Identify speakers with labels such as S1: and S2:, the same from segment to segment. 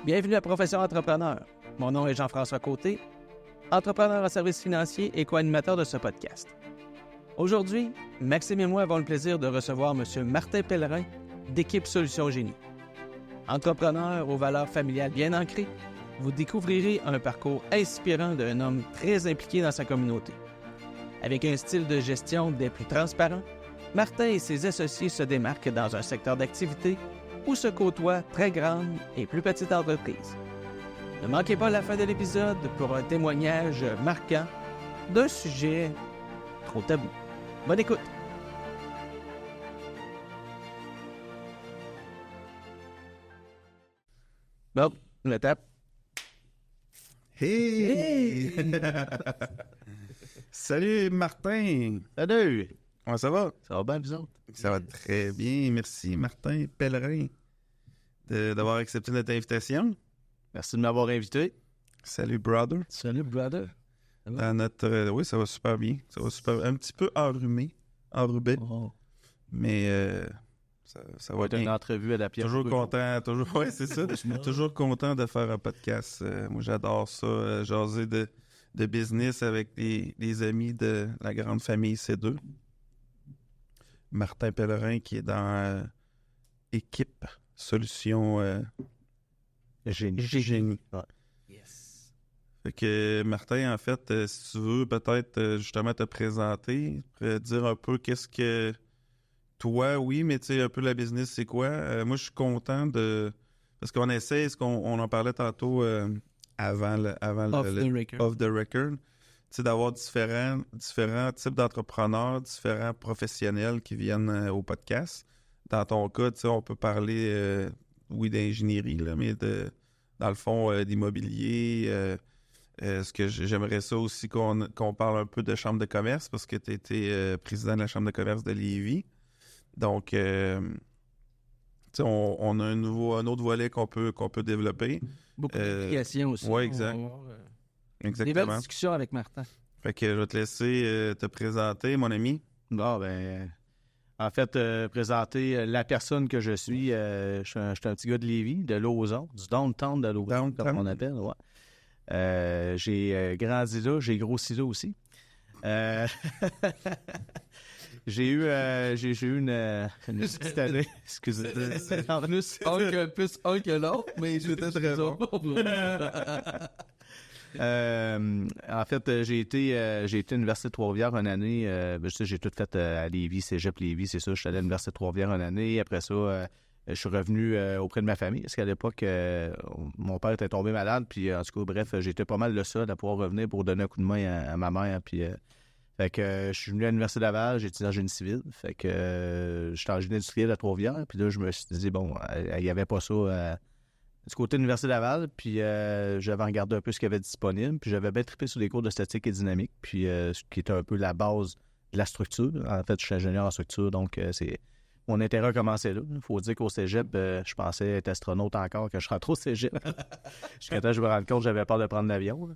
S1: Bienvenue à Profession Entrepreneur. Mon nom est Jean-François Côté, entrepreneur en services financiers et co-animateur de ce podcast. Aujourd'hui, Maxime et moi avons le plaisir de recevoir M. Martin Pellerin d'équipe Solutions Génie. Entrepreneur aux valeurs familiales bien ancrées, vous découvrirez un parcours inspirant d'un homme très impliqué dans sa communauté. Avec un style de gestion des plus transparents, Martin et ses associés se démarquent dans un secteur d'activité où se côtoient très grandes et plus petites entreprises. Ne manquez pas la fin de l'épisode pour un témoignage marquant d'un sujet trop tabou. Bonne écoute! Bon, on le tape.
S2: Hey! Salut Martin!
S1: Salut!
S2: Comment ça va?
S1: Ça va bien, vous autres?
S2: Ça va très bien. Merci Martin Pellerin d'avoir accepté notre invitation.
S1: Merci de m'avoir invité.
S2: Salut brother.
S1: Salut, brother.
S2: Dans notre, oui, ça va super bien. Ça va super un petit peu enrhumé.
S1: Oh.
S2: Mais ça
S1: Ça
S2: va
S1: va être une
S2: bien.
S1: entrevue à la pierre.
S2: Toujours content, toujours, ouais, c'est ça. Toujours content de faire un podcast. Moi, j'adore ça, jaser de business avec les amis de la grande famille C2. Martin Pellerin qui est dans équipe Solutions Génie.
S1: Ouais. Yes.
S2: Fait que Martin, en fait, si tu veux peut-être justement te présenter, dire un peu qu'est-ce que toi, oui, mais tu sais, un peu la business, c'est quoi? Moi, je suis content de... Parce qu'on essaie, on en parlait tantôt avant
S1: Off
S2: the record, tu sais, d'avoir différents types d'entrepreneurs, différents professionnels qui viennent au podcast. Dans ton cas, tu sais, on peut parler, oui, d'ingénierie, là, mais dans le fond, d'immobilier. Ce que j'aimerais ça aussi qu'on parle un peu de chambre de commerce, parce que tu étais président de la chambre de commerce de Lévis. Donc, tu sais, on a un autre volet qu'on peut développer.
S1: Beaucoup d'implications aussi.
S2: ouais, exact.
S1: On va avoir, des
S2: Exactement.
S1: belles discussions avec Martin.
S2: Fait que je vais te laisser te présenter, mon ami.
S1: Bon, en fait, présenter la personne que je suis. Je suis un petit gars de Lévis, de Lauson, du downtown de Lauson,
S2: Downtown.
S1: comme on appelle, ouais. J'ai grandi là, j'ai grossi là aussi. J'ai eu une petite année, excusez. Plus un que l'autre, mais j'étais très bon. En fait, j'ai été à l'Université de Trois-Rivières une année. Je sais, j'ai tout fait à Lévis, Cégep Lévis, c'est ça. Je suis allé à l'Université de Trois-Rivières une année. Après ça, je suis revenu auprès de ma famille. Parce qu'à l'époque, mon père était tombé malade. Puis, en tout cas, bref, j'étais pas mal le seul à pouvoir revenir pour donner un coup de main à ma mère. Puis, fait que je suis venu à l'Université Laval, j'ai étudié en génie civil. Fait que j'étais en génie industriel à Trois-Rivières. Puis là, je me suis dit, bon, il n'y avait pas ça du côté de l'Université Laval, puis j'avais regardé un peu ce qu'il y avait disponible, puis j'avais bien trippé sur des cours de statique et dynamique, puis ce qui était un peu la base de la structure. En fait, je suis ingénieur en structure, donc c'est mon intérêt a commencé là. Il faut dire qu'au cégep, je pensais être astronaute encore, que je rentre au cégep. Jusqu'à temps que je me rende compte que j'avais peur de prendre l'avion. Là.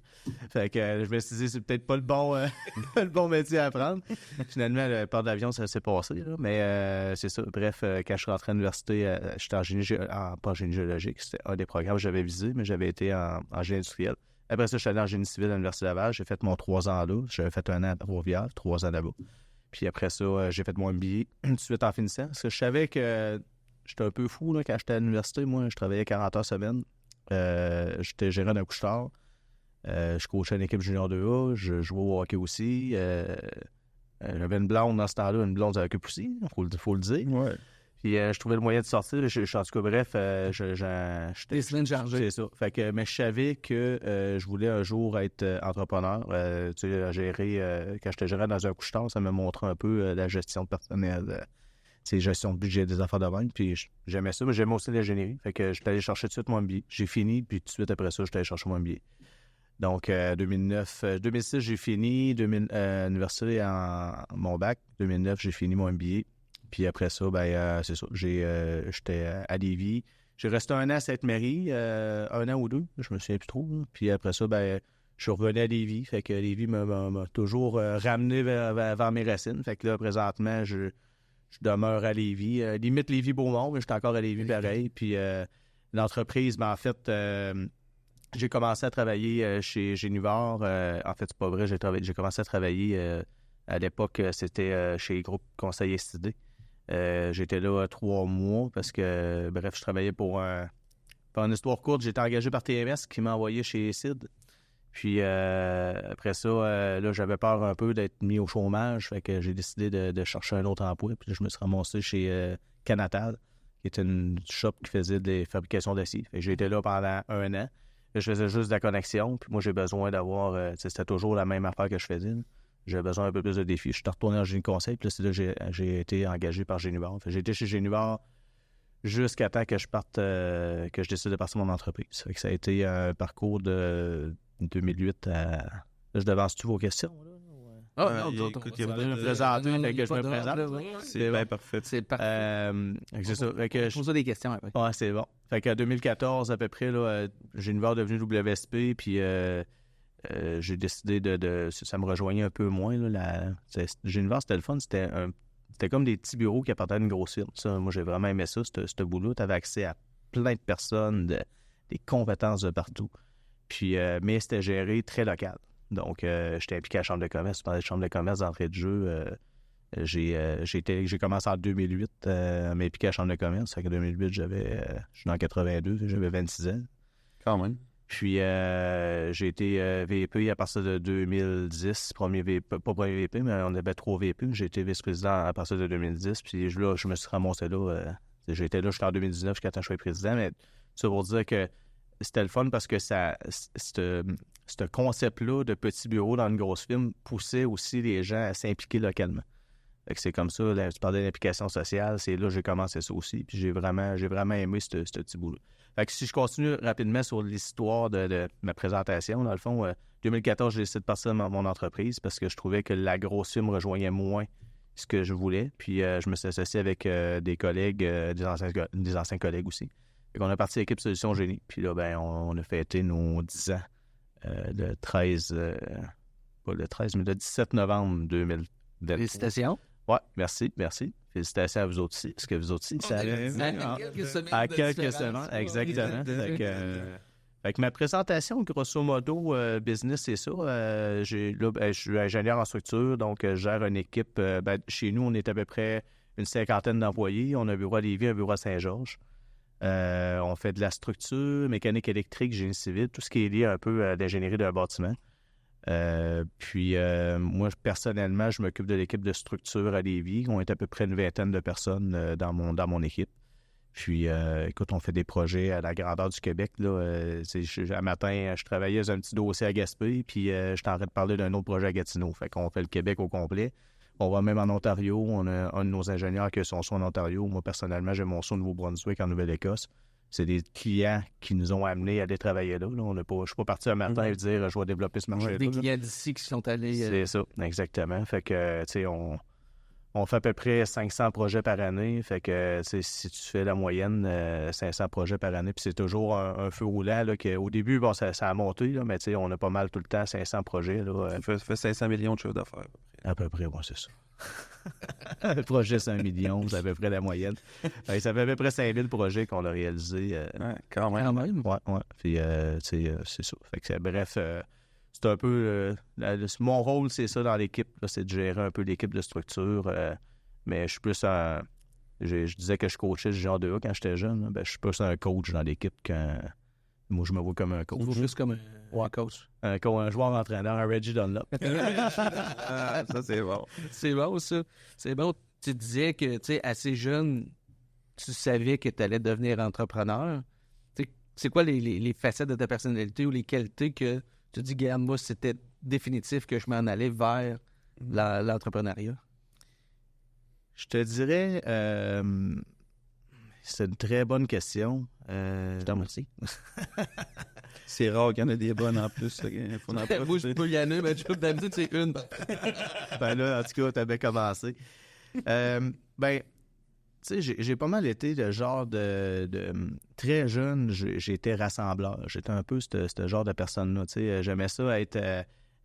S1: Fait que je me suis dit, c'est peut-être pas le bon métier à prendre. Finalement, le peur d'avion, ça s'est passé. Là. Mais c'est ça. Bref, quand je suis rentré à l'université, j'étais en génie pas en génie géologique. C'était un des programmes que j'avais visé, mais j'avais été en génie industriel. Après ça, je suis allé en génie civil à l'Université Laval. J'ai fait mon 3 ans là. J'avais fait un an à Trois-Rivières, 3 ans là-bas. Puis après ça, j'ai fait mon MBA tout de suite en finissant. Parce que je savais que j'étais un peu fou là, quand j'étais à l'université. Moi, je travaillais 40 heures semaine. J'étais gérant d'un couche-tard. Je coachais une équipe junior 2A. Je jouais au hockey aussi. J'avais une blonde dans ce temps-là. Une blonde avec un aussi, faut le dire.
S2: Ouais.
S1: Puis je trouvais le moyen de sortir. En tout cas, bref, j'étais...
S3: Des semaines chargées.
S1: C'est ça. Fait que, mais je savais que je voulais un jour être entrepreneur. Tu sais, gérer... quand j'étais gérant dans un couche-tard, ça me montrait un peu la gestion de personnel, gestion de budget, des affaires de vente. Puis j'aimais ça, mais j'aimais aussi l'ingénierie. Fait que j'étais allé chercher tout de suite mon MBA. J'ai fini, puis tout de suite après ça, j'étais allé chercher mon MBA. Donc, 2006, j'ai fini. Université en mon bac. 2009, j'ai fini mon MBA. Puis après ça, c'est ça. J'étais à Lévis. J'ai resté un an à Sainte-Marie, un an ou deux, je me souviens plus trop. Là. Puis après ça, je suis revenu à Lévis. Fait que Lévis m'a toujours ramené vers mes racines. Fait que là, présentement, je demeure à Lévis. Limite Lévis-Beaumont, mais je suis encore à Lévis pareil. Puis L'entreprise, en fait, j'ai commencé à travailler chez Génivore. En fait, c'est pas vrai, j'ai commencé à travailler à l'époque, c'était chez Groupe Conseil STD. J'étais là 3 mois parce que, bref, je travaillais pour une histoire courte. J'étais engagé par TMS qui m'a envoyé chez SID. Puis après ça, là, j'avais peur un peu d'être mis au chômage. Fait que j'ai décidé de chercher un autre emploi. Puis là, je me suis ramassé chez Canatal, qui était une shop qui faisait des fabrications d'acier. Fait que j'ai été là pendant 1 an. Là, je faisais juste de la connexion. Puis moi, j'ai besoin d'avoir... c'était toujours la même affaire que je faisais. Là. J'avais besoin un peu plus de défis. Je suis retourné en génie conseil. Puis là, c'est là que j'ai été engagé par Génivore. Fait que j'ai été chez Génivore jusqu'à temps que je parte, que je décide de partir mon entreprise. Fait que ça a été un parcours de 2008 à... Là, je devance-tu vos questions, là?
S2: Écoute, il y a
S1: me présenter, fait que je me présente.
S2: C'est bien parfait.
S3: C'est parfait.
S1: C'est ça. Fait que
S3: Pose des questions après.
S1: Ouais, c'est bon. Fait qu'en 2014, à peu près, là, Génivore est devenu WSP, puis j'ai décidé ça me rejoignait un peu moins, là. Génivore, c'était le fun. C'était comme des petits bureaux qui appartenaient à une grosse firme. Ça, moi, j'ai vraiment aimé ça, ce boulot. Tu avais accès à plein de personnes, des compétences de partout. Puis, mais c'était géré très local. Donc, j'étais impliqué à la Chambre de commerce. Tu parlais de Chambre de commerce d'entrée de jeu. J'ai commencé en 2008 à m'impliquer à la Chambre de commerce. En 2008, je suis dans 82, j'avais 26 ans.
S2: Quand même.
S1: Puis, j'ai été VP à partir de 2010. Premier VP, pas premier VP, mais on avait 3 VP. J'ai été vice-président à partir de 2010. Puis là, je me suis ramassé là. J'étais là jusqu'en 2019, jusqu'à temps que je sois président. Mais ça pour dire que c'était le fun parce que ce concept-là de petit bureau dans une grosse firme poussait aussi les gens à s'impliquer localement. Fait que c'est comme ça, là, tu parlais d'implication sociale, c'est là que j'ai commencé ça aussi. Puis j'ai vraiment aimé ce petit bout-là. Fait que si je continue rapidement sur l'histoire de ma présentation, dans le fond, 2014, j'ai décidé de partir de mon entreprise parce que je trouvais que la grosse firme rejoignait moins ce que je voulais. Puis je me suis associé avec des collègues, des anciens collègues aussi. Fait qu'on a parti l'équipe Solutions Génie. Puis là, ben, on a fêté nos 10 ans le 13... pas le 13, mais le 17 novembre 2020.
S3: Félicitations.
S1: Oui, merci. Félicitations à vous autres aussi, parce que vous autres aussi, ça arrive. À quelques semaines, exactement. Fait que ma présentation, grosso modo, business, c'est ça. Je suis ingénieur en structure, donc je gère une équipe. Chez nous, on est à peu près une 50aine d'employés. On a un bureau à Lévis, un bureau à Saint-Georges. On fait de la structure, mécanique électrique, génie civil, tout ce qui est lié un peu à l'ingénierie d'un bâtiment. Moi, personnellement, je m'occupe de l'équipe de structure à Lévis. On est à peu près une 20aine de personnes dans mon équipe. Puis, écoute, on fait des projets à la grandeur du Québec. Là, un matin, je travaillais sur un petit dossier à Gaspé, puis j'étais en train de parler d'un autre projet à Gatineau. Fait qu'on fait le Québec au complet. On va même en Ontario. On a un de nos ingénieurs qui a son saut en Ontario. Moi, personnellement, j'ai mon saut au Nouveau-Brunswick en Nouvelle-Écosse. C'est des clients qui nous ont amenés à aller travailler là. Je ne suis pas parti un matin et dire je vais développer ce marché-là.
S3: Des clients d'ici qui sont allés...
S1: C'est ça, exactement. Fait que, tu sais, on fait à peu près 500 projets par année. Fait que, si tu fais la moyenne, 500 projets par année, puis c'est toujours un feu roulant. Là, au début, bon, ça a monté, là, mais tu sais, on a pas mal tout le temps 500 projets. Là,
S2: Ça fait 500 millions de chiffre d'affaires.
S1: À peu près, bon, c'est ça. Le projet, c'est 1 million, c'est à peu près la moyenne. Ça fait à peu près 5000 projets qu'on a réalisés.
S2: Quand même.
S1: Ouais. Puis, c'est ça. Fait que, bref, c'est un peu... mon rôle, c'est ça dans l'équipe. Là, c'est de gérer un peu l'équipe de structure. Mais je suis plus un... Je disais que je coachais ce genre de A quand j'étais jeune. Ben, je suis plus un coach dans l'équipe quand... Moi, je me vois comme un coach.
S3: Juste comme un coach.
S1: Un joueur-entraîneur, un Reggie Dunlop.
S2: Ça, c'est bon.
S3: C'est bon, ça. C'est bon. Tu disais que, tu sais, assez jeune, tu savais que tu allais devenir entrepreneur. T'sais, c'est quoi les facettes de ta personnalité ou les qualités que tu dis, regarde, moi, c'était définitif que je m'en allais vers l'entrepreneuriat?
S1: Je te dirais... c'est une très bonne question.
S3: Je te remercie.
S2: C'est rare qu'il y en ait des bonnes en plus. Il faut en
S3: Moi, je peux y aller, mais je trouve d'habitude, c'est une.
S1: Ben là, en tout cas, t'as bien commencé. Tu sais, j'ai pas mal été le genre de très jeune, j'étais rassembleur. J'étais un peu ce genre de personne-là. Tu sais, j'aimais ça être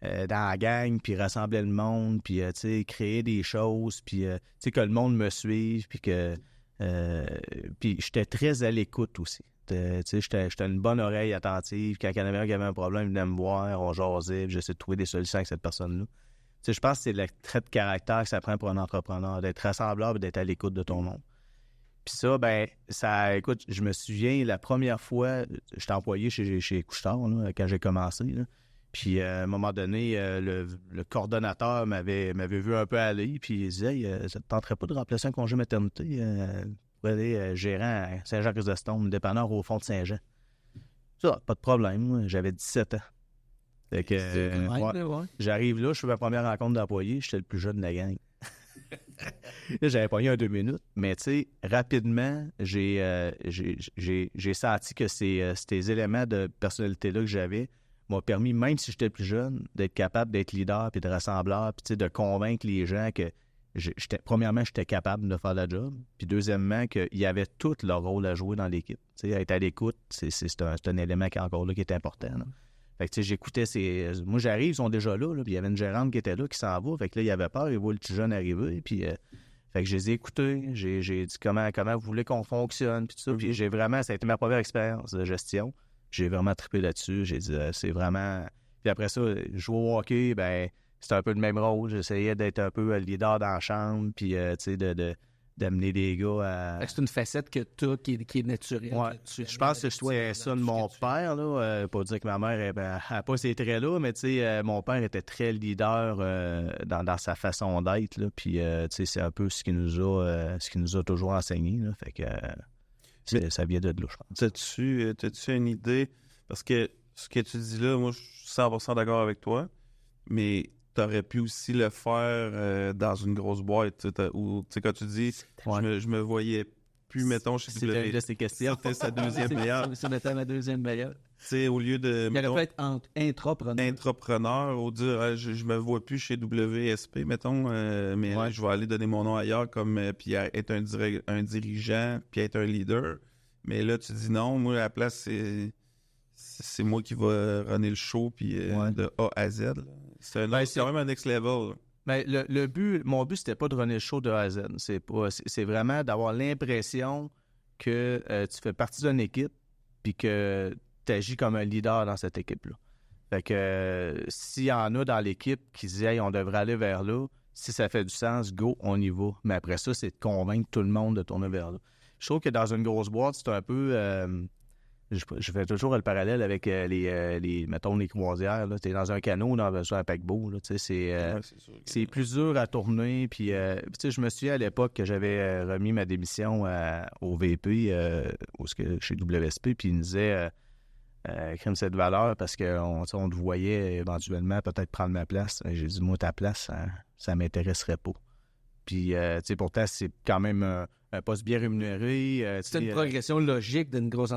S1: dans la gang, puis rassembler le monde, puis tu sais, créer des choses, puis tu sais, que le monde me suive, puis que... puis j'étais très à l'écoute aussi. j'étais une bonne oreille attentive. Quand il y en avait un qui avait un problème, il venait me voir, on jasait, puis j'essayais de trouver des solutions avec cette personne-là. Je pense que c'est le trait de caractère que ça prend pour un entrepreneur, d'être rassemblable et d'être à l'écoute de ton monde. Puis ça, écoute, je me souviens, la première fois, j'étais employé chez Couche-Tard, là, quand j'ai commencé, là. Puis, à un moment donné, le coordonnateur m'avait vu un peu aller, puis il disait, hey, ça te tenterait pas de remplacer un congé maternité pour aller gérant à Saint-Jean-Chrysostome, dépanneur au fond de Saint-Jean. Ça, pas de problème, moi, j'avais 17 ans. Fait que, j'arrive là, je fais ma première rencontre d'employés, j'étais le plus jeune de la gang. Là, j'avais pogné un 2 minutes, mais tu sais, rapidement, j'ai senti que ces éléments de personnalité-là que j'avais m'ont permis, même si j'étais le plus jeune, d'être capable d'être leader puis de rassembleur, puis de convaincre les gens que, premièrement, j'étais capable de faire la job, puis deuxièmement, qu'ils avaient tout leur rôle à jouer dans l'équipe. Tu sais, être à l'écoute, c'est un élément qui est encore là, qui est important. Là. Fait que, tu sais, j'écoutais moi, j'arrive, ils sont déjà là, puis il y avait une gérante qui était là, qui s'en va. Fait que là, il avait peur, il voit le petit jeune arriver, puis... fait que je les ai écoutés, j'ai dit comment vous voulez qu'on fonctionne, puis tout ça. Puis ça a été ma première expérience de gestion. J'ai vraiment trippé là-dessus. J'ai dit, c'est vraiment... Puis après ça, jouer au hockey, ben c'était un peu le même rôle. J'essayais d'être un peu le leader dans la chambre, puis, tu sais, d'amener des gars à...
S3: C'est une facette que tu as qui est naturelle.
S1: Ouais. Je pense que c'était ça de mon père, là. Pas dire que ma mère n'a pas ces traits-là, mais tu sais, mon père était très leader dans sa façon d'être, là. Puis, tu sais, c'est un peu ce qui nous a toujours enseigné, là. Fait que ça vient de là, je pense.
S2: T'as-tu une idée? Parce que ce que tu dis là, moi, je suis 100% d'accord avec toi, mais t'aurais pu aussi le faire dans une grosse boîte, ou, tu sais, quand tu dis, je me voyais plus, mettons, chez
S1: WSP. C'était questions.
S2: C'était sa deuxième meilleure.
S3: C'était ma deuxième meilleure.
S2: Tu sais, au lieu de...
S3: Il aurait pu être
S2: intrapreneur, ou dire, je me vois plus chez WSP, mettons, mais je vais aller donner mon nom ailleurs, comme, puis être un dirigeant, puis être un leader. Mais là, tu dis non, moi, à la place, c'est moi qui va runner le show, puis de A à Z. Là. C'est quand même un next level.
S1: Ben, mon but, c'était pas de runner le show de A à Z. C'est vraiment d'avoir l'impression que tu fais partie d'une équipe, puis que tu agis comme un leader dans cette équipe-là. Fait que s'il y en a dans l'équipe qui disent hey, on devrait aller vers là, si ça fait du sens, go, on y va. Mais après ça, c'est de convaincre tout le monde de tourner vers là. Je trouve que dans une grosse boîte, c'est un peu... je fais toujours le parallèle avec mettons, les croisières. Tu es dans un canot, sur un paquebot. Là, c'est plus dur à tourner. Puis, je me souviens à l'époque que j'avais remis ma démission au VP chez WSP, puis il me disait crème cette valeur parce qu'on te voyait éventuellement peut-être prendre ma place. J'ai dit, moi, ta place, ça m'intéresserait pas. Puis, pourtant, c'est quand même un poste bien rémunéré.
S3: C'est une progression logique d'une grosse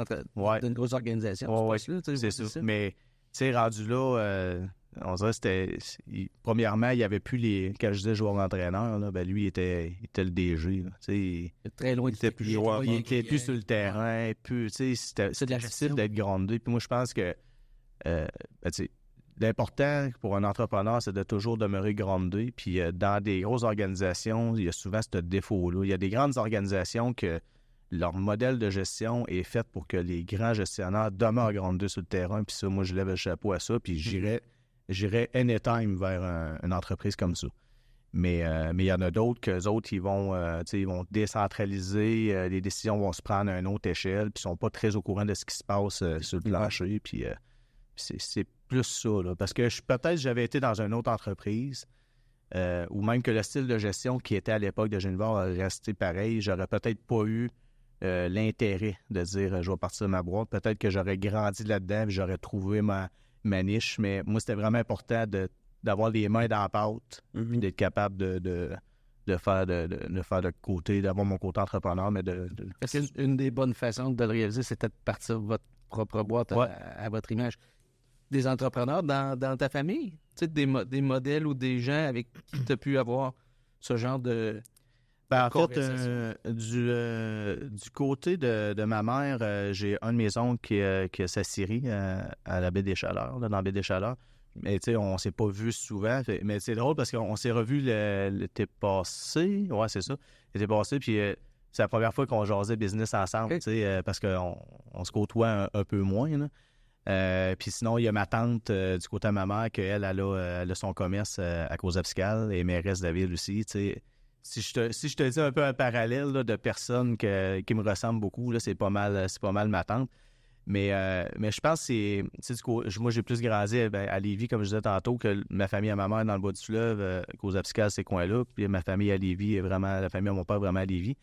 S3: organisation.
S1: Oui, c'est ça. Mais, tu sais, rendu là, on dirait que premièrement, il n'y avait plus quand je disais joueur-entraîneur, là, ben lui, il était le DG. Il était
S3: très loin.
S1: Il était plus joueur. Il était plus sur le terrain. C'était difficile d'être grondé. Puis moi, je pense que, l'important pour un entrepreneur, c'est de toujours demeurer groundé. Puis dans des grosses organisations, il y a souvent ce défaut-là. Il y a des grandes organisations que leur modèle de gestion est fait pour que les grands gestionnaires demeurent groundés sur le terrain. Puis ça, moi, je lève le chapeau à ça. Puis j'irais anytime vers une entreprise comme ça. Mais il y en a d'autres qu'eux autres, ils vont décentraliser. Les décisions vont se prendre à une autre échelle. Puis ils ne sont pas très au courant de ce qui se passe sur le plancher. Puis c'est plus ça, là, parce que peut-être j'avais été dans une autre entreprise ou même que le style de gestion qui était à l'époque de Genevard a resté pareil, j'aurais peut-être pas eu l'intérêt de dire je vais partir de ma boîte. Peut-être que j'aurais grandi là-dedans et j'aurais trouvé ma niche, mais moi, c'était vraiment important d'avoir les mains dans la pâte et d'être capable de faire de côté, d'avoir mon côté entrepreneur, mais
S3: Parce qu'une des bonnes façons de le réaliser, c'était de partir de votre propre boîte à votre image. Des entrepreneurs dans ta famille? Tu sais, des modèles ou des gens avec qui tu as pu avoir ce genre de
S1: en fait, du côté de ma mère, j'ai un de mes oncles qui a sa scierie à la baie des Chaleurs, là, dans la baie des Chaleurs. Mais tu sais, on s'est pas vu souvent. Mais c'est drôle parce qu'on s'est revus l'été passé. Ouais, c'est ça. L'été passé, puis c'est la première fois qu'on jasait business ensemble, tu sais, parce qu'on se côtoie un peu moins, là. Puis sinon, il y a ma tante du côté de ma mère, qu'elle, elle a son commerce à Cause-Abscale et mairesse de la ville aussi, tu sais. Si je te dis un peu un parallèle là, de personnes qui me ressemblent beaucoup, là, c'est pas mal ma tante. Mais je pense que moi, j'ai plus grandi à Lévis, comme je disais tantôt, que ma famille à ma mère dans le bas du fleuve, Cause-Abscale, ces coins-là. Puis ma famille à Lévis est vraiment, la famille à mon père vraiment à Lévis.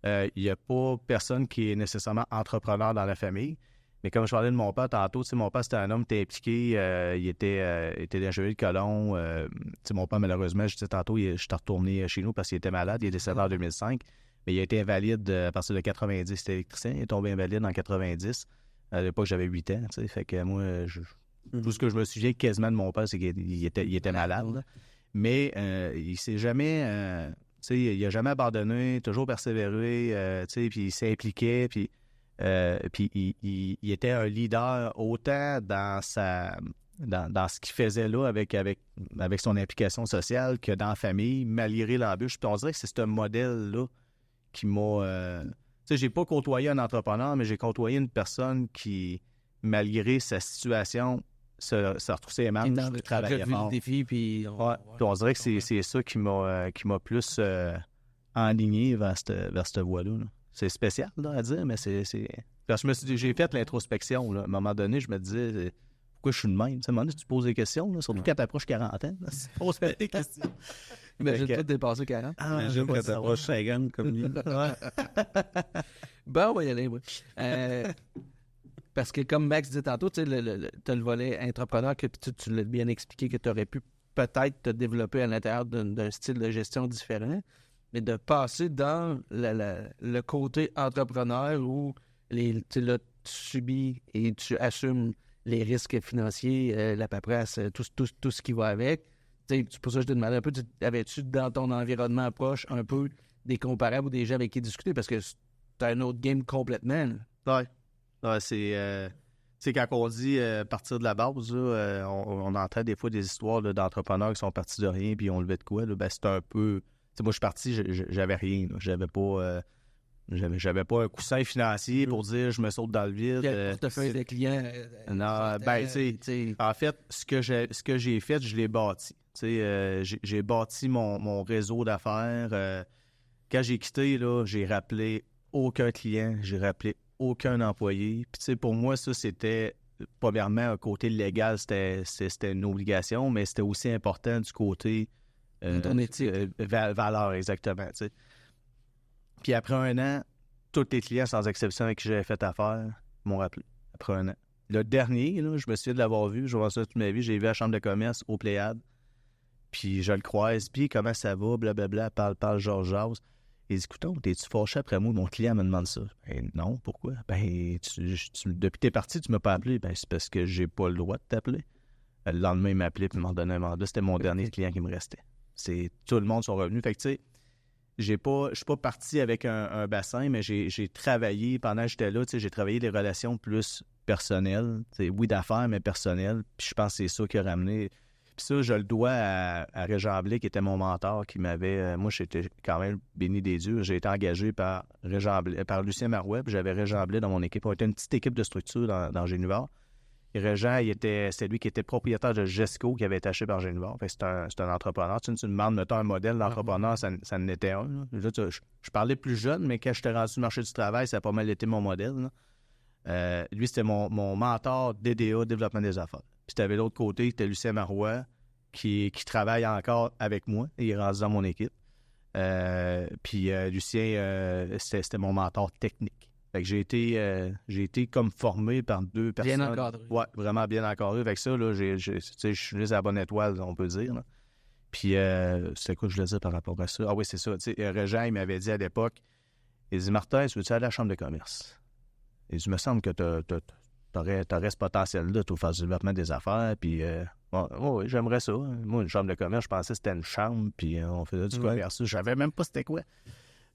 S1: Il n'y a pas personne qui est nécessairement entrepreneur dans la famille. Mais comme je parlais de mon père tantôt, mon père, c'était un homme qui était impliqué. Il était ingénieur de colon. Mon père, malheureusement, je disais tantôt, je suis retourné chez nous parce qu'il était malade. Il est décédé en 2005. Mais il a été invalide à partir de 90. C'était électricien. Il est tombé invalide en 90. À l'époque, j'avais 8 ans. Fait que moi, tout ce que je me souviens quasiment de mon père, c'est qu'il était malade. Là. Mais il s'est jamais... il n'a jamais abandonné, toujours persévéré, puis il s'impliquait, puis il était un leader autant dans ce qu'il faisait là avec son implication sociale que dans la famille, malgré l'embûche. Puis on dirait que c'est ce modèle-là qui m'a... j'ai pas côtoyé un entrepreneur, mais j'ai côtoyé une personne qui, malgré sa situation, se retroussait les manches, qui travaillait fort.
S3: Le défi, puis
S1: on dirait que c'est ça qui m'a plus enligné vers cette voie-là. Là. C'est spécial là, à dire, mais c'est... Parce que j'ai fait l'introspection. Là. À un moment donné, je me disais, pourquoi je suis de même? À un moment donné, tu te poses des questions, là, surtout quand tu approches 40 ans. On se fait des questions.
S3: Imagine-toi de dépasser 40.
S2: Imagine quand tu approches 50 comme lui.
S3: Bon, on va y aller, oui. Parce que comme Max disait tantôt, tu as le volet entrepreneur que tu l'as bien expliqué, que tu aurais pu peut-être te développer à l'intérieur d'un style de gestion différent, mais de passer dans le côté entrepreneur où tu subis et tu assumes les risques financiers, la paperasse, tout ce qui va avec. C'est pour ça que je te demandais un peu, avais-tu dans ton environnement proche un peu des comparables ou des gens avec qui discuter? Parce que c'est un autre game complètement.
S1: Oui. Ouais, c'est quand on dit partir de la base, là, on entend des fois des histoires là, d'entrepreneurs qui sont partis de rien puis ont levé de quoi. Là, c'est un peu... moi, je suis parti, j'avais rien. Là. J'avais pas un coussin financier pour dire je me saute dans le vide.
S3: Quel portefeuille de clients?
S1: Non, en fait, ce que j'ai fait, je l'ai bâti. J'ai bâti mon réseau d'affaires. Quand j'ai quitté, là, j'ai rappelé aucun client, j'ai rappelé aucun employé. Puis, pour moi, ça, c'était, premièrement, un côté légal, c'était une obligation, mais c'était aussi important du côté
S3: ton éthique.
S1: Valeur, exactement. T'sais. Puis après un an, tous les clients, sans exception, avec qui j'avais fait affaire, m'ont rappelé. Après un an. Le dernier, là, je me souviens de l'avoir vu, je vois ça toute ma vie, j'ai vu à la chambre de commerce au Pléiade. Puis je le croise, puis comment ça va, blablabla, parle, Georges. Il dit, écoute, t'es-tu fâché après moi? Mon client me demande ça. Ben non, pourquoi? Ben, depuis que t'es parti, tu m'as pas appelé. Ben, c'est parce que j'ai pas le droit de t'appeler. Le lendemain, il m'a appelé puis il m'a donné un mandat. C'était mon dernier client qui me restait. Tout le monde sont revenus. Fait que, tu sais, je suis pas parti avec un bassin, mais j'ai travaillé, pendant que j'étais là, tu sais, j'ai travaillé des relations plus personnelles. Oui, d'affaires, mais personnelles. Puis je pense que c'est ça qui a ramené... Puis ça, je le dois à Régent Blais, qui était mon mentor, qui m'avait... moi, j'étais quand même béni des dieux. J'ai été engagé par par Lucien Marouet, puis j'avais Régent Blais dans mon équipe. On était une petite équipe de structure dans Génivore. Et Régent, c'est lui qui était propriétaire de Gesco, qui avait été acheté par Génivore. Fait que c'est un entrepreneur. Tu me demandes, mettons, un modèle d'entrepreneur, ça en était un. Là, je parlais plus jeune, mais quand j'étais rendu sur le marché du travail, ça a pas mal été mon modèle. Lui, c'était mon mentor DDA, développement des affaires. Puis tu avais l'autre côté, c'était Lucien Marouet, qui travaille encore avec moi. Il est rendu dans mon équipe. Puis Lucien, c'était mon mentor technique. Fait que j'ai été comme formé par deux personnes.
S3: Bien encadré.
S1: Ouais, vraiment bien encadré. Fait que ça, là, je suis juste à la bonne étoile, on peut dire. Là. Puis, c'est quoi que je voulais dire par rapport à ça? Ah oui, c'est ça. Régent, il m'avait dit à l'époque, il dit, Martin, veux-tu aller à la chambre de commerce? Il dit, il me semble que t'aurais ce potentiel-là, tu faire du développement des affaires, puis oui, j'aimerais ça. Moi, une chambre de commerce, je pensais que c'était une chambre, puis on faisait du commerce. Je savais même pas c'était quoi.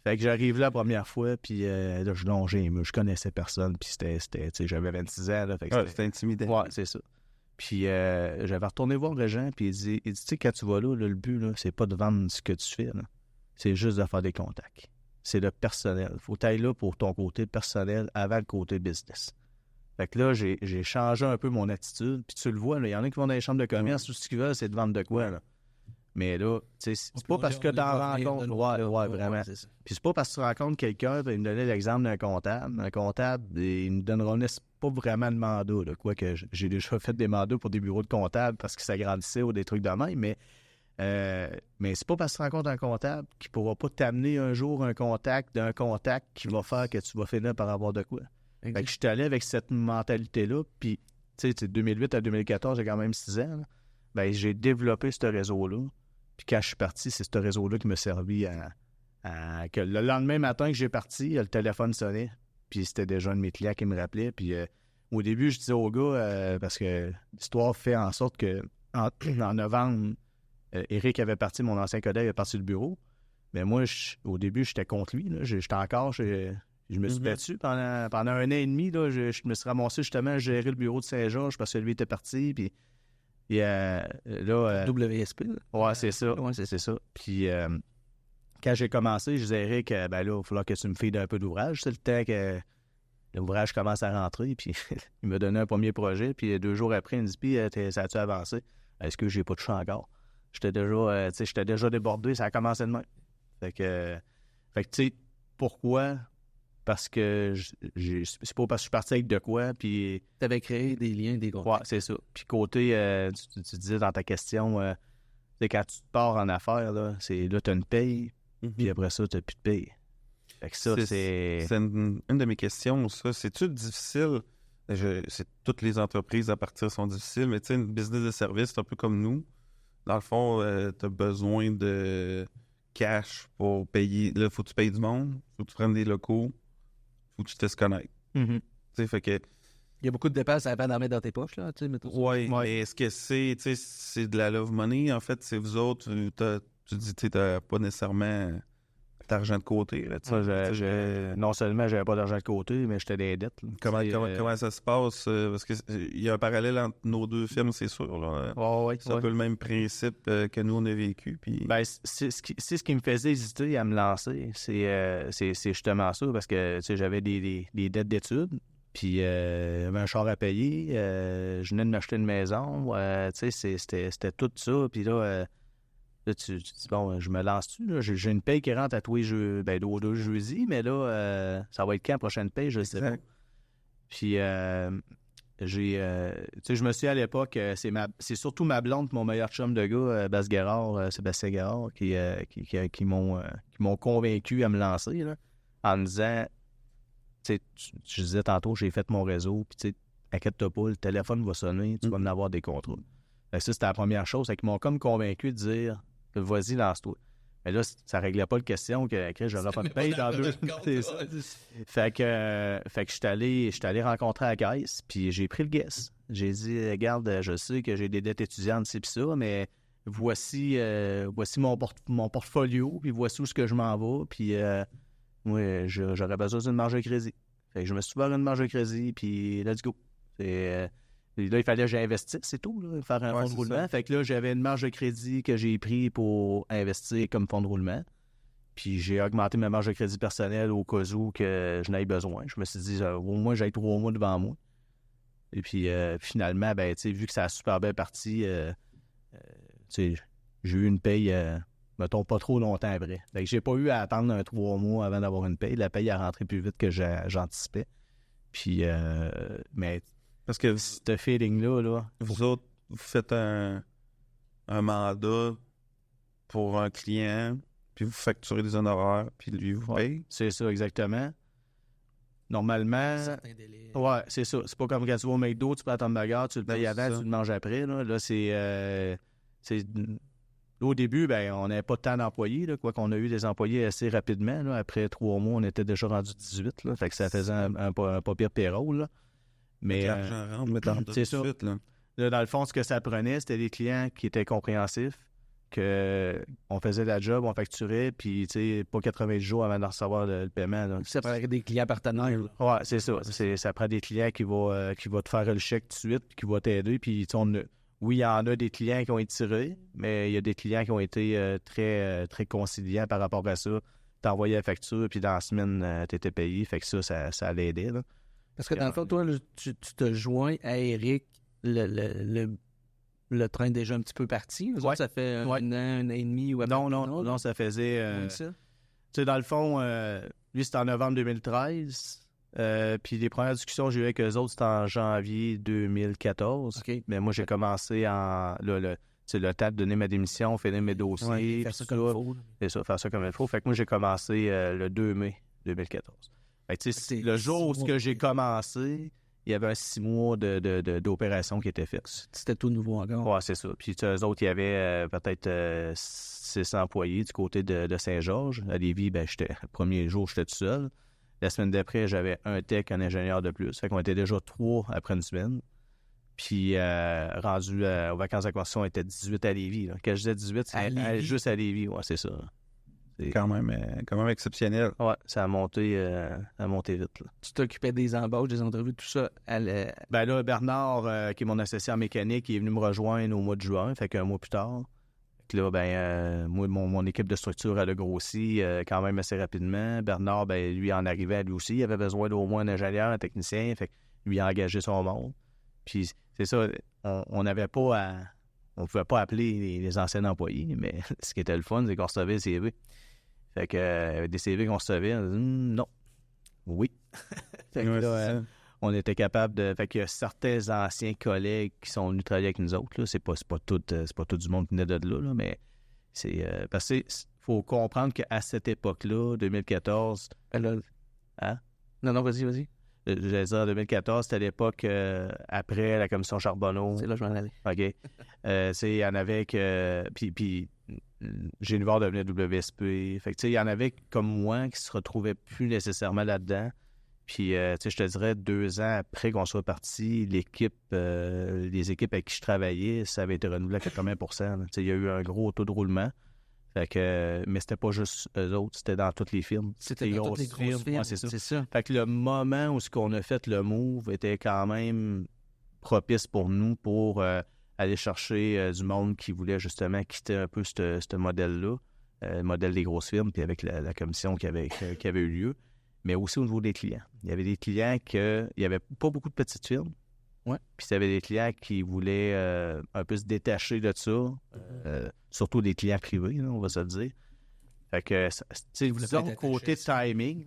S1: Fait que j'arrive là la première fois, puis là, je longeais, je connaissais personne, puis c'était j'avais 26 ans. Là, fait que
S2: c'était intimidant.
S1: Ouais, c'est ça. Puis j'avais retourné voir Régent, puis il dit, tu sais, quand tu vas là, le but, là, c'est pas de vendre ce que tu fais, là. C'est juste de faire des contacts. c'est le personnel. Il faut être là pour ton côté personnel avant le côté business. Fait que là, j'ai changé un peu mon attitude. Puis tu le vois, il y en a qui vont dans les chambres de commerce, tout ce qu'ils veulent, c'est de vendre de quoi, là. Mais là, tu sais, c'est pas parce que tu en rencontres. Ouais, vraiment.
S3: C'est ça.
S1: Puis c'est pas parce que tu rencontres quelqu'un, il me donnait l'exemple d'un comptable. Un comptable, il me donnera pas vraiment de mandat, là. Quoique j'ai déjà fait des mandats pour des bureaux de comptables parce qu'ils s'agrandissaient ou des trucs de même, mais c'est pas parce que tu rencontres un comptable qui pourra pas t'amener un jour un contact d'un contact qui va faire que tu vas finir par avoir de quoi. Fait que je suis allé avec cette mentalité-là, puis tu sais, 2008 à 2014, j'ai quand même 6 ans, là. Ben, j'ai développé ce réseau-là. Puis quand je suis parti, c'est ce réseau-là qui m'a servi que le lendemain matin que j'ai parti, le téléphone sonnait. Puis c'était déjà un de mes clients qui me rappelait. Puis au début, je disais au gars, parce que l'histoire fait en sorte que en novembre, Éric avait parti, mon ancien collègue avait parti du bureau. Mais moi, au début, j'étais contre lui. Là. Je me suis battu pendant un an et demi. Là, je me suis ramassé justement à gérer le bureau de Saint-Georges parce que lui était parti. Puis là,
S3: WSP. Là.
S1: Ouais, c'est ça. Ouais, c'est ça. Puis quand j'ai commencé, je disais à Eric, ben là, il va falloir que tu me files un peu d'ouvrage. C'est le temps que l'ouvrage commence à rentrer. Puis il m'a donné un premier projet. Puis 2 jours après, il me dit, puis ça a-tu avancé? Est-ce que j'ai pas de champ encore? J'étais déjà débordé. Ça a commencé de même. Fait que tu sais, pourquoi? Parce que c'est pas parce que je suis parti avec de quoi, puis...
S3: Tu avais créé des liens, des contacts.
S1: Ouais, c'est ça. Puis côté, tu disais dans ta question, c'est quand tu pars en affaires, là, tu as une paye, puis après ça, tu n'as plus de paye. Fait que ça, c'est...
S2: C'est une de mes questions, ça. C'est-tu difficile? Toutes les entreprises à partir sont difficiles, mais tu sais, une business de service, c'est un peu comme nous. Dans le fond, tu as besoin de cash pour payer. Là, faut que tu payes du monde, faut que tu prennes des locaux, faut que tu te connaître. Tu sais, fait que...
S3: Il y a beaucoup de dépenses avant d'en mettre dans tes poches, là, tu sais,
S2: Oui, mais est-ce que c'est de la love money? En fait, c'est vous autres, tu dis, tu n'as pas nécessairement d'argent de côté. Là,
S1: non seulement j'avais pas d'argent de côté, mais j'étais des dettes.
S2: Comment ça se passe? Parce qu'il y a un parallèle entre nos deux films, c'est sûr. Là. C'est un peu le même principe que nous, on a vécu. Puis...
S1: Ben, c'est ce qui me faisait hésiter à me lancer. C'est justement ça, parce que j'avais des dettes d'études. Puis, j'avais un char à payer, je venais de m'acheter une maison, c'était tout ça. Puis là, tu dis, bon, je me lance-tu? Là? J'ai une paye qui rentre à tous les jeux, aux 2 jeudis, mais là, ça va être quand la prochaine paye? Je ne sais pas. Puis, je me suis dit à l'époque, c'est surtout ma blonde, mon meilleur chum de gars, Bas Guérard, Sébastien Guérard, qui m'ont convaincu à me lancer, là, en me disant... Je disais tantôt, j'ai fait mon réseau, puis inquiète-toi pas, le téléphone va sonner, tu vas en avoir des contrats. Ça, c'était la première chose. C'est qu'ils m'ont comme convaincu de dire, vas-y, lance-toi. Mais là, ça réglait pas la question que j'aurais pas de paye dans 2. Fait que je suis allé rencontrer la caisse, puis j'ai pris le guess. J'ai dit, regarde, je sais que j'ai des dettes étudiantes, c'est pis ça, mais voici mon portfolio, puis voici où ce que je m'en vais, puis... moi, j'aurais besoin d'une marge de crédit. Fait que je me suis ouvert une marge de crédit, puis let's go. Là, il fallait que j'investisse, c'est tout, là, faire un fonds de roulement. Ça. Fait que là, j'avais une marge de crédit que j'ai pris pour investir comme fonds de roulement. Puis j'ai augmenté ma marge de crédit personnelle au cas où que je n'aie besoin. Je me suis dit, au moins, j'ai 3 mois devant moi. Et puis, finalement, vu que ça a super bien parti, j'ai eu une paye... mettons, pas trop longtemps après. Fait que j'ai pas eu à attendre 3 mois avant d'avoir une paye. La paye a rentré plus vite que j'anticipais. Puis, mais
S2: parce que
S1: ce feeling-là, là,
S2: vous autres, vous faites un mandat pour un client, puis vous facturez des honoraires, puis lui vous paye.
S1: C'est ça, exactement. Normalement...
S3: Certains délais.
S1: Ouais, c'est ça. C'est pas comme quand tu vas au McDo, tu prends ton bagarre, tu le payes avant, tu le manges après. Là c'est... Au début, on n'avait pas tant d'employés, quoi qu'on a eu des employés assez rapidement. Là. Après 3 mois, on était déjà rendu 18. Là, fait que ça faisait un pas pire payroll. Là. Mais
S2: l'argent rentre,
S1: c'est ça. Suite, là. Là, dans le fond, ce que ça prenait, c'était des clients qui étaient compréhensifs, qu'on faisait la job, on facturait, puis pas 90 jours avant de recevoir le paiement. Là.
S3: Ça prend des clients partenaires. Là.
S1: Ouais, c'est ça. Ça prend des clients qui vont te faire le chèque tout de suite, qui vont t'aider, puis oui, il y en a des clients qui ont été tirés, mais il y a des clients qui ont été très, très conciliants par rapport à ça. t'envoyais la facture, puis dans la semaine, tu étais payé. Fait que ça l'aidait. Là.
S3: Parce que dans le fond, toi, là, tu te joins à Eric, le train déjà un petit peu parti.
S1: Ouais.
S3: Ça fait un an et demi ou
S1: Non, ça faisait...
S3: ça.
S1: Tu sais, dans le fond, lui, c'était en novembre 2013. Puis les premières discussions que j'ai eues avec eux autres, c'était en janvier 2014.
S3: OK.
S1: Mais moi, j'ai commencé en... le temps de donner ma démission, finir mes dossiers.
S3: Faire ça comme il faut.
S1: C'est ça, faire ça comme il faut. Fait que moi, j'ai commencé le 2 mai 2014. Fait que, tu sais, le jour où j'ai commencé, il y avait un 6 mois d'opération qui était faite.
S3: C'était tout nouveau encore.
S1: Ouais, c'est ça. Puis eux autres, il y avait peut-être 600 employés du côté de Saint-Georges. À Lévis, le premier jour, j'étais tout seul. La semaine d'après, j'avais un tech, un ingénieur de plus. Fait qu'on était déjà 3 après une semaine. Puis rendu aux vacances de construction, on était 18 à Lévis. Là. Quand je disais 18, c'est juste à Lévis. Ouais, c'est ça.
S2: C'est quand même exceptionnel.
S1: Ouais, ça a monté vite. Là.
S3: Tu t'occupais des embauches, des entrevues, tout ça.
S1: Ben là, Bernard, qui est mon associé en mécanique, il est venu me rejoindre au mois de juin, fait qu'un mois plus tard. Fait que là, moi, mon équipe de structure, elle a grossi quand même assez rapidement. Bernard, lui, en arrivait lui aussi. Il avait besoin d'au moins un ingénieur, un technicien, fait que lui a engagé son monde. Puis c'est ça, on n'avait pas à... On pouvait pas appeler les anciens employés, mais ce qui était le fun, c'est qu'on recevait les CV. Fait que des CV qu'on recevait, on disait non. Oui. Fait que là, on était capable de... Fait qu'il y a certains anciens collègues qui sont venus travailler avec nous autres. Là. C'est pas tout du monde qui venait de là, mais c'est... parce qu'il faut comprendre qu'à cette époque-là, 2014...
S3: Hein? Non, vas-y.
S1: J'allais dire, en 2014, c'était à l'époque après la commission Charbonneau.
S3: C'est là que je m'en allais.
S1: OK. Il y en avait que... Puis Génivore devenait WSP. Fait que, il y en avait comme moi qui se retrouvaient plus nécessairement là-dedans. Puis, je te dirais, 2 ans après qu'on soit parti, les équipes avec qui je travaillais, ça avait été renouvelé à 80%. Il y a eu un gros taux de roulement. Fait que, mais c'était pas juste eux autres, c'était dans toutes les firmes.
S3: C'était dans toutes les grosses firmes.
S1: Ouais, c'est ça. Fait que le moment où on a fait le move était quand même propice pour nous pour aller chercher du monde qui voulait justement quitter un peu ce modèle-là, le modèle des grosses firmes, puis avec la commission qui avait eu lieu, mais aussi au niveau des clients. Il y avait des clients il n'y avait pas beaucoup de petites firmes.
S3: Ouais.
S1: Puis il y avait des clients qui voulaient un peu se détacher de ça, surtout des clients privés, là, on va se le dire. Fait que, disons, côté timing,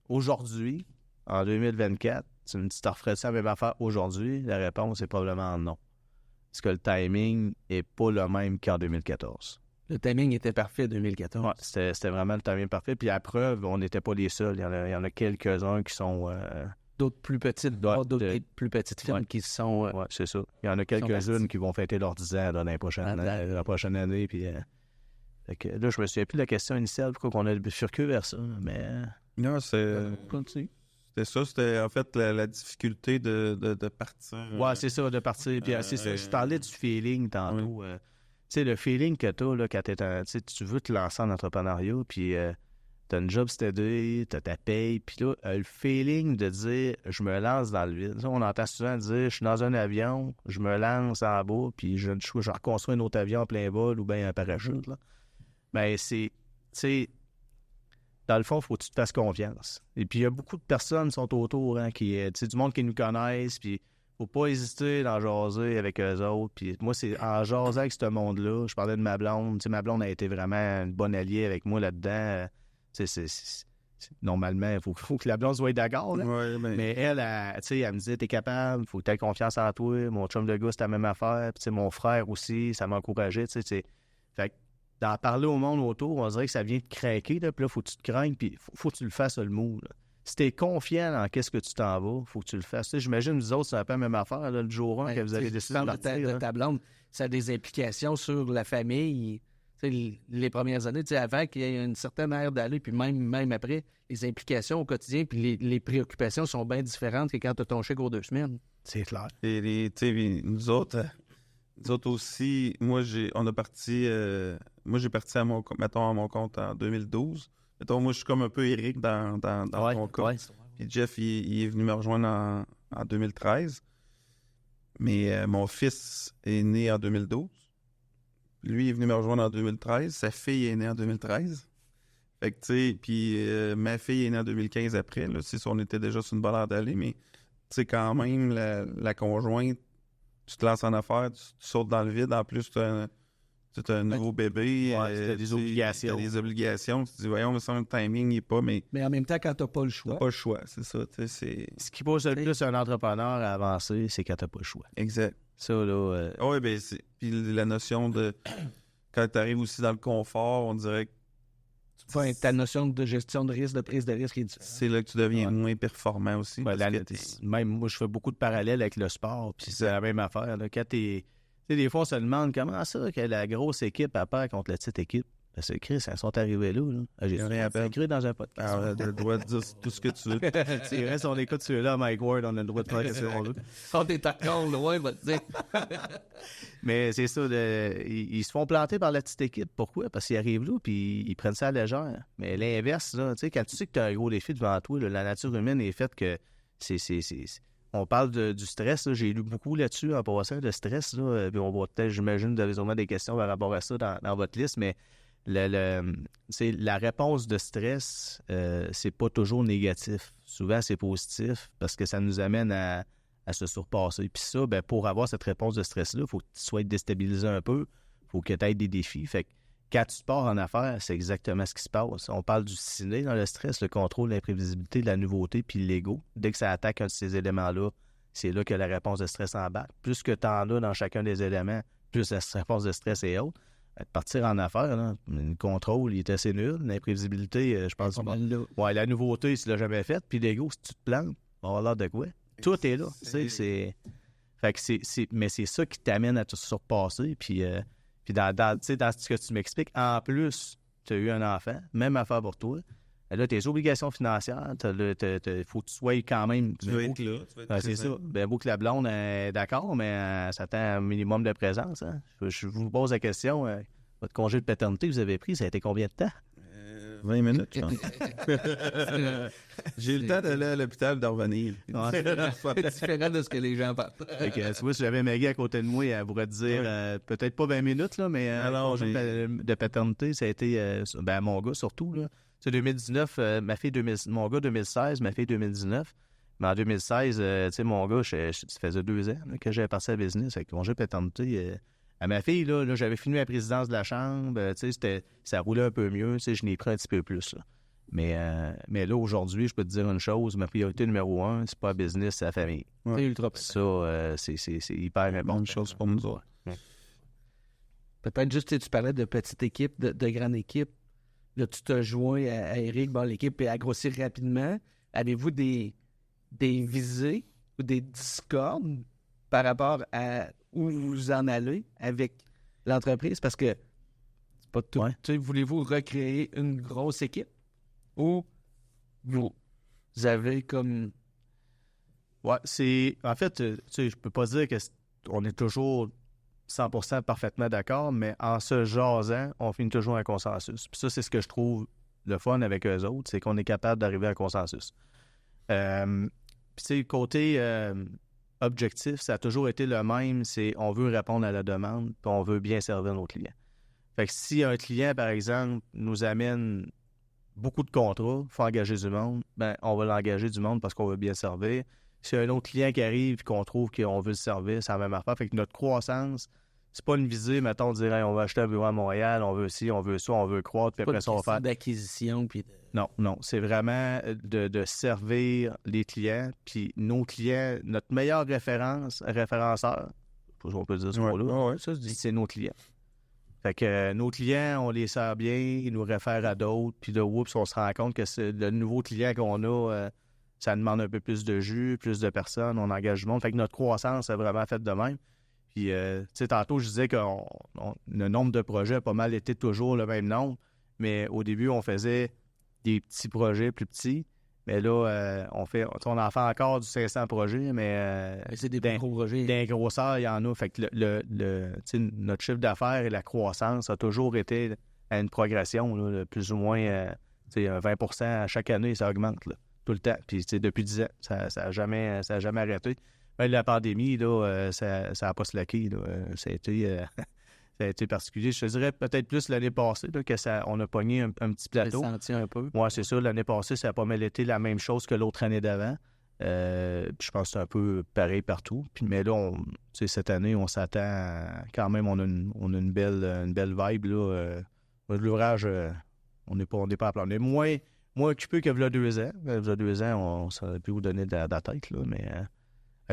S1: aujourd'hui, en 2024, tu te referais ça la même affaire aujourd'hui? La réponse est probablement non. Parce que le timing n'est pas le même qu'en 2014.
S3: Le timing était parfait en 2014.
S1: Ouais, c'était vraiment le timing parfait. Puis à preuve, on n'était pas les seuls. Il y en a quelques-uns qui sont...
S3: d'autres plus petites firmes qui sont...
S1: oui, c'est ça. Il y en a quelques-unes qui vont fêter leurs 10 ans dans la prochaine année. Puis, fait que, là, je me souviens plus de la question initiale, pourquoi on a bifurqué vers ça. Mais...
S2: Non,
S1: continue.
S2: C'était ça, c'était en fait la difficulté de partir.
S1: Ouais, c'est ça, de partir. Puis, c'est ça. Je parlais du feeling tantôt. Tu sais, le feeling que tu as quand tu veux te lancer en entrepreneuriat, puis... t'as une job steady, t'as ta paye, puis là, le feeling de dire « je me lance dans le vide ». On entend souvent dire « je suis dans un avion, je me lance en bas, puis je reconstruis un autre avion en plein vol ou bien un parachute. » Ben, c'est, tu sais, dans le fond, il faut que tu te fasses confiance. Et puis, il y a beaucoup de personnes qui sont autour, tu sais, du monde qui nous connaissent, puis faut pas hésiter d'en jaser avec eux autres. Puis moi, c'est en jasant avec ce monde-là, je parlais de ma blonde, tu sais, ma blonde a été vraiment une bonne alliée avec moi là-dedans. Normalement, il faut que la blonde soit d'accord. Là.
S2: Ouais,
S1: mais elle me disait, t'es capable, il faut que tu aies confiance en toi. Mon chum de gars, c'est la même affaire. Puis, mon frère aussi, ça m'a encouragé. Fait que d'en parler au monde autour, on dirait que ça vient de craquer. Là, puis là, faut que tu te craignes, puis faut que tu le fasses le move. Là. Si t'es confiant dans qu'est-ce que tu t'en vas, faut que tu le fasses. J'imagine, vous autres, c'est un peu la même affaire. Là, le jour 1, que vous avez décidé de partir.
S3: De ta blonde, ça a des implications sur la famille. Les premières années, avant qu'il y ait une certaine aire d'aller, puis même après, les implications au quotidien, puis les préoccupations sont bien différentes que quand tu as ton chèque aux 2 semaines.
S1: C'est clair.
S2: Et nous autres aussi, moi, j'ai parti à mon compte en 2012. Mettons, moi, je suis comme un peu Eric dans mon cas. Ouais. Puis Jeff, il est venu me rejoindre en 2013. Mais mon fils est né en 2012. Lui, il est venu me rejoindre en 2013. Sa fille est née en 2013. Fait que, tu sais, puis ma fille est née en 2015 après, là, si on était déjà sur une bonne heure d'aller, mais, tu sais, quand même, la conjointe, tu te lances en affaires, tu sautes dans le vide, en plus, tu as un nouveau bébé.
S1: T'as des obligations.
S2: T'as des obligations. Tu te dis, voyons, mais ça, le timing n'est pas, mais
S3: Mais en même temps, quand t'as pas le choix.
S2: t'as pas le choix, c'est ça, tu sais, c'est...
S1: Ce qui pousse le plus un entrepreneur à avancer, c'est quand t'as pas le choix.
S2: Exact.
S1: Ça, là...
S2: Oui, ben c'est... Puis la notion de... Quand tu arrives aussi dans le confort, on dirait que
S3: Enfin, ta notion de gestion de risque, de prise de risque est différente.
S2: c'est là que tu deviens moins performant aussi.
S1: Ouais,
S2: parce que
S1: même moi, je fais beaucoup de parallèles avec le sport, puis c'est la même affaire. Là. Quand t'es... Tu sais, des fois, on se demande comment ça que la grosse équipe a peur contre la petite équipe. Parce que Chris, ils sont arrivés là. J'ai
S2: rien à perdre.
S1: écrit dans un podcast.
S2: t'as le droit de dire tout ce que tu veux.
S1: C'est vrai, si on écoute ceux-là, Mike Ward, on a le droit de faire ce qu'on veut.
S3: Quand t'es encore loin, va te dire.
S1: Mais c'est ça, ils se font planter par la petite équipe. Pourquoi? Parce qu'ils arrivent là, puis ils prennent ça à la légère. Mais l'inverse, là, tu sais, quand tu sais que tu as un gros défi devant toi, là, la nature humaine est faite que on parle du stress. Là, j'ai lu beaucoup là-dessus en passant de stress. Là, puis on va peut-être, j'imagine, vous avez sûrement des questions par rapport à ça dans votre liste, mais la réponse de stress, c'est pas toujours négatif. Souvent, c'est positif parce que ça nous amène à se surpasser. Puis ça, ben, pour avoir cette réponse de stress-là, il faut que tu sois déstabilisé un peu. Il faut que tu aies des défis. Fait que quand tu pars en affaires, c'est exactement ce qui se passe. On parle du ciné dans le stress, le contrôle, l'imprévisibilité, la nouveauté, puis l'ego. Dès que ça attaque un de ces éléments-là, c'est là que la réponse de stress embarque. Plus que tu en as dans chacun des éléments, plus la réponse de stress est haute. De partir en affaires, là, le contrôle, il est assez nul. L'imprévisibilité, je pense... Ouais, la nouveauté, tu l'as jamais faite. Puis l'ego, si tu te plantes, on va avoir l'air de quoi? Tout est là. Fait que mais c'est ça qui t'amène à te surpasser. Puis dans ce que tu m'expliques, en plus, tu as eu un enfant, même affaire pour toi. Là, tes obligations financières, il faut que tu sois quand même...
S2: Tu veux être là.
S1: C'est ça. Ben, beau que la blonde est d'accord, mais ça attend un minimum de présence. Hein? Je vous pose la question. Votre congé de paternité que vous avez pris, ça a été combien de temps?
S2: 20 minutes, je pense. J'ai eu le temps d'aller à l'hôpital de revenir.
S3: C'est différent de ce que les gens pensent.
S1: Tu vois, si j'avais Maggie à côté de moi, elle pourrait te dire peut-être pas 20 minutes, là, mais congé de paternité, ça a été mon gars surtout. Là. C'est 2019, mon gars 2016, ma fille 2019. Mais en 2016, tu sais, mon gars, ça faisait 2 ans là, que j'avais passé à la business avec congé de paternité. À ma fille, là, j'avais fini la présidence de la chambre, tu sais, ça roulait un peu mieux, tu sais, je n'ai pris un petit peu plus. Là. Mais là, aujourd'hui, je peux te dire une chose, ma priorité numéro 1, c'est pas la business, c'est la famille.
S3: Ouais. C'est ultra
S1: ça, c'est hyper important.
S2: Bonne chose pour nous autres.
S1: Ouais.
S3: Peut-être juste, tu parlais de petite équipe, de grande équipe. Là, tu te joins à Eric, l'équipe a grossi rapidement. Avez-vous des visées ou des discordes par rapport à où vous en allez avec l'entreprise? Parce que c'est pas tout. Ouais. Voulez-vous recréer une grosse équipe ou vous avez comme...
S1: Ouais, c'est... En fait, tu sais, je peux pas dire qu'on est toujours 100% parfaitement d'accord, mais en se jasant, on finit toujours un consensus. Puis ça, c'est ce que je trouve le fun avec eux autres, c'est qu'on est capable d'arriver à un consensus. Puis tu sais, côté objectif, ça a toujours été le même, c'est on veut répondre à la demande, puis on veut bien servir nos clients. Fait que si un client, par exemple, nous amène beaucoup de contrats, il faut engager du monde, ben on va l'engager du monde parce qu'on veut bien servir. Si un autre client qui arrive et qu'on trouve qu'on veut le servir, c'est la même affaire. Fait que notre croissance, c'est pas une visée, mettons, de dire hey, on va acheter un bureau à Montréal, on veut ci, on veut ça, on veut croître, puis après ça, on va faire...
S3: d'acquisition, puis...
S1: Non, c'est vraiment de servir les clients, puis nos clients, notre meilleur référenceur, on peut dire ce mot-là, c'est nos clients. Fait que nos clients, on les sert bien, ils nous réfèrent à d'autres, puis là, oups, on se rend compte que le nouveau client qu'on a, ça demande un peu plus de jus, plus de personnes, on engage du monde. Fait que notre croissance est vraiment faite de même. Puis, tu sais, tantôt, je disais que le nombre de projets a pas mal été toujours le même nombre, mais au début, on faisait des petits projets plus petits. Mais là, on en fait encore du 500 projets, mais
S3: c'est des gros projets.
S1: D'un grosseur, il y en a. Fait que notre chiffre d'affaires et la croissance a toujours été à une progression, là, plus ou moins 20% à chaque année, ça augmente là, tout le temps. Puis depuis 10 ans, ça n'a jamais arrêté. Même la pandémie, là, ça n'a pas slacké. Là. Ça a été Ça a été particulier. Je te dirais peut-être plus l'année passée là, on a pogné un petit
S3: Tu l'as
S1: plateau.
S3: senti un peu.
S1: Oui, c'est ça. L'année passée, ça n'a pas mal été la même chose que l'autre année d'avant. Puis je pense que c'est un peu pareil partout. Mais là, cette année, on s'attend quand même, on a une belle vibe. Là. L'ouvrage, on n'est pas à plan. On est moins occupé que v'là 2 ans. V'là 2 ans, on ne saurait plus vous donner de la tête. Là, mais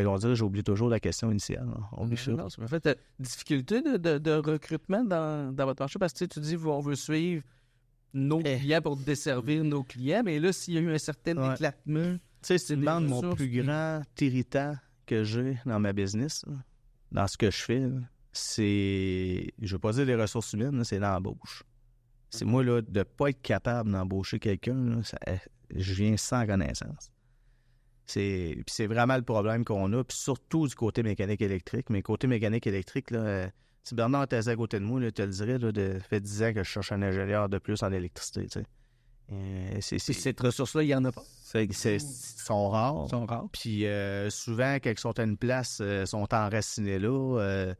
S1: on dirait, j'oublie toujours la question initiale. On oublie ça.
S3: Non, en fait, difficulté de recrutement dans votre marché parce que tu dis on veut suivre nos clients pour desservir nos clients, mais là, s'il y a eu un certain éclatement...
S1: Tu sais, si tu me demandes mon plus grand irritant que j'ai dans ma business, là, dans ce que je fais, là, c'est, je veux pas dire les ressources humaines, là, c'est l'embauche. C'est moi, là, de ne pas être capable d'embaucher quelqu'un, là, je viens sans connaissance. Puis c'est vraiment le problème qu'on a, puis surtout du côté mécanique électrique. Mais côté mécanique électrique, là, si Bernard était à côté de moi, là, tu te le dirais, là, ça fait 10 ans que je cherche un ingénieur de plus en électricité, tu sais.
S3: Cette ressource-là, il n'y en a pas.
S1: Ils sont rares. Puis souvent, quand ils sont à une place, sont enracinés là.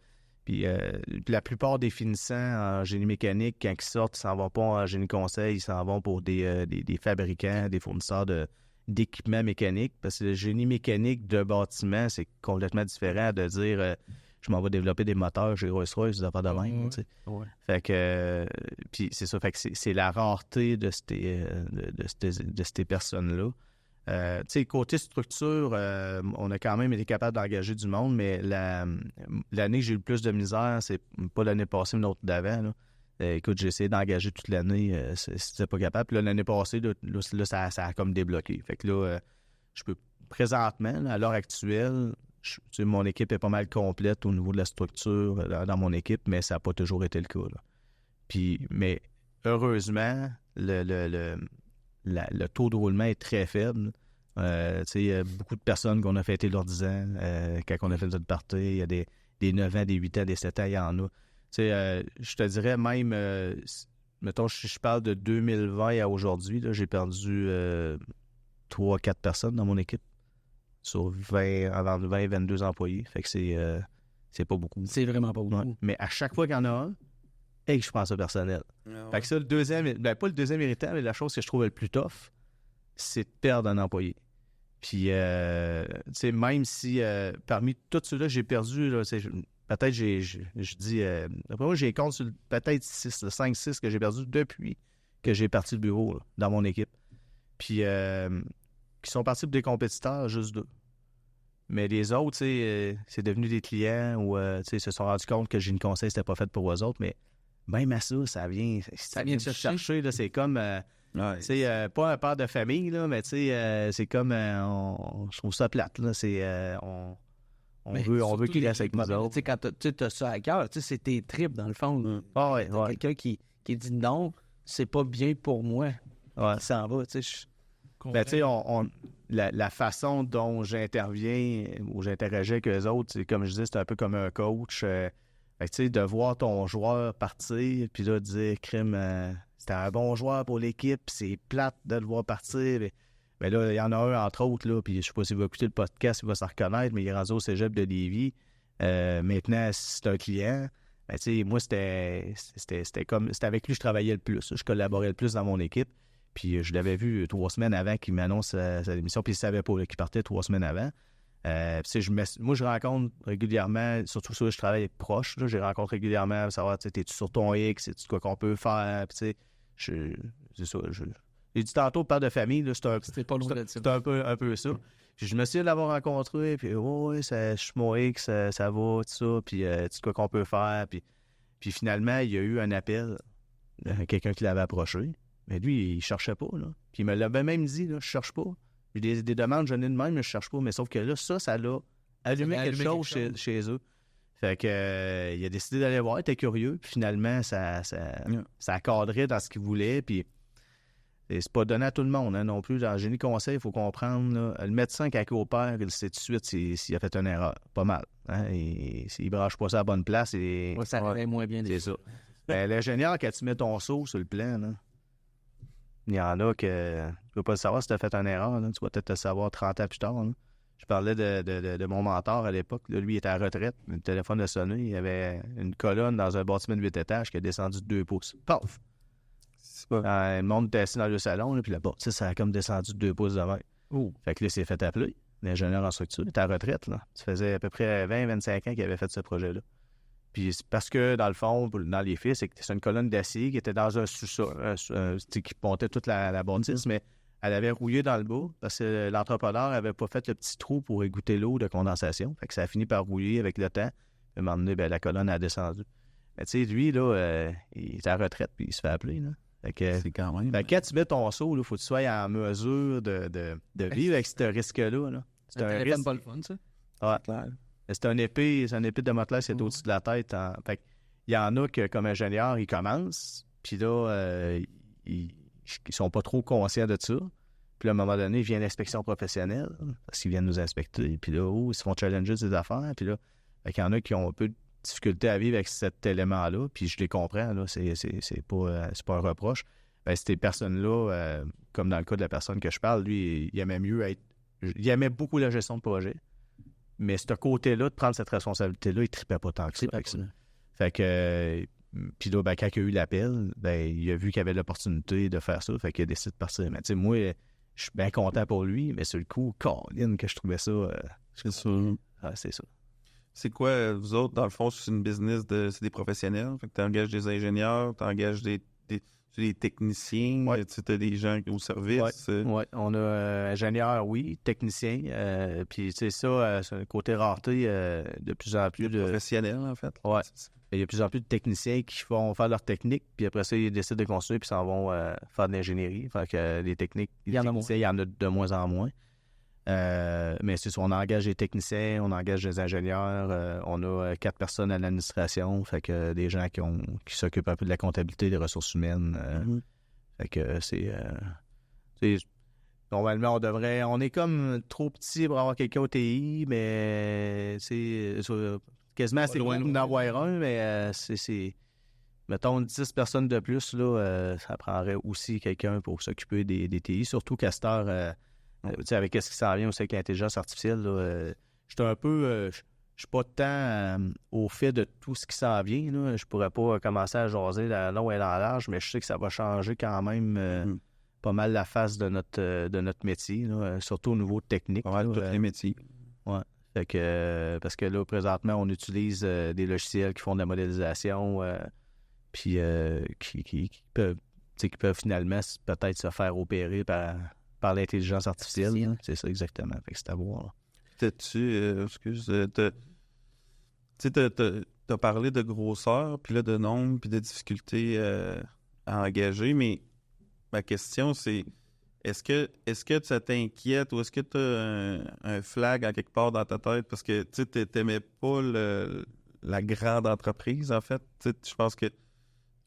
S1: Puis la plupart des finissants en génie mécanique, quand ils sortent, ils s'en vont pas en génie conseil, ils s'en vont pour des fabricants, des fournisseurs d'équipements mécaniques. Parce que le génie mécanique de bâtiment, c'est complètement différent de dire je m'en vais développer des moteurs chez Rolls-Royce, des affaires de même. Fait que puis c'est ça, fait que c'est la rareté de ces personnes-là. Tu sais, côté structure, on a quand même été capable d'engager du monde, mais l'année que j'ai eu le plus de misère, c'est pas l'année passée, mais l'autre d'avant. Là. Écoute, j'ai essayé d'engager toute l'année, c'était pas capable. Puis là, l'année passée, là, ça a comme débloqué. Fait que là, je peux présentement, là, à l'heure actuelle, mon équipe est pas mal complète au niveau de la structure dans mon équipe, mais ça n'a pas toujours été le cas. Là. Mais heureusement, le taux de roulement est très faible. Beaucoup de personnes qu'on a fêté leurs 10 ans, quand on a fait notre party, il y a des 9 ans, des 8 ans, des 7 ans, il y en a. Je te dirais même, mettons, je parle de 2020 à aujourd'hui, là, j'ai perdu 3-4 personnes dans mon équipe sur 20-22 employés. Fait que c'est pas beaucoup.
S3: C'est vraiment pas beaucoup.
S1: Ouais. Mais à chaque fois qu'il y en a un, je pense au personnel. Fait que ça, le deuxième, pas le deuxième irritant, mais la chose que je trouve le plus tough, c'est de perdre un employé. Puis, même si parmi tous ceux-là, j'ai perdu, là, peut-être je dis, après moi, j'ai compte sur peut-être 5-6 que j'ai perdu depuis que j'ai parti le bureau là, dans mon équipe. Puis, qui sont partis pour des compétiteurs, juste 2. Mais les autres, c'est devenu des clients ou se sont rendus compte que Génie Conseil, c'était pas fait pour eux autres, mais même à ça vient te chercher. Là, c'est comme, pas un père de famille, là, mais c'est comme, je trouve ça plate. Là, on veut qu'il reste avec nous autres.
S3: Quand tu as ça à cœur, c'est tes tripes, dans le fond. Quelqu'un qui dit non, c'est pas bien pour moi.
S1: Ouais.
S3: Ça en va,
S1: la façon dont j'interviens ou j'interagis avec eux autres, c'est comme je dis, c'est un peu comme un coach. De voir ton joueur partir, puis là, de dire, crime, c'était un bon joueur pour l'équipe, c'est plate de le voir partir. Mais là, il y en a un, entre autres, là, puis je sais pas s'il va écouter le podcast, il va s'en reconnaître, mais il est rendu au cégep de Lévis. Maintenant, c'est un client. Moi, c'était avec lui que je travaillais le plus. Je collaborais le plus dans mon équipe. Puis je l'avais vu 3 semaines avant qu'il m'annonce sa démission, puis il ne savait pas qu'il partait 3 semaines avant. Moi, je rencontre régulièrement, surtout ça, je travaille proche, là, je rencontre régulièrement pour savoir, t'es-tu sur ton X, c'est-tu quoi qu'on peut faire, puis c'est ça. J'ai dit tantôt, père de famille, là, c'est un peu ça. Puis je me suis dit de l'avoir rencontré, puis je suis mon X, ça va, tout ça, puis tu quoi qu'on peut faire, puis finalement, il y a eu un appel de quelqu'un qui l'avait approché. Mais lui, il cherchait pas, là. Puis il me l'avait même dit, là, je cherche pas. J'ai des demandes, j'en ai de même, mais je cherche pas. Mais sauf que là, ça l'a allumé quelque chose chez eux. Fait que il a décidé d'aller voir, il était curieux. Puis finalement, ça cadrait dans ce qu'il voulait. Puis c'est pas donné à tout le monde, hein, non plus. Dans le génie conseil, il faut comprendre, là, le médecin qui opère, il sait tout de suite s'il a fait une erreur. Pas mal. Hein, s'il branche pas ça à la bonne place,
S3: ça va moins bien.
S1: C'est ça. Ben, l'ingénieur, quand tu mets ton seau sur le plan, là, il y en a que tu ne peux pas le savoir si tu as fait une erreur. Là. Tu vas peut-être le savoir 30 ans plus tard. Là. Je parlais de mon mentor à l'époque. Là, lui, il était à la retraite. Le téléphone a sonné. Il y avait une colonne dans un bâtiment de 8 étages qui a descendu de 2 pouces. Paf! Le monde était assis dans le salon, là, puis là-bas, ça a comme descendu de 2 pouces de mer. Fait que là, il s'est fait appeler. L'ingénieur en structure, il était à la retraite. Là. Ça faisait à peu près 20-25 ans qu'il avait fait ce projet-là. Puis c'est parce que, dans le fond, dans les faits, c'est une colonne d'acier qui était dans un sous-sol, qui montait toute la bâtisse, mais elle avait rouillé dans le bas parce que l'entrepreneur n'avait pas fait le petit trou pour égoutter l'eau de condensation. Fait que ça a fini par rouiller avec le temps. À un moment donné, la colonne a descendu. Mais tu sais, lui, là, il est à la retraite puis il se fait appeler. Là. Fait que,
S2: c'est quand même.
S1: quand tu mets ton saut, il faut que tu sois en mesure de vivre avec ce risque-là. Là. C'est un risque.
S3: Pas le fun, ça.
S1: Ouais. C'est c'est un épée de Damoclès qui est au-dessus de la tête. Fait il y en a que, comme ingénieur, ils commencent, puis là, ils sont pas trop conscients de ça. Puis là, à un moment donné, vient l'inspection professionnelle, parce qu'ils viennent nous inspecter. Puis là, ils se font challenger des affaires. Puis là, il y en a qui ont un peu de difficulté à vivre avec cet élément-là. Puis je les comprends, là, c'est pas un reproche. Ces personnes-là, comme dans le cas de la personne que je parle, lui, il aimait mieux il aimait beaucoup la gestion de projet. Mais ce côté-là, de prendre cette responsabilité-là, il ne tripait pas tant que ça. Fait que, puis là, quand il a eu l'appel, il a vu qu'il avait l'opportunité de faire ça. Fait qu'il a décidé de partir. Mais tu sais, moi, je suis bien content pour lui, mais sur le coup, Colin, que je trouvais ça.
S2: C'est ça.
S1: C'est ça.
S2: C'est quoi, vous autres, dans le fond, c'est une business c'est des professionnels. Fait que tu engages des ingénieurs, tu engages des techniciens, tu as des gens au service.
S1: Oui, on a ingénieur, oui, technicien. Puis, tu sais, ça, c'est un côté rareté de plus en plus de
S2: professionnels, en fait.
S1: Oui. Il y a de plus en plus de techniciens qui vont faire leur technique, puis après ça, ils décident de construire, puis s'en vont faire de l'ingénierie. Fait que les techniques, il y en a de moins en moins. Mais c'est ça, on engage des techniciens, on engage des ingénieurs, on a 4 personnes à l'administration, fait que des gens qui s'occupent un peu de la comptabilité, des ressources humaines. Fait que c'est normalement, on est comme trop petit pour avoir quelqu'un au TI, mais c'est quasiment assez loin d'en avoir un, mais c'est mettons 10 personnes de plus, là, ça prendrait aussi quelqu'un pour s'occuper des TI, surtout qu'à cette heure, avec ce qui s'en vient aussi avec l'intelligence artificielle, je suis un peu... je suis pas tant au fait de tout ce qui s'en vient. Là. Je pourrais pas commencer à jaser dans long et dans large, mais je sais que ça va changer quand même pas mal la face de notre métier, là, surtout au niveau technique.
S2: Pas mal tous les métiers.
S1: Ouais. Fait que, parce que là, présentement, on utilise des logiciels qui font de la modélisation puis qui peuvent finalement peut-être se faire opérer par l'intelligence artificielle. C'est ça, exactement. Fait que c'est à voir.
S2: T'as parlé de grosseur, puis là, de nombre, puis de difficultés à engager, mais ma question, c'est est-ce que ça t'inquiète ou est-ce que tu as un flag en quelque part dans ta tête? Parce que tu n'aimais pas la grande entreprise, en fait. Je pense que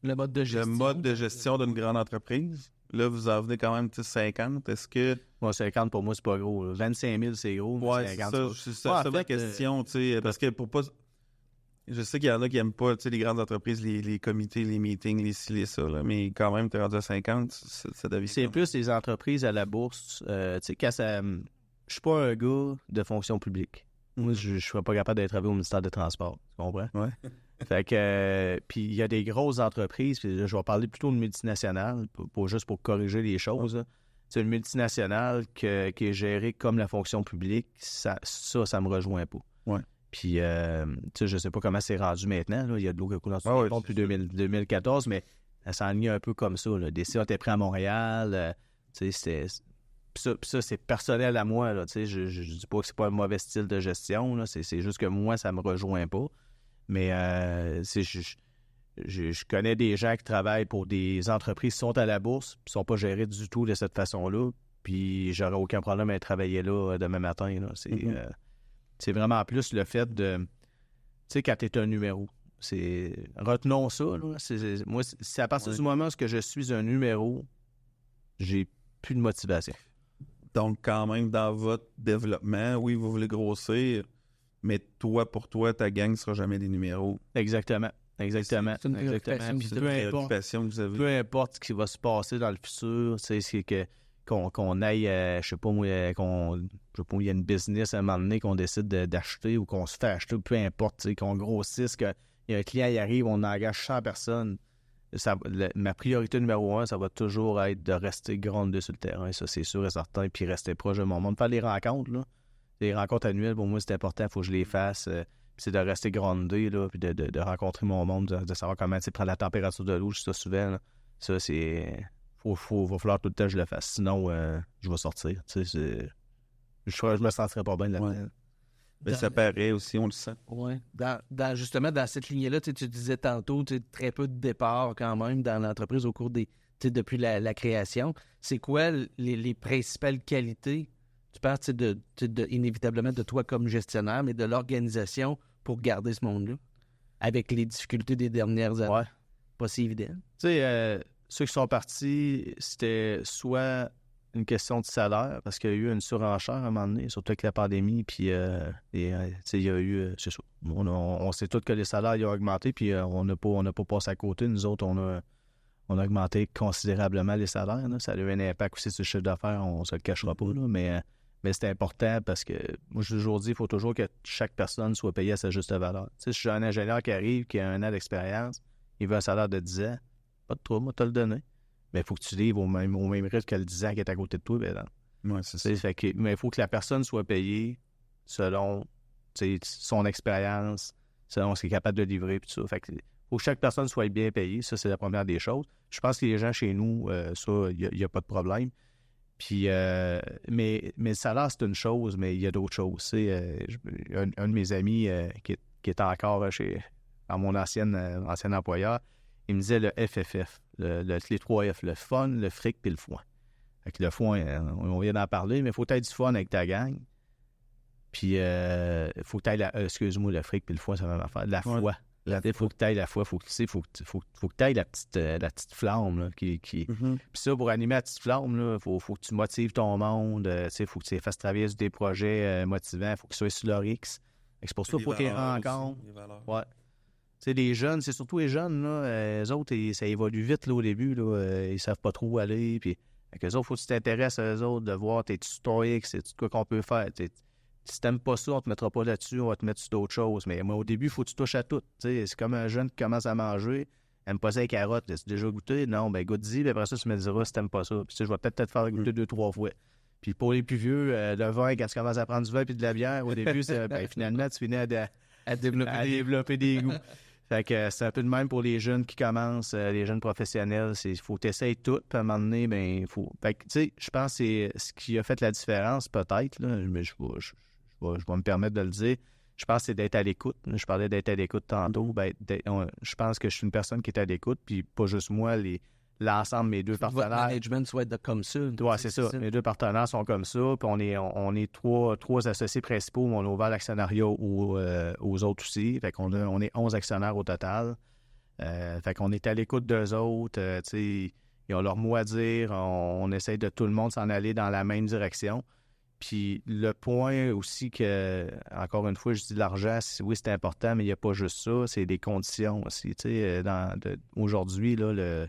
S3: le mode de gestion
S2: d'une grande entreprise. Là, vous en venez quand même 50. Est-ce que...
S1: Moi, 50, pour moi, c'est pas gros. Là. 25 000, c'est gros.
S2: Ouais, 50, c'est ça ma question. Parce que pour pas... Je sais qu'il y en a qui n'aiment pas les grandes entreprises, les comités, les meetings, les ci, les ça. Là, mais quand même, tu es rendu à 50, ça devient...
S1: C'est plus les entreprises à la bourse. Quand ça... Je suis pas un gars de fonction publique. Moi, je ne serais pas capable d'être au ministère des Transports. Tu comprends?
S2: Ouais.
S1: Fait que, puis il y a des grosses entreprises, puis là, je vais parler plutôt de multinationales, juste pour corriger les choses. C'est une multinationale qui est gérée comme la fonction publique, ça me rejoint pas.
S2: Ouais.
S1: Puis, je sais pas comment c'est rendu maintenant, là. Il y a de l'eau qui coule dans ce pont depuis 2014, mais ça s'enligne un peu comme ça, là. DC a été pris à Montréal, c'était... Ça, c'est personnel à moi, là, je dis pas que c'est pas un mauvais style de gestion, là. C'est juste que moi, ça me rejoint pas. Mais je connais des gens qui travaillent pour des entreprises qui sont à la bourse et qui ne sont pas gérées du tout de cette façon-là. Puis j'aurais aucun problème à travailler là demain matin. Là. C'est vraiment plus le fait de... Tu sais, quand tu es un numéro. Retenons ça. Là. Moi, c'est à partir du moment où je suis un numéro, j'ai plus de motivation.
S2: Donc, quand même, dans votre développement, oui, vous voulez grossir... Mais pour toi, ta gang ne sera jamais des numéros.
S1: Exactement.
S3: C'est une
S1: préoccupation que vous avez. Peu importe ce qui va se passer dans le futur, c'est qu'on aille, je sais pas moi, il y a une business à un moment donné qu'on décide d'acheter ou qu'on se fait acheter, peu importe, qu'on grossisse, qu'il y a un client qui arrive, on engage 100 personnes. Ma priorité numéro 1, ça va toujours être de rester groundé sur le terrain, ça c'est sûr et certain, puis rester proche de mon monde. Faire les rencontres, là. Les rencontres annuelles, pour moi, c'est important, il faut que je les fasse. C'est de rester groundé, là, puis de rencontrer mon monde, de savoir comment prendre la température de l'eau, je dis ça souvent. Là. Ça, c'est. Va falloir tout le temps que je le fasse. Sinon, je vais sortir. Je me sentirais pas bien là-dedans.
S2: Ouais. Ben, ça paraît aussi, on le sent.
S3: Oui. Justement, dans cette lignée-là, tu disais tantôt, très peu de départ quand même dans l'entreprise au cours depuis la création. C'est quoi les principales qualités, tu penses, inévitablement de toi comme gestionnaire, mais de l'organisation pour garder ce monde-là, avec les difficultés des dernières années?
S1: Ouais.
S3: Pas si évident.
S1: Tu sais, ceux qui sont partis, c'était soit une question de salaire, parce qu'il y a eu une surenchère à un moment donné, surtout avec la pandémie, puis il y a eu, c'est ça, on sait tous que les salaires ils ont augmenté, puis on n'a pas passé à côté. Nous autres, on a augmenté considérablement les salaires, là. Ça a eu un impact aussi sur le chiffre d'affaires, on se le cachera pas, là, mais c'est important parce que, moi, je toujours dit, il faut toujours que chaque personne soit payée à sa juste valeur. Tu sais, si j'ai un ingénieur qui arrive, qui a 1 an d'expérience, il veut un salaire de 10 ans, pas de trouble, moi, te le donner. Mais il faut que tu livres au même rythme que le 10 ans qui est à côté de toi. Ben,
S2: Oui, c'est ça.
S1: mais il faut que la personne soit payée selon son expérience, selon ce qu'il est capable de livrer. Puis tout ça. Fait que faut que chaque personne soit bien payée. Ça, c'est la première des choses. Je pense que les gens chez nous, ça, il n'y a pas de problème. Puis, mais le salaire, c'est une chose, mais il y a d'autres choses. Un de mes amis qui est encore à mon ancien employeur, il me disait le FFF, les 3 F, le fun, le fric puis le foin. Fait que le foin, on vient d'en parler, mais il faut être du fun avec ta gang. Puis, il faut que tu ailles excuse-moi, le fric puis le foin, ça va même affaire. La foi. Il faut que tu ailles la foi. Faut que tu ailles la petite flamme. Là, Puis ça, pour animer la petite flamme, il faut que tu motives ton monde. Il faut que tu les fasses travailler sur des projets motivants. Il faut qu'ils soient sur leur X. C'est pour ça qu'il faut qu'ils rencontrent. Ouais. Tu sais, les jeunes, c'est surtout les jeunes, là, eux autres, ça évolue vite là, au début. Là, ils savent pas trop où aller. Puis, eux autres, il faut que tu t'intéresses à eux autres, de voir tes historiques, c'est tout quoi qu'on peut faire. Si t'aimes pas ça, on te mettra pas là-dessus, on va te mettre sur d'autres choses. Mais moi, au début, il faut que tu touches à tout. T'sais, c'est comme un jeune qui commence à manger, aime pas ça les carottes. As-tu déjà goûté? Non, ben goûte-y, puis après ça, tu me diras si t'aimes pas ça. Puis je vais peut-être te faire goûter 2-3 fois. Puis pour les plus vieux, le vin, quand tu commences à prendre du vin et de la bière, au début, finalement, tu finis à développer des goûts. Fait que c'est un peu de même pour les jeunes qui commencent, les jeunes professionnels. Il faut que tu essayes tout, puis à un moment donné, ben, il faut. Fait que, tu sais, je pense que c'est ce qui a fait la différence, peut-être, là, mais je vais me permettre de le dire. Je pense que c'est d'être à l'écoute. Je parlais d'être à l'écoute tantôt. Ben, je pense que je suis une personne qui est à l'écoute, puis pas juste moi, l'ensemble, mes deux partenaires.
S3: Votre management soit comme ça.
S1: Oui, c'est ça. Mes deux partenaires sont comme ça. Puis on est trois associés principaux. On a ouvert l'actionnariat aux autres aussi. Fait qu'on est 11 actionnaires au total. Fait qu'on est à l'écoute d'eux autres. Ils ont leur mot à dire. On essaye de tout le monde s'en aller dans la même direction. Puis le point aussi que, encore une fois, je dis l'argent, oui, c'est important, mais il n'y a pas juste ça. C'est des conditions aussi. Aujourd'hui, là,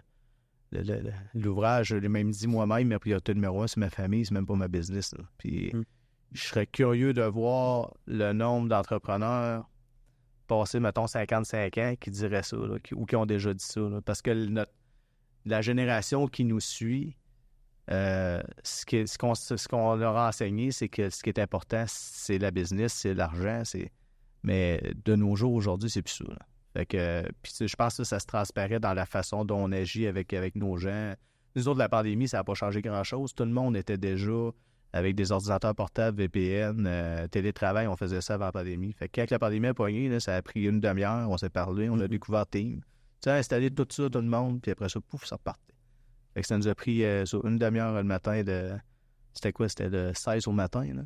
S1: l'ouvrage, je l'ai même dit moi-même, ma priorité numéro 1, c'est ma famille, c'est même pas ma business. Là. Puis je serais curieux de voir le nombre d'entrepreneurs passer, mettons, 55 ans qui diraient ça, là, ou qui ont déjà dit ça. Là, parce que la génération qui nous suit, ce qu'on leur a enseigné, c'est que ce qui est important, c'est la business, c'est l'argent. Mais de nos jours, aujourd'hui, c'est plus ça. Là. Fait que, puis je pense que ça se transparaît dans la façon dont on agit avec nos gens. Nous autres, la pandémie, ça n'a pas changé grand-chose. Tout le monde était déjà avec des ordinateurs portables, VPN, télétravail, on faisait ça avant la pandémie. Fait que quand la pandémie a pogné, là, ça a pris une demi-heure, on s'est parlé, on a découvert Teams. Tu sais, installé tout ça, tout le monde, puis après ça, pouf, ça repartait. Fait que ça nous a pris une demi-heure le matin de... C'était quoi? C'était le 16 au matin, là?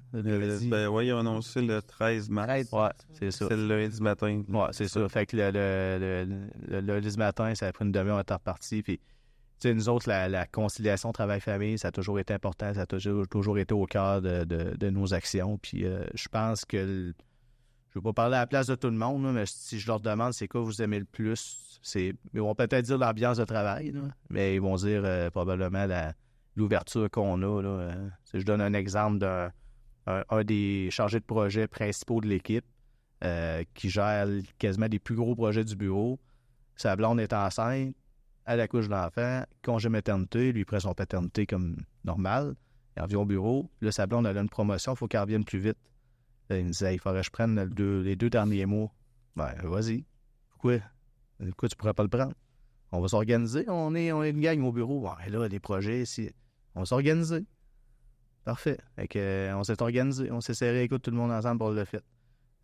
S2: Oui, ils ont annoncé le 13 mars.
S1: Ouais, c'est ça.
S2: C'est le lundi matin.
S1: Ouais, c'est ça. Fait que le lundi matin, ça a pris une demi-heure, on était reparti. Puis, tu sais, nous autres, la conciliation travail-famille, ça a toujours été important. Ça a toujours été au cœur de nos actions. Puis, je pense que... je ne vais pas parler à la place de tout le monde, là, mais si je leur demande c'est quoi vous aimez le plus, ils vont peut-être dire l'ambiance de travail, là, mais ils vont dire probablement l'ouverture qu'on a. Là. Si je donne un exemple d'un un des chargés de projet principaux de l'équipe qui gère quasiment les plus gros projets du bureau. Sa blonde est enceinte, elle accouche de l'enfant, congé maternité, lui prend son paternité comme normal, il revient au bureau. Là, sa blonde elle a une promotion, il faut qu'elle revienne plus vite. Là, il me disait, il faudrait que je prenne les 2 derniers mois. Ben, vas-y. Pourquoi tu pourrais pas le prendre? On va s'organiser, on est une gang au bureau. Ouais, là, les projets, on va s'organiser. Parfait. Fait que, on s'est organisé, on s'est serré écoute tout le monde ensemble pour le fait.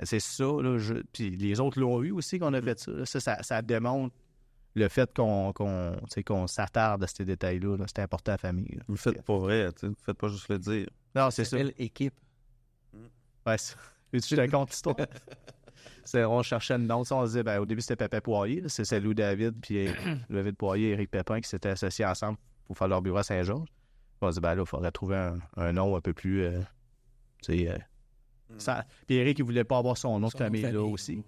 S1: C'est ça, là, puis les autres l'ont eu aussi qu'on a fait ça. Là. Ça démontre le fait qu'on s'attarde à ces détails-là. Là. C'est important à la famille. Là.
S2: Vous le faites pas vrai, vous ne faites pas juste le dire.
S1: Non, c'est ça.
S3: Quelle équipe?
S1: Ouais, tu racontes l'histoire? On cherchait une nom. On se disait, au début, c'était Pépé Poirier. Là. C'est Lou David, puis David Poirier et Éric Pépin qui s'étaient associés ensemble pour faire leur bureau à Saint-Georges. On se dit, là, il faudrait trouver un nom un peu plus... Puis Éric, il voulait pas avoir son nom de famille-là aussi.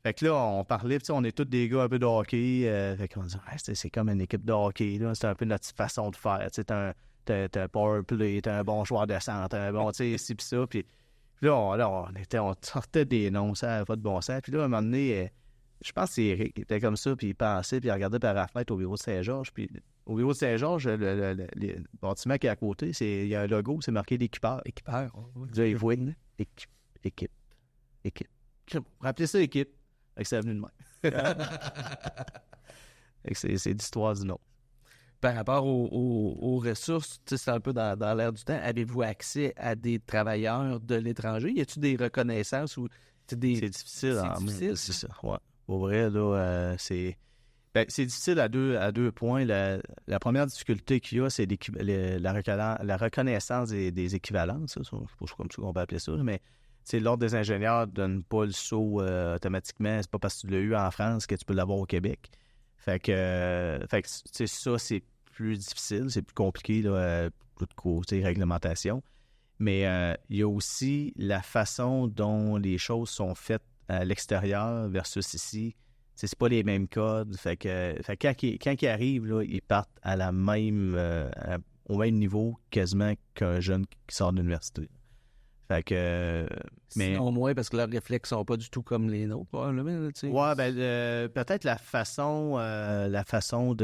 S1: Fait que là, on parlait, on est tous des gars un peu de hockey. Fait qu'on dit, c'est comme une équipe de hockey, là. C'est un peu notre façon de faire. T'as un power play, t'as un bon joueur de centre, un bon, ci pis ça. Puis là, on sortait des noms, ça n'avait pas de bon sens. Puis là, à un moment donné, je pense que c'est Éric qui était comme ça, puis il pensait, puis il regardait par la fenêtre au bureau de Saint-Georges. Puis au bureau de Saint-Georges, le bâtiment qui est à côté, il y a un logo, c'est marqué l'équipeur.
S3: Équipeur.
S1: Là, il voit équipe. Rappelez ça équipe. Fait que c'est venu de même. Fait que c'est l'histoire du nom.
S3: Par rapport aux ressources, c'est un peu dans l'air du temps, avez-vous accès à des travailleurs de l'étranger? Y a-t-il des reconnaissances ou
S1: c'est difficile. C'est ça. Ouais. Pour vrai, là, c'est difficile à deux points. La première difficulté qu'il y a, c'est la reconnaissance des équivalences. C'est comme ça qu'on peut appeler ça. Mais l'ordre des ingénieurs ne donne pas le saut automatiquement. C'est pas parce que tu l'as eu en France que tu peux l'avoir au Québec. Fait que ça, c'est plus difficile, c'est plus compliqué là, de côté réglementation. Mais il y a aussi la façon dont les choses sont faites à l'extérieur versus ici. C'est pas les mêmes codes. Fait que quand ils arrivent, là, ils partent à la même au même niveau quasiment qu'un jeune qui sort de l'université. Fait que...
S3: Sinon moins parce que leurs réflexes sont pas du tout comme les nôtres.
S1: Ouais, peut-être la façon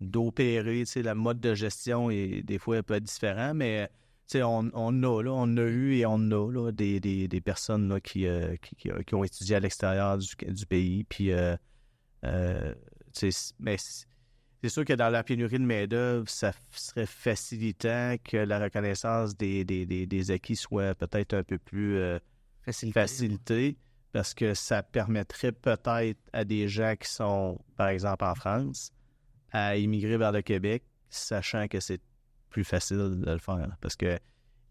S1: d'opérer, la mode de gestion, des fois, elle peut être différente, mais on a eu et on a là, des personnes là, qui ont étudié à l'extérieur du pays, puis mais c'est sûr que dans la pénurie de main-d'œuvre, ça serait facilitant que la reconnaissance des acquis soit peut-être un peu plus facilitée, parce que ça permettrait peut-être à des gens qui sont, par exemple, en France, à immigrer vers le Québec, sachant que c'est plus facile de le faire. Parce que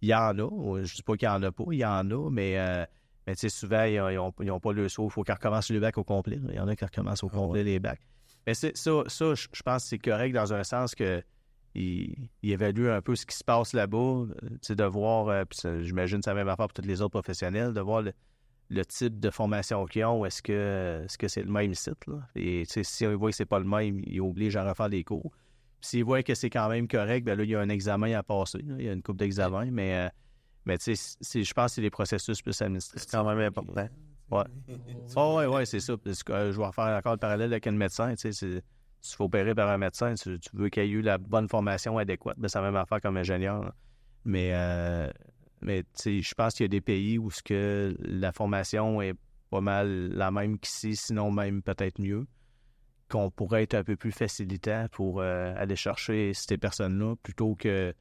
S1: il y en a, je dis pas qu'il y en a pas, il y en a, mais souvent, ils n'ont pas le saut. Il faut qu'ils recommencent le bac au complet. Il y en a qui recommencent au complet les bacs. Mais ça, je pense que c'est correct dans un sens que il évalue un peu ce qui se passe là-bas, de voir, puis j'imagine que c'est la même affaire pour tous les autres professionnels, de voir le type de formation qu'ils ont, est-ce que c'est le même site, là? Et si on voit que c'est pas le même, il oblige à refaire des cours. Puis s'il voit que c'est quand même correct, là, il y a un examen à passer, là, il y a une couple d'examens, mais je pense que c'est des processus plus administratifs.
S2: C'est quand même important.
S1: Ouais. Ouais, c'est ça. Parce que je vais faire encore le parallèle avec un médecin. Si tu faut opérer par un médecin, tu veux qu'il y ait eu la bonne formation adéquate. C'est la même affaire comme ingénieur. Là. Mais je pense qu'il y a des pays où la formation est pas mal la même qu'ici, sinon même peut-être mieux, qu'on pourrait être un peu plus facilitant pour aller chercher ces personnes-là, plutôt que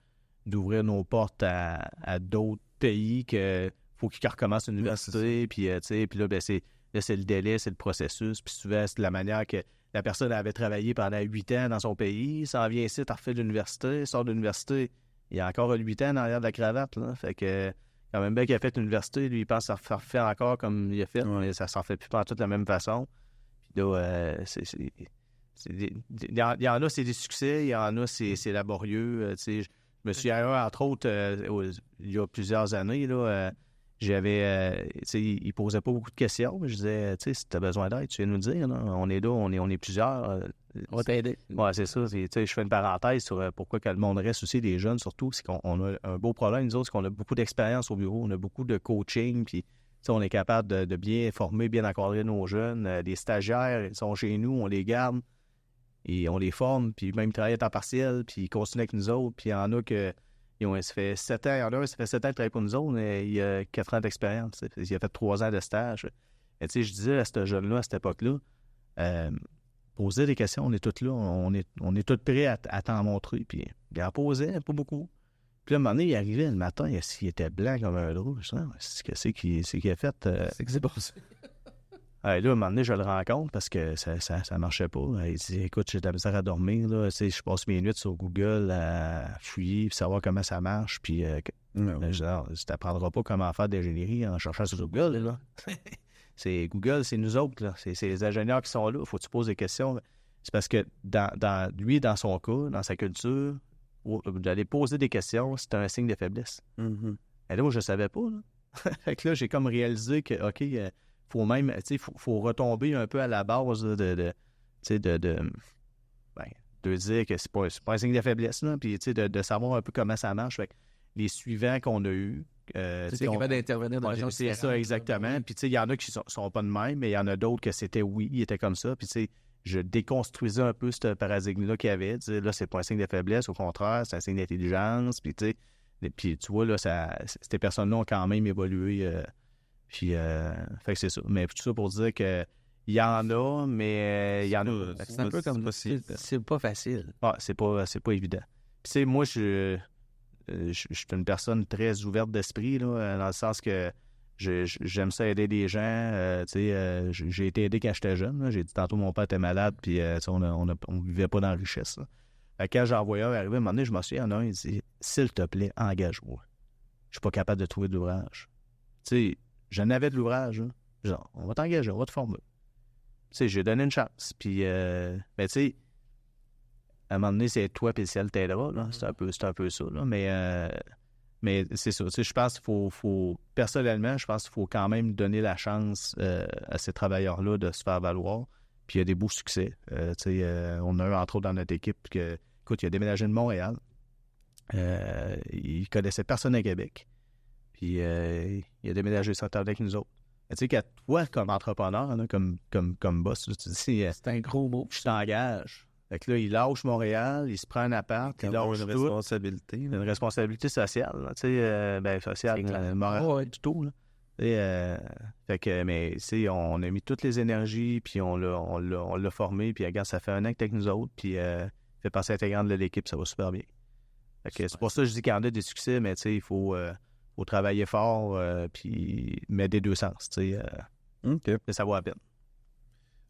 S1: d'ouvrir nos portes à d'autres pays que faut qu'ils recommencent l'université, puis là, c'est le délai, c'est le processus, puis souvent, c'est la manière que la personne avait travaillé pendant 8 ans dans son pays, s'en vient ici, t'as refait l'université, sort de l'université, il y a encore 8 ans en arrière de la cravate, là, fait que quand même bien qu'il a fait l'université, lui, il pense que ça refait encore comme il a fait, mais ça s'en fait plus pas de la même façon, puis là, il y en a, c'est des succès, il y en a, c'est laborieux, je me souviens, entre autres, il y a plusieurs années, là, tu sais, il posait pas beaucoup de questions. Je disais, tu sais, si tu as besoin d'aide, tu viens nous le dire. Là. On est là, on est plusieurs.
S3: On va t'aider.
S1: Ouais, c'est ça. Tu sais, je fais une parenthèse sur pourquoi que le monde reste aussi, les jeunes surtout. C'est qu'on a un beau problème, nous autres, c'est qu'on a beaucoup d'expérience au bureau. On a beaucoup de coaching, puis tu sais, on est capable de bien former, bien encadrer nos jeunes. Les stagiaires, ils sont chez nous, on les garde et on les forme, puis même ils travaillent à temps partiel, puis ils continuent avec nous autres. Puis il y en a que ça fait 7 ans, il y en a un, ça fait 7 ans qu'il travaille pour nous autres, mais il a 4 ans d'expérience. Il a fait 3 ans de stage. Et tu sais, je disais à ce jeune-là, à cette époque-là, poser des questions, on est tous là, on est tous prêts à t'en montrer. Puis il en posait, pas beaucoup. Puis là, à un moment donné, il arrivait le matin, il était blanc comme un drôle. Je disais, qu'est-ce qu'il a fait?
S3: C'est que c'est passé.
S1: Là, à un moment donné, je le rencontre parce que ça marchait pas. Il dit, écoute, j'ai de la misère à dormir. Là. Je passe mes nuits sur Google à fouiller et savoir comment ça marche. Puis, je t'apprendras pas comment faire de l'ingénierie en cherchant sur Google. Là. C'est Google, c'est nous autres. Là. C'est les ingénieurs qui sont là. Il faut que tu poses des questions. C'est parce que dans son cas, dans sa culture, d'aller poser des questions, c'est un signe de faiblesse.
S2: Mm-hmm.
S1: Et là, moi, je ne savais pas. Là. Fait que là, j'ai comme réalisé que, OK, faut même, tu sais, faut retomber un peu à la base là, de dire que c'est pas un signe de faiblesse, là, puis tu sais, de savoir un peu comment ça marche. Fait que les suivants qu'on a eus,
S3: c'est capable d'intervenir dans les gens.
S1: C'est ça, exactement. Puis tu sais, il y en a qui sont pas de même, mais il y en a d'autres que c'était ils étaient comme ça. Puis tu sais, je déconstruisais un peu ce paradigme-là qu'il y avait. Tu sais, là, c'est pas un signe de faiblesse, au contraire, c'est un signe d'intelligence. Puis tu sais, tu vois, là, ces personnes-là ont quand même évolué. Puis, fait que c'est ça. Mais tout ça pour dire que il y en a, mais il y en a.
S3: C'est un peu comme c'est pas facile.
S1: Ah, c'est pas évident. Puis, tu sais, moi, je suis une personne très ouverte d'esprit, là, dans le sens que j'aime ça aider les gens. Tu sais, j'ai été aidé quand j'étais jeune. Là. J'ai dit tantôt, mon père était malade, puis on vivait pas dans la richesse. Là. Fait que quand j'en voyais un arriver, à un moment donné, je me suis dit, il y en a un, il dit, s'il te plaît, engage-moi. Je suis pas capable de trouver de l'ouvrage. Tu sais, j'en avais de l'ouvrage. Hein. Genre, on va t'engager, on va te former. Tu sais, j'ai donné une chance. Puis, ben, tu sais, à un moment donné, c'est toi puis le ciel t'aidera. Là. C'est un peu ça. Là. Mais c'est ça. Tu sais, je pense qu'il faut... Personnellement, je pense qu'il faut quand même donner la chance à ces travailleurs-là de se faire valoir. Puis, il y a des beaux succès. Tu sais, on a un, entre autres, dans notre équipe, écoute, il a déménagé de Montréal. Il connaissait personne à Québec. Puis, il a déménagé sur Terre avec nous autres. Tu sais, qu'à toi, comme entrepreneur, là, comme boss, là, tu dis,
S3: c'est un gros mot.
S1: Je t'engage. Fait que là, il lâche Montréal, il se prend un appart, il lâche
S2: une
S1: tout.
S2: responsabilité.
S1: Une responsabilité sociale, là, tu sais, sociale, morale, du tout, là. Fait que, mais, tu sais, on a mis toutes les énergies, puis on l'a formé, puis regarde, ça fait 1 an que t'es avec nous autres, puis il fait passer intégrante de l'équipe, ça va super bien. Fait que c'est pour ça que je dis qu'il y en a des succès, mais tu sais, il faut travailler fort, puis mettre des deux sens, tu sais.
S2: OK.
S1: Ça vaut la peine.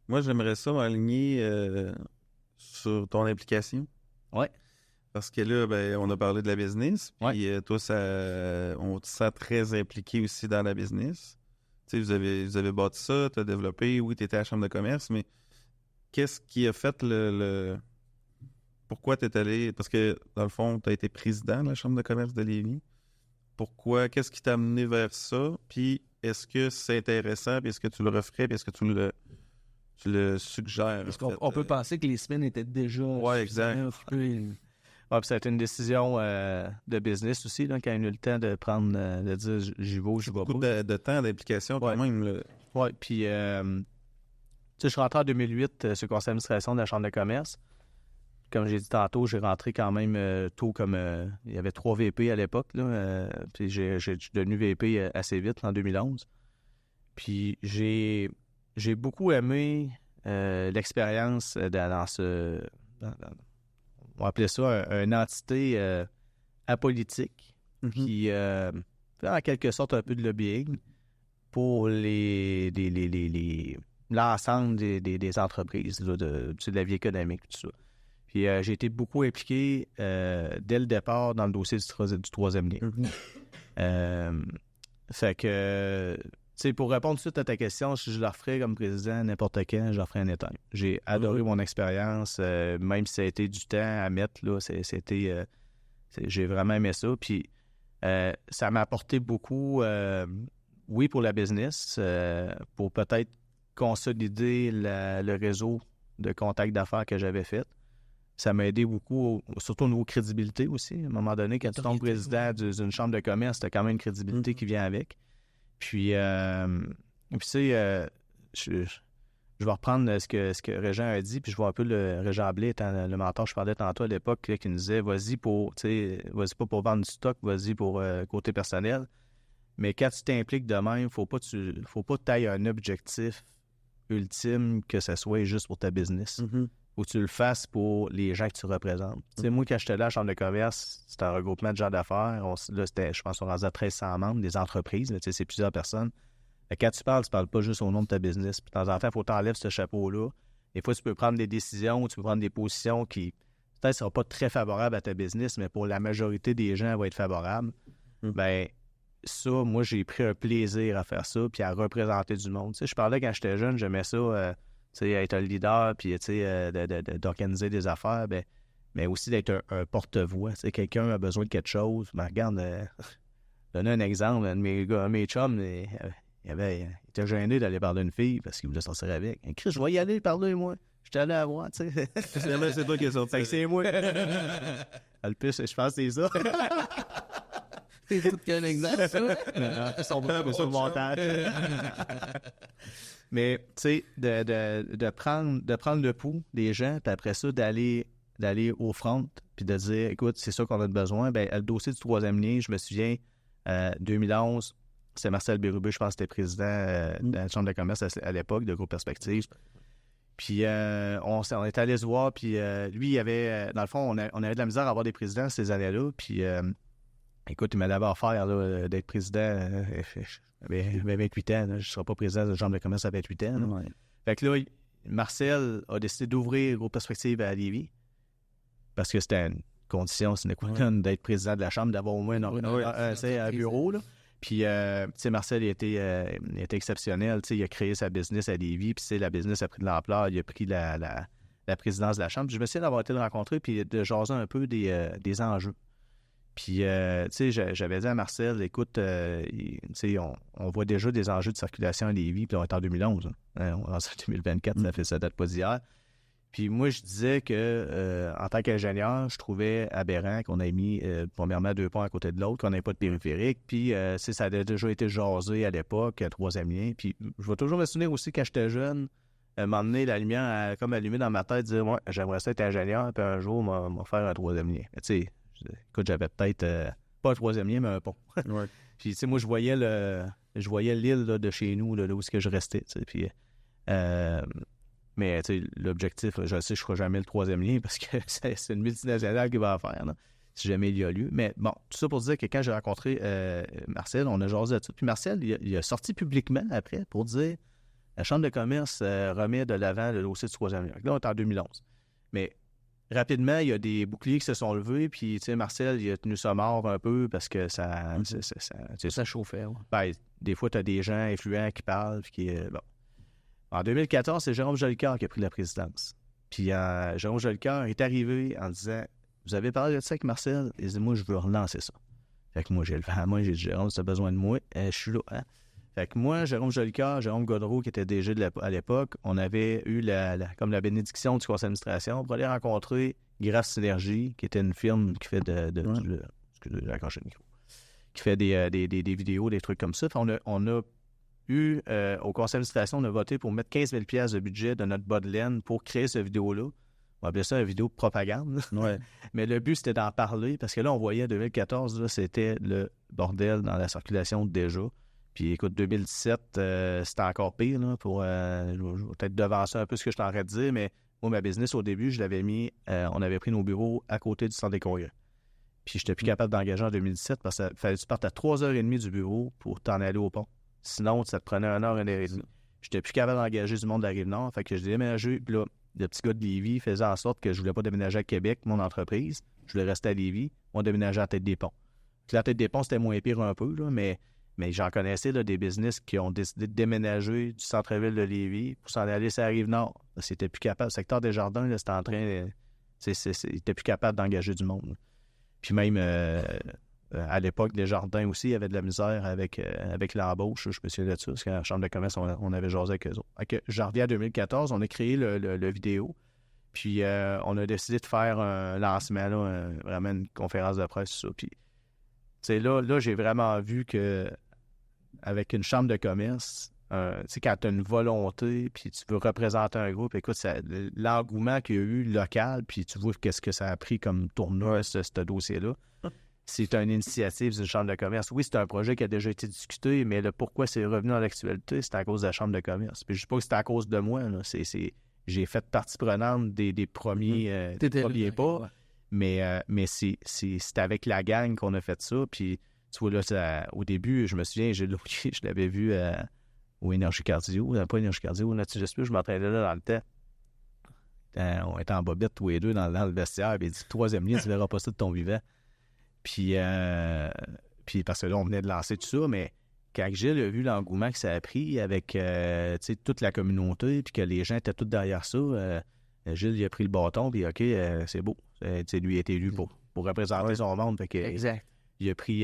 S2: Moi, j'aimerais ça m'aligner sur ton implication.
S1: Oui.
S2: Parce que là, ben, on a parlé de la business, puis toi, on te sent très impliqué aussi dans la business. Tu sais, vous avez bâti ça, tu as développé, oui, tu étais à la chambre de commerce, mais qu'est-ce qui a fait Pourquoi tu es allé... Parce que, dans le fond, tu as été président de la chambre de commerce de Lévis. Pourquoi? Qu'est-ce qui t'a amené vers ça? Puis, est-ce que c'est intéressant? Puis, est-ce que tu le referais? Puis, est-ce que tu le suggères?
S3: Parce qu'on peut penser que les semaines étaient déjà...
S2: Oui, exact.
S1: Puis ça a été une décision de business aussi, là, quand il a eu le temps de prendre, de dire j'y vais, j'y vais pas.
S2: Beaucoup de temps d'implication quand même.
S1: Oui, puis, tu sais, je suis rentré en 2008 sur le conseil d'administration de la Chambre de commerce. Comme j'ai dit tantôt, j'ai rentré quand même tôt comme... il y avait 3 VP à l'époque, là. Puis je suis devenu VP assez vite, en 2011. Puis j'ai beaucoup aimé l'expérience dans ce... on va appeler ça une entité apolitique qui fait en quelque sorte un peu de lobbying pour l'ensemble des entreprises là, de la vie économique, tout ça. Puis j'ai été beaucoup impliqué dès le départ dans le dossier du 3e lien. Fait que, tu sais, pour répondre tout de suite à ta question, si je le referais comme président n'importe quand, je le referais anytime. J'ai adoré mon expérience, même si ça a été du temps à mettre, là, j'ai vraiment aimé ça. Puis ça m'a apporté beaucoup oui, pour la business, pour peut-être consolider le réseau de contacts d'affaires que j'avais fait. Ça m'a aidé beaucoup, surtout au niveau crédibilité aussi. À un moment donné, quand tu tombes président d'une chambre de commerce, tu as quand même une crédibilité qui vient avec. Puis, tu sais, je vais reprendre ce que Régent a dit, puis je vois un peu le Régent Blais, étant le mentor que je parlais tantôt à l'époque, là, qui nous disait, vas-y pas pour vendre du stock, vas-y pour côté personnel. Mais quand tu t'impliques de même, faut pas que tu ailles un objectif ultime que ce soit juste pour ta business. Faut que tu le fasses pour les gens que tu représentes. Tu sais, moi, quand j'étais là à la Chambre de commerce, c'était un regroupement de gens d'affaires. Là, je pense qu'on rendait à 1300 membres, des entreprises. Là, tu sais, c'est plusieurs personnes. Et quand tu parles pas juste au nom de ta business. Puis de temps en temps, il faut t'enlèves ce chapeau-là. Des fois, tu peux prendre des décisions, tu peux prendre des positions qui, peut-être, ne seront pas très favorables à ta business, mais pour la majorité des gens, elles vont être favorables. Ben ça, moi, j'ai pris un plaisir à faire ça puis à représenter du monde. Tu sais, je parlais quand j'étais jeune, j'aimais ça, tu sais, être un leader puis, tu sais, d'organiser des affaires, mais aussi d'être un porte-voix. Tu sais, quelqu'un a besoin de quelque chose. Ben, regarde, donner un exemple, un de mes chums, il était gêné d'aller parler à une fille parce qu'il voulait sortir avec. Chris, je vais y aller parler, moi. J'étais allé à voir, tu sais.
S2: C'est toi qui es sorti.
S1: Fait que c'est moi. Le plus, je pense que c'est ça.
S3: C'est tout qu'un exemple, ça.
S1: Ils sont bons sur le montage. Mais, tu sais, de prendre le pouls des gens, puis après ça, d'aller au front, puis de dire, écoute, c'est ça qu'on a besoin. Ben, le dossier du 3e lien, je me souviens, 2011, c'est Marcel Bérubé, je pense, qui était président de la Chambre de commerce à l'époque, de Groupe Perspective. Puis, on est allé se voir, puis lui, il avait, dans le fond, on avait de la misère à avoir des présidents ces années-là, puis... écoute, il m'a d'abord offert d'être président. J'avais 28 ans. Là, je ne serai pas président de la Chambre de commerce à 28 ans. Ouais. Fait que là, Marcel a décidé d'ouvrir Groupe Perspective à Lévis parce que c'était une condition sine qua non d'être président de la Chambre, d'avoir au moins un bureau. Là. Puis, tu sais, Marcel, il était exceptionnel. Il a créé sa business à Lévis. Puis, la business a pris de l'ampleur. Il a pris la présidence de la Chambre. Puis, je me souviens d'avoir été le rencontrer puis de jaser un peu des enjeux. Puis, tu sais, j'avais dit à Marcel, écoute, tu sais, on voit déjà des enjeux de circulation à Lévis, puis on est en 2011. Hein, on est en 2024, ça date pas d'hier. Puis moi, je disais que, en tant qu'ingénieur, je trouvais aberrant qu'on ait mis, premièrement, 2 ponts à côté de l'autre, qu'on n'ait pas de périphérique. Puis, ça a déjà été jasé à l'époque, 3e lien. Puis, je vais toujours me souvenir aussi, quand j'étais jeune, m'emmener la lumière a comme allumé dans ma tête, dire, ouais, j'aimerais ça être ingénieur, puis un jour, m'en faire un 3e lien. Mais tu sais, écoute, j'avais peut-être pas un 3e lien, mais un pont. Ouais. Puis, tu sais, moi, je voyais l'île là, de chez nous, là où est-ce que je restais. Puis, mais, tu sais, l'objectif, je sais, je ne ferai jamais le 3e lien parce que c'est une multinationale qui va en faire, là, si jamais il y a lieu. Mais bon, tout ça pour dire que quand j'ai rencontré Marcel, on a jasé là-dessus. Puis Marcel, il a sorti publiquement après pour dire la Chambre de commerce remet de l'avant le dossier du 3e lien. Là, on est en 2011. Mais rapidement, il y a des boucliers qui se sont levés, puis, tu sais, Marcel, il a tenu ça mort un peu parce que ça chauffait. Ouais. Ben, des fois, tu as des gens influents qui parlent, puis qui... bon. En 2014, c'est Jérôme Jolicoeur qui a pris la présidence. Puis, Jérôme Jolicoeur est arrivé en disant, vous avez parlé de ça avec Marcel? Il dit, moi, je veux relancer ça. Fait que moi, j'ai levé la main, j'ai dit, Jérôme, si tu as besoin de moi, je suis là. Hein? Fait que moi, Jérôme Jolicoeur, Jérôme Godreau, qui était DG à l'époque, on avait eu comme la bénédiction du conseil d'administration pour aller rencontrer Graph Synergie, qui était une firme qui fait qui fait des vidéos, des trucs comme ça. Fait on a eu, au conseil d'administration, on a voté pour mettre 15 000 $ de budget de notre bas de laine pour créer cette vidéo-là. On va appeler ça une vidéo de propagande. Ouais. Mais le but, c'était d'en parler, parce que là, on voyait en 2014, là, c'était le bordel dans la circulation déjà. Puis écoute, 2017, c'était encore pire, là, pour je vais peut-être devancer un peu ce que je t'en train de dire, mais moi, ma business, au début, je l'avais mis, on avait pris nos bureaux à côté du centre des congrès. Puis j'étais plus capable d'engager en 2017 parce qu'il fallait que tu partes à 3h30 du bureau pour t'en aller au pont. Sinon, ça te prenait 1h30. J'étais plus capable d'engager du monde de la Rive-Nord, fait que j'ai déménagé, puis là, le petit gars de Lévis faisait en sorte que je voulais pas déménager à Québec, mon entreprise. Je voulais rester à Lévis. On déménageait à Tête-des-Ponts. Puis la Tête-des-Ponts, c'était moins pire un peu, là, mais j'en connaissais là, des business qui ont décidé de déménager du centre-ville de Lévis pour s'en aller sur la Rive-Nord. Parce qu'ils n'étaient plus capables. Le secteur des Jardins, là, c'était en train... ils n'étaient plus capables d'engager du monde. Là. Puis même, à l'époque, Desjardins aussi avait de la misère avec l'embauche. Je me souviens de ça, parce qu'à la Chambre de commerce, on avait jasé avec eux autres. J'en reviens à 2014, on a créé le vidéo. Puis on a décidé de faire un lancement, là, vraiment une conférence de presse sur ça. Puis là, j'ai vraiment vu que avec une chambre de commerce, quand tu as une volonté, puis tu veux représenter un groupe, écoute, l'engouement qu'il y a eu local, puis tu vois qu'est-ce que ça a pris comme tournoi, ce dossier-là. C'est une initiative d'une chambre de commerce. Oui, c'est un projet qui a déjà été discuté, mais le pourquoi c'est revenu dans l'actualité, c'est à cause de la chambre de commerce. Puis je ne dis pas que c'est à cause de moi, là. J'ai fait partie prenante des premiers, pas, ouais. mais c'est avec la gang qu'on a fait ça. Puis, tu vois, là, au début, je me souviens, je l'avais vu au Énergie Cardio, pas Énergie Cardio, je m'entraînais là dans le temps. On était en bobette tous les deux dans le vestiaire, puis il dit, 3e ligne, tu verras pas ça de ton vivant. Puis parce que là, on venait de lancer tout ça, mais quand Gilles a vu l'engouement que ça a pris avec toute la communauté, puis que les gens étaient tous derrière ça, Gilles, il a pris le bâton, puis OK, c'est beau. Lui a été élu pour représenter son monde. Fait que,
S3: exact.
S1: Il a pris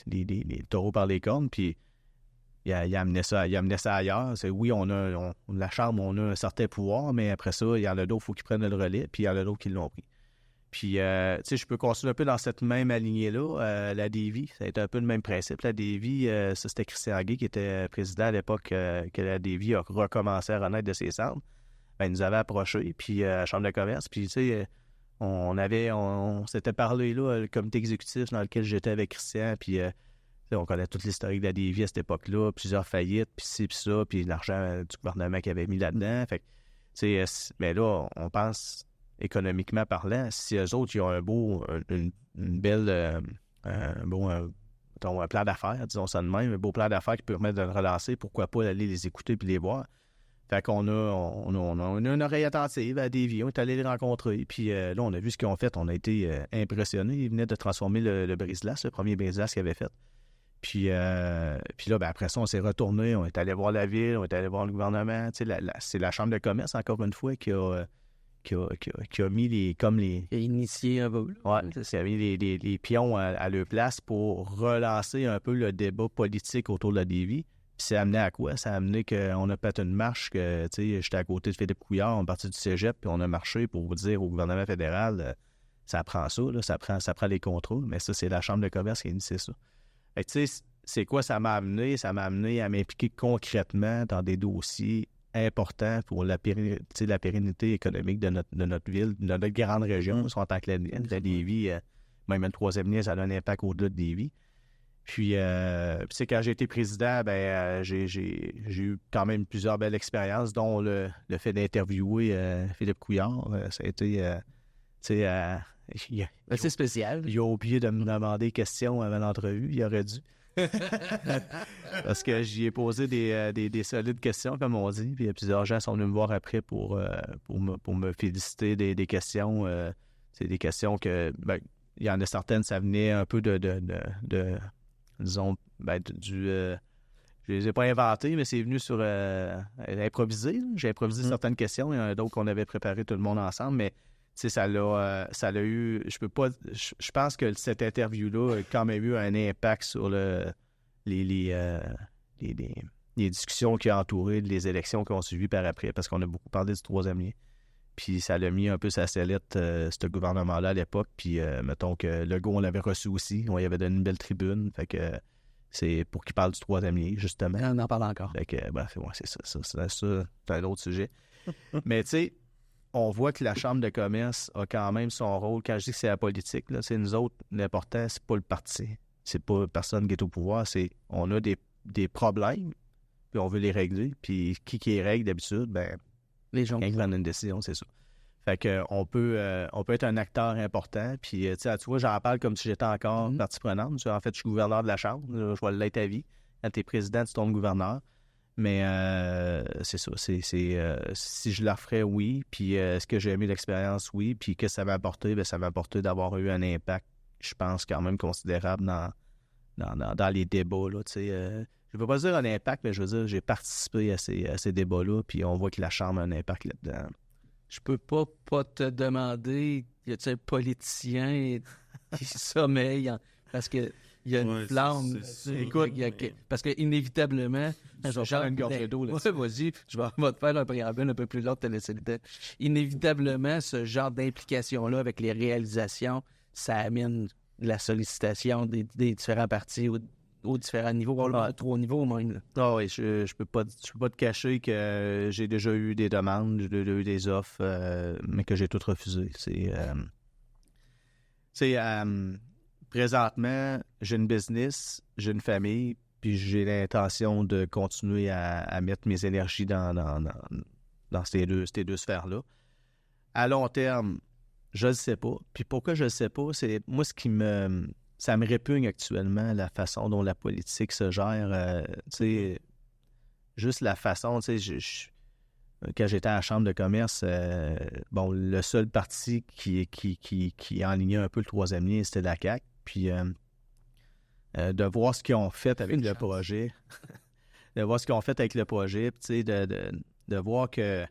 S1: les taureaux par les cornes, puis il a amené ça ailleurs. Oui, la Chambre, on a un certain pouvoir, mais après ça, il y en a d'autres, il faut qu'ils prennent le relais, puis il y en a d'autres qui l'ont pris. Puis, je peux continuer un peu dans cette même alignée-là. La Davy, ça a été un peu le même principe. La Davy, ça, c'était Christian Guay qui était président à l'époque que la Davy a recommencé à renaître de ses cendres. Ben, il nous avait approchés, puis à la Chambre de commerce. Puis, tu sais, on s'était parlé, là, le comité exécutif dans lequel j'étais avec Christian, puis on connaît toute l'historique de la Davy à cette époque-là, plusieurs faillites, puis ci, puis ça, puis l'argent du gouvernement qu'il avait mis là-dedans. Fait que, tu sais, mais là, on pense... économiquement parlant, si eux autres, ils ont une belle, un plan d'affaires, disons ça de même, un beau plan d'affaires qui peut permettre de le relancer, pourquoi pas aller les écouter puis les voir. Fait qu'on a une oreille attentive à Davy, on est allé les rencontrer, puis là, on a vu ce qu'ils ont fait, on a été impressionnés. Ils venaient de transformer le brise-glace, le premier brise-glace qu'ils avaient fait. Puis là, ben, après ça, on s'est retourné, on est allé voir la ville, on est allé voir le gouvernement. C'est la Chambre de commerce, encore une fois, qui a mis les... Qui a
S3: initié un peu.
S1: Oui, qui a mis les pions à leur place pour relancer un peu le débat politique autour de la Davy. Puis ça a amené à quoi? Ça a amené qu'on a fait une marche que, tu sais, j'étais à côté de Philippe Couillard, on est parti du cégep, puis on a marché pour vous dire au gouvernement fédéral, ça prend ça, là, ça prend les contrôles, mais ça, c'est la Chambre de commerce qui a initié ça. Fait que, tu sais, c'est quoi ça m'a amené? Ça m'a amené à m'impliquer concrètement dans des dossiers important pour la pérennité économique de notre ville, de notre grande région. En tant que la Lévis, même une 3e ligne, ça a un impact au-delà de Lévis. Puis, quand j'ai été président, j'ai eu quand même plusieurs belles expériences, dont le fait d'interviewer Philippe Couillard. Ça a été,
S3: c'est spécial.
S1: Il a oublié de me demander des questions avant l'entrevue. Il aurait dû. Parce que j'y ai posé des solides questions, comme on dit. Puis plusieurs gens sont venus me voir après pour me féliciter des questions. C'est des questions que, il y en a certaines, ça venait un peu disons, je les ai pas inventées, mais c'est venu sur improviser. J'ai improvisé certaines questions. Il y en a d'autres qu'on avait préparées tout le monde ensemble, mais ça l'a eu... Je pense que cette interview-là a quand même eu un impact sur les discussions qui ont entouré les élections qui ont suivi par après, parce qu'on a beaucoup parlé du 3e lien. Puis ça l'a mis un peu sa sellette, ce gouvernement-là, à l'époque. Puis mettons que Legault, on l'avait reçu aussi. On y avait donné une belle tribune. Fait que c'est pour qu'il parle du 3e lien, justement.
S3: On en parle encore.
S1: Fait que, c'est ça. C'est un autre sujet. Mais tu sais, on voit que la Chambre de commerce a quand même son rôle. Quand je dis que c'est la politique, là, c'est nous autres, l'important, c'est pas le parti. C'est pas personne qui est au pouvoir. On a des problèmes, puis on veut les régler. Puis qui les règle d'habitude?
S3: Les gens.
S1: Quand ils prennent une décision, c'est ça. Fait que on peut être un acteur important. Puis, tu vois, j'en parle comme si j'étais encore partie prenante. En fait, je suis gouverneur de la Chambre. Je vais l'être à vie. Quand tu es président, tu tombes gouverneur. Mais c'est ça. Si je la referais, oui. Puis est-ce que j'ai aimé l'expérience? Oui. Puis qu'est-ce que ça m'a apporté? Ça m'a apporté d'avoir eu un impact, je pense, quand même considérable dans les débats. Là, je ne veux pas dire un impact, mais je veux dire, j'ai participé à ces débats-là. Puis on voit que la Chambre a un impact là-dedans.
S3: Je peux pas te demander, y a-t-il un politicien qui sommeille Parce que il y a une flamme. Écoute, parce que inévitablement,
S1: je vais faire une gorgée d'eau.
S3: Ouais, vas-y, je vais te faire un préambule un peu plus long de te laisser le temps. Inévitablement, ce genre d'implication-là avec les réalisations, ça amène la sollicitation des différents partis aux différents niveaux, aux 3 niveaux même.
S1: Ah oui, je peux pas te cacher que j'ai déjà eu des demandes, j'ai déjà eu des offres, mais que j'ai toutes refusées. Présentement, j'ai une business, j'ai une famille, puis j'ai l'intention de continuer à mettre mes énergies dans ces deux sphères-là. À long terme, je le sais pas. Puis pourquoi je le sais pas, c'est moi ça me répugne actuellement, la façon dont la politique se gère. Juste la façon, quand j'étais à la Chambre de commerce, le seul parti qui enlignait un peu le troisième lien, c'était la CAQ. Puis de voir ce qu'ils ont fait avec le projet, de voir ce qu'ils ont fait avec le projet, puis de voir que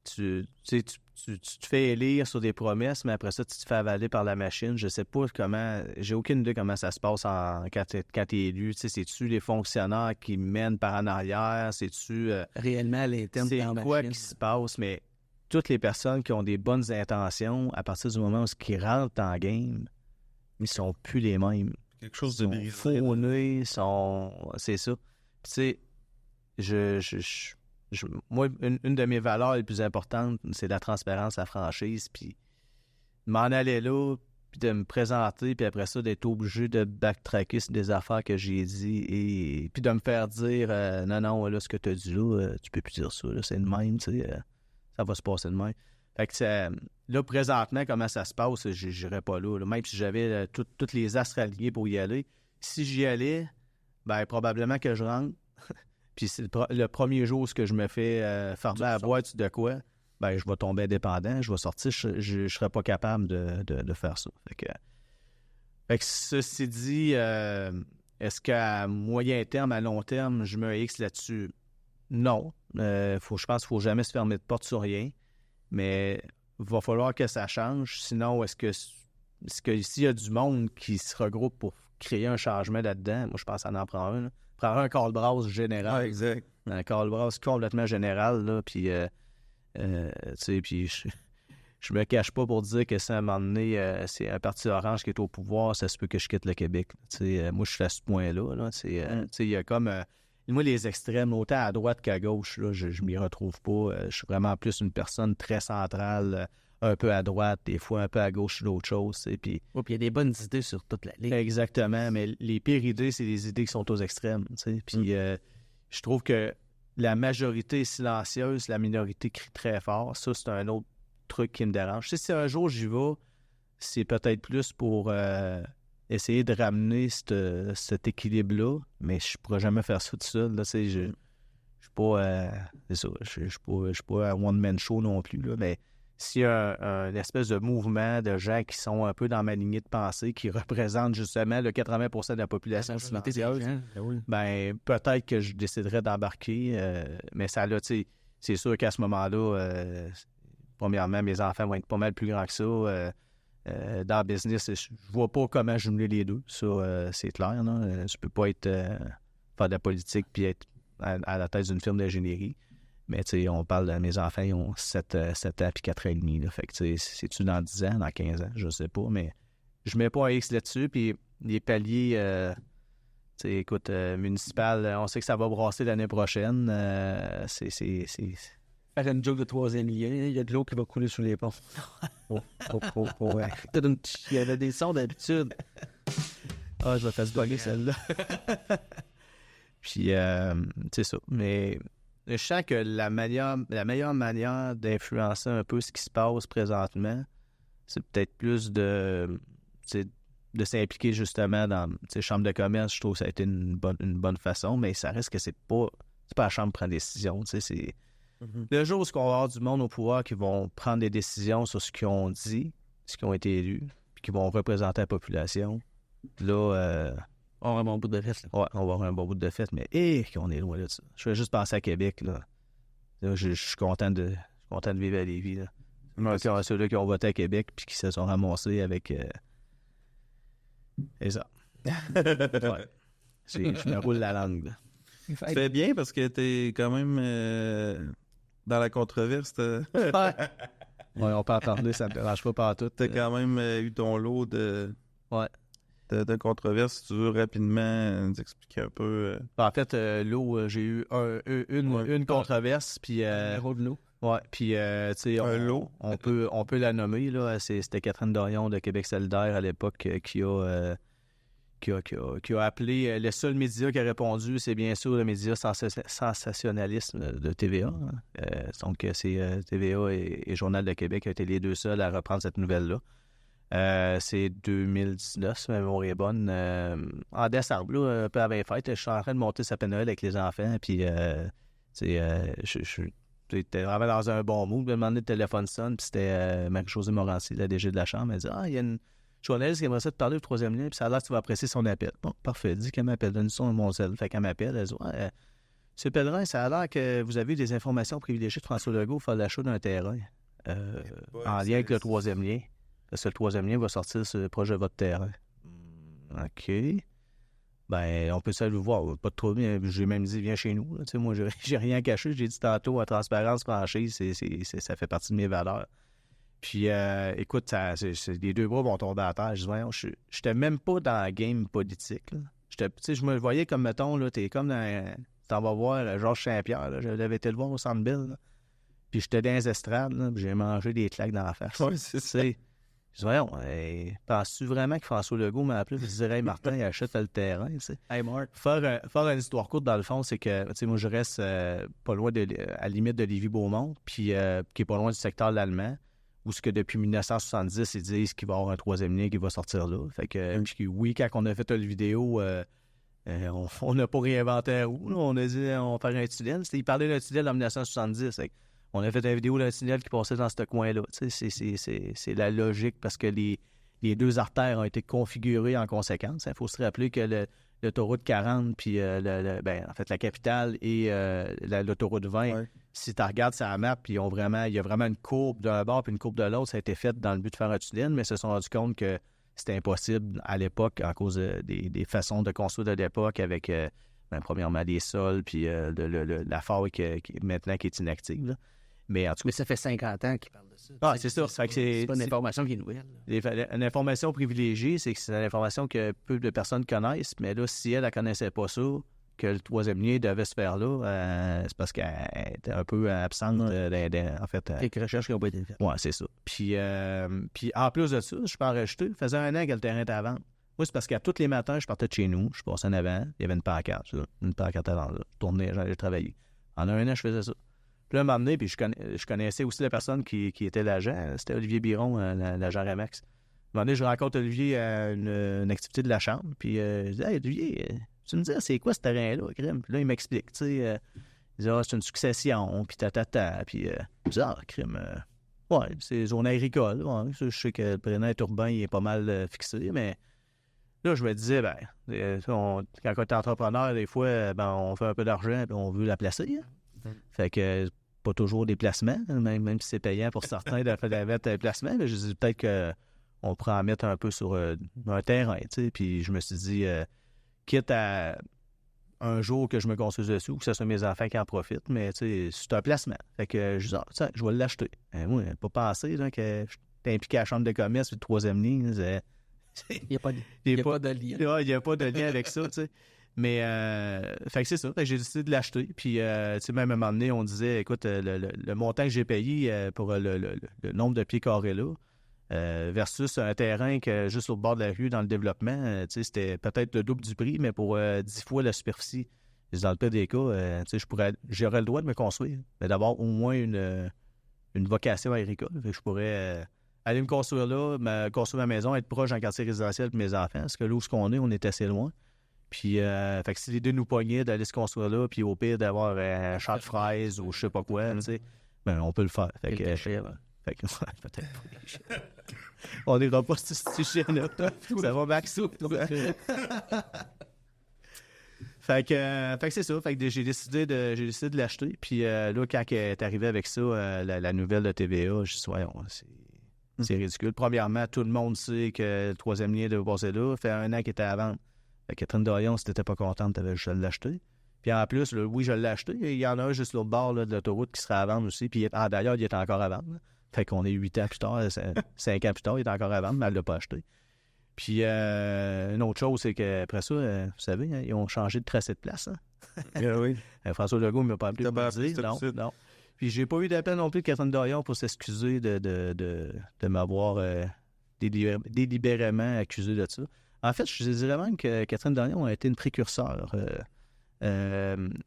S1: tu te fais élire sur des promesses, mais après ça, tu te fais avaler par la machine. Je sais pas comment, j'ai aucune idée comment ça se passe quand tu es élu. C'est-tu les fonctionnaires qui mènent par en arrière? C'est-tu
S3: réellement à l'interne
S1: c'est
S3: dans la
S1: quoi
S3: machine?
S1: Qui se passe? Mais toutes les personnes qui ont des bonnes intentions, à partir du moment où ils rentrent en game, ils sont plus les mêmes.
S2: Quelque chose de brisé.
S1: Faunés, c'est ça. Puis tu sais, moi, une de mes valeurs les plus importantes, c'est la transparence, la franchise. Puis m'en aller là, puis de me présenter, puis après ça, d'être obligé de backtracker sur des affaires que j'ai dit, et puis de me faire dire non, là, ce que tu as dit là, tu peux plus dire ça, là, c'est le même, tu sais, ça va se passer de même. Fait que là, présentement, comment ça se passe, j'irais pas là. Même si j'avais toutes les astres alignés pour y aller, si j'y allais, ben probablement que je rentre. Puis c'est le premier jour que je me fais farmer à la boîte de quoi, ben je vais tomber indépendant, je vais sortir, je serais pas capable de faire ça. Fait que ceci dit, est-ce qu'à moyen terme, à long terme, je mets un X là-dessus? Non. Je pense qu'il ne faut jamais se fermer de porte sur rien. Mais il va falloir que ça change. Sinon, est-ce que s'il y a du monde qui se regroupe pour créer un changement là-dedans, moi, je pense que ça en prend un. Prendre un call-brass général.
S2: Ah, exact.
S1: Un call-brass complètement général, là, puis, tu sais, puis je me cache pas pour dire que si à un moment donné, c'est un parti orange qui est au pouvoir, ça se peut que je quitte le Québec. Tu sais, moi, je suis à ce point-là, là, tu sais, il y a comme... moi, les extrêmes, autant à droite qu'à gauche, là, je m'y retrouve pas. Je suis vraiment plus une personne très centrale, un peu à droite, des fois un peu à gauche sur d'autres choses. Puis
S3: il y a des bonnes idées sur toute la ligne.
S1: Exactement, mais les pires idées, c'est les idées qui sont aux extrêmes. Puis je trouve que la majorité est silencieuse, la minorité crie très fort. Ça, c'est un autre truc qui me dérange. Si un jour j'y vais, c'est peut-être plus pour essayer de ramener cet équilibre-là, mais je ne pourrais jamais faire ça tout seul. Là, je suis pas... c'est ça, je suis pas un one-man show non plus, là, mais s'il y a un espèce de mouvement de gens qui sont un peu dans ma lignée de pensée, qui représentent justement le 80% de la population silencieuse, ben peut-être que je déciderais d'embarquer, mais ça là, tu sais, c'est sûr qu'à ce moment-là, premièrement, mes enfants vont être pas mal plus grands que ça. Dans le business, je vois pas comment jumeler les deux, ça, c'est clair, là. Je peux pas être faire de la politique puis être à la tête d'une firme d'ingénierie. Mais tu sais, on parle de mes enfants, ils ont 7 ans puis 4 ans et demi. Là. Fait que tu sais, c'est-tu dans 10 ans, dans 15 ans, je sais pas, mais je mets pas un X là-dessus. Puis les paliers, tu sais, écoute, municipal, on sait que ça va brasser l'année prochaine. C'est...
S3: Faire une joke de troisième lien, il y a de l'eau qui va couler sur les ponts. Ouais. Il y avait des sons d'habitude.
S1: Ah, je vais faire se bugger celle-là. Puis, c'est ça. Mais je sens que la meilleure manière d'influencer un peu ce qui se passe présentement, c'est peut-être plus de s'impliquer justement dans chambre de commerce. Je trouve que ça a été une bonne façon, mais ça reste que c'est pas la chambre qui prend des décisions. C'est le jour où on va avoir du monde au pouvoir qui vont prendre des décisions sur ce qu'ils ont dit, ce qu'ils ont été élus, puis qui vont représenter la population, là...
S3: on va avoir un bon bout de fête.
S1: Ouais, on va avoir un bon bout de fête, mais qu'on est loin de ça. Je vais juste penser à Québec, là. Là, je suis content de vivre à Lévis, là. Ouais, ceux-là qui ont voté à Québec puis qui se sont ramassés avec... Et ça. Ouais. Je me roule la langue. Là.
S2: Tu fais bien parce que t'es quand même dans la controverse.
S1: Ouais, on peut en parler, ça me dérange pas partout.
S2: T'as quand même eu ton lot de controverses. Si tu veux rapidement nous expliquer un peu.
S1: En fait, l'eau, j'ai eu une controverse, puis...
S3: de l'eau.
S1: Ouais, puis, tu sais, on peut la nommer, là. C'était Catherine Dorion de Québec solidaire à l'époque qui a appelé. Le seul média qui a répondu, c'est bien sûr le média sensationnalisme de TVA. Donc, c'est TVA et Journal de Québec qui ont été les deux seuls à reprendre cette nouvelle-là. C'est 2019, si ma mémoire est bonne. En décembre, là, un peu avant les fêtes, je suis en train de monter sa Noël avec les enfants, puis, j'étais vraiment dans un bon mood. Je me demandais, le téléphone sonne, puis c'était Marie-Josée Morancy, la DG de la Chambre. Elle dit « Ah, il y a une journaliste qui aimerait ça te parler au troisième lien, puis ça a l'air que tu vas apprécier son appel. » Bon, parfait. Dis qu'elle m'appelle. Donne son mon sel. Fait qu'elle m'appelle. Elle dit « Ouais, M. Pellerin, ça a l'air que vous avez des informations privilégiées de François Legault pour faire l'achat d'un terrain en lien avec le troisième lien. Parce que le troisième lien va sortir sur le projet de votre terrain. OK. Ben, on peut ça le voir. Pas de trouble. J'ai même dit, viens chez nous. Tu sais, moi, j'ai rien caché. J'ai dit tantôt, transparence, franchise, ça fait partie de mes valeurs. Puis, écoute, les deux bras vont tomber à terre. Je dis, voyons, je n'étais même pas dans la game politique. Tu sais, je me le voyais comme, mettons, là, t'es comme dans... T'en vas voir Georges Saint-Pierre. Là, j'avais été le voir au Centre Bell. Là. Puis, j'étais dans les estrades. Là, puis j'ai mangé des claques dans la face.
S2: Oui, c'est ça.
S1: Je dis, voyons, penses-tu vraiment que François Legault m'a appelé et dirait, hey, Martin, il achète le terrain, tu sais? Hey, Marc. Faire une histoire courte, dans le fond, c'est que, tu sais, moi, je reste pas loin à la limite de Lévis-Beaumont, puis qui est pas loin du secteur de l'Allemand, où ce que depuis 1970, ils disent qu'il va y avoir un troisième lien qui va sortir là. Fait que, puis oui, quand on a fait une vidéo, on n'a pas réinventé la roue, là. On a dit, on va faire un tunnel. Il parlait d'un tunnel en 1970. On a fait une vidéo d'un tunnel qui passait dans ce coin-là. C'est la logique parce que les deux artères ont été configurées en conséquence. Il faut se rappeler que l'autoroute 40, puis en fait la capitale et l'autoroute 20, si tu regardes sa map, puis il y a vraiment une courbe d'un bord puis une courbe de l'autre, ça a été fait dans le but de faire un tunnel, mais ils se sont rendus compte que c'était impossible à l'époque à cause des façons de construire de l'époque avec, premièrement, les sols, puis la faille qui est inactive, là. Mais en tout cas,
S3: mais ça fait 50 ans qu'ils parlent de ça.
S1: Ah, c'est ça.
S3: C'est pas une information qui est nouvelle.
S1: Une information privilégiée, c'est que c'est une information que peu de personnes connaissent, mais là, si elle ne connaissait pas ça, que le troisième lien devait se faire là, c'est parce qu'elle était un peu absente, en fait.
S3: Quelques recherches qui n'ont pas été faites.
S1: Oui, c'est ça. Puis en plus de ça, je peux en rajouter, ça faisait un an que le terrain était à vendre. Moi, c'est parce qu'à tous les matins, je partais de chez nous, je passais en avant, il y avait une pancarte, une pancarte avant là. Je tournais, j'allais travailler. En un an, je faisais ça. Puis là, un moment donné, puis je connaissais aussi la personne qui était l'agent. C'était Olivier Biron, l'agent Remax. Un moment donné, je rencontre Olivier à une activité de la Chambre. Puis je dis « Hey, Olivier, tu me dis, c'est quoi ce terrain-là, crime? » Puis là, il m'explique, tu sais. Il dit « Ah, c'est une succession, puis tatata. » Puis je dis « Ah, crime, ouais, c'est zone agricole. Ouais. Je sais que le périmètre urbain, il est pas mal fixé, mais... » Là, je me disais, quand on est entrepreneur, des fois, on fait un peu d'argent et on veut la placer. Hein? Fait que pas toujours des placements, même si c'est payant pour certains de mettre un placement, mais je dis peut-être qu'on pourrait en mettre un peu sur un terrain, tu sais. Puis je me suis dit, quitte à un jour que je me construise dessus, ou que ce soit mes enfants qui en profitent, mais tu sais, c'est un placement. Fait que je dis, je vais l'acheter. Moi, pas pensé là, que j'étais impliqué à la Chambre de commerce, puis le troisième ligne,
S3: il n'y a pas de lien.
S1: Il n'y a pas de lien avec ça, tu sais. Mais, fait que c'est ça. Fait que j'ai décidé de l'acheter. Puis, tu sais, même à un moment donné, on disait, écoute, le montant que j'ai payé pour le nombre de pieds carrés là, versus un terrain que juste au bord de la rue dans le développement, tu sais, c'était peut-être le double du prix, mais pour 10 fois la superficie. Dans le pire des cas, tu sais, j'aurais le droit de me construire, mais d'avoir au moins une vocation agricole. Fait que je pourrais aller me construire là, construire ma maison, être proche d'un quartier résidentiel pour mes enfants, parce que là où on est assez loin. Puis, fait que si l'idée nous pognait d'aller se construire là, puis au pire d'avoir un champ de fraises ou je sais pas quoi, tu sais, on peut le faire. Fait que, peut-être pas. On n'ira pas sur ce sujet-là. Ça va max. Fait que c'est ça. Fait que j'ai décidé de l'acheter. Puis là, quand elle est arrivée avec ça, la nouvelle de TVA, je dis, voyons, c'est ridicule. Premièrement, tout le monde sait que le troisième lien devait passer là. Ça fait un an qu'il était à vendre. Catherine Dorion, si t'étais pas contente, t'avais juste à l'acheter. Puis en plus, là, oui, je l'ai acheté. Il y en a un juste l'autre bord là, de l'autoroute qui serait à vendre aussi. Puis d'ailleurs, il est encore à vendre. Là. Fait qu'on est 8 ans plus tard, 5 ans plus tard, il est encore à vendre, mais elle l'a pas acheté. Puis une autre chose, c'est qu'après ça, vous savez, hein, ils ont changé de tracé de place. Hein?
S2: Oui.
S1: François Legault ne m'a pas appelé
S2: T'as
S1: pour
S2: pas
S1: le
S2: appelé,
S1: dire. Non,
S2: c'était
S1: non. Puis j'ai pas eu d'appel non plus de Catherine Dorion pour s'excuser de m'avoir délibérément accusé de ça. En fait, je dirais même que Catherine Dorion a été une précurseur. Tu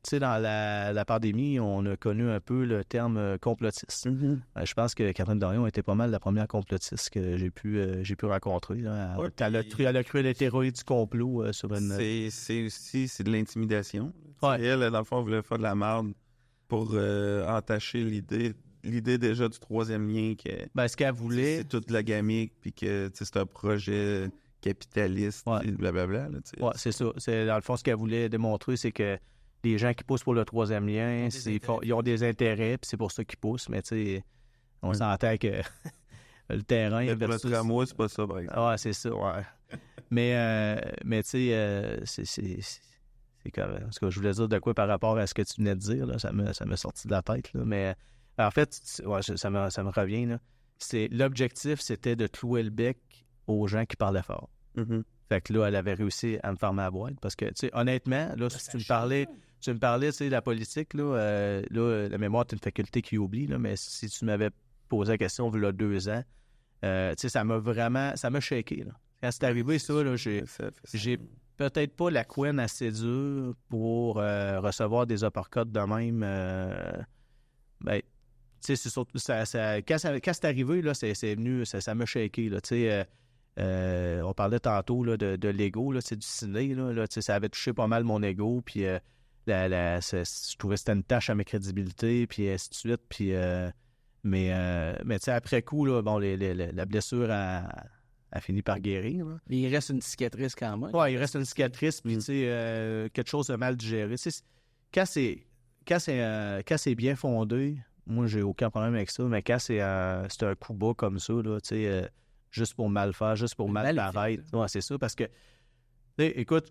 S1: sais, dans la pandémie, on a connu un peu le terme complotiste. Je pense que Catherine Dorion était pas mal la première complotiste que j'ai pu rencontrer. Là.
S2: Ouais,
S1: Elle a cru à la théorie du complot sur une...
S2: C'est de l'intimidation.
S1: Ouais.
S2: Elle, dans le fond, voulait faire de la merde pour entacher l'idée déjà du troisième lien que
S1: Ben, ce qu'elle voulait...
S2: c'est toute la gamique puis que c'est un projet capitaliste
S1: Ouais.
S2: et blablabla. Là,
S1: Oui, c'est ça. Dans le fond, ce qu'elle voulait démontrer, c'est que les gens qui poussent pour le troisième lien, ils ont des intérêts, puis c'est pour ça qu'ils poussent. Mais tu sais, on s'entend que le terrain...
S2: Mais pour le tramway, c'est pas ça, par exemple.
S1: Ouais, c'est ça, ouais. mais tu sais, c'est comme... Parce que je voulais dire de quoi par rapport à ce que tu venais de dire, là, ça m'a sorti de la tête, là. Mais en fait, ouais, ça me revient, là. L'objectif, c'était de clouer le bec aux gens qui parlaient fort.
S2: Mm-hmm.
S1: Fait que là, elle avait réussi à me fermer la boîte. Parce que, tu sais, honnêtement, là, si tu me parlais, tu sais, de la politique, là, la mémoire, c'est une faculté qui oublie, là, mais si tu m'avais posé la question, il y a 2 ans, tu sais, ça m'a shaké, là. Quand c'est arrivé, ça, là, j'ai peut-être pas la couenne assez dure pour recevoir des uppercuts de même. Ben, tu sais, c'est surtout, quand c'est arrivé, là, c'est venu, ça m'a shaké, là, tu sais. On parlait tantôt là, de l'ego, là, du ciné. Là, ça avait touché pas mal mon ego. Puis je trouvais que c'était une tâche à ma crédibilité. Puis ainsi de suite. Puis, mais après coup, là, bon, la blessure a fini par guérir. Là.
S3: Mais il reste une cicatrice quand même.
S1: Oui, il reste une cicatrice. Puis quelque chose de mal digéré. Quand c'est bien fondé, moi, j'ai aucun problème avec ça. Mais quand c'est un coup bas comme ça, là, tu sais... juste pour mal faire, juste pour mal paraître. Ouais, c'est ça, parce que, écoute,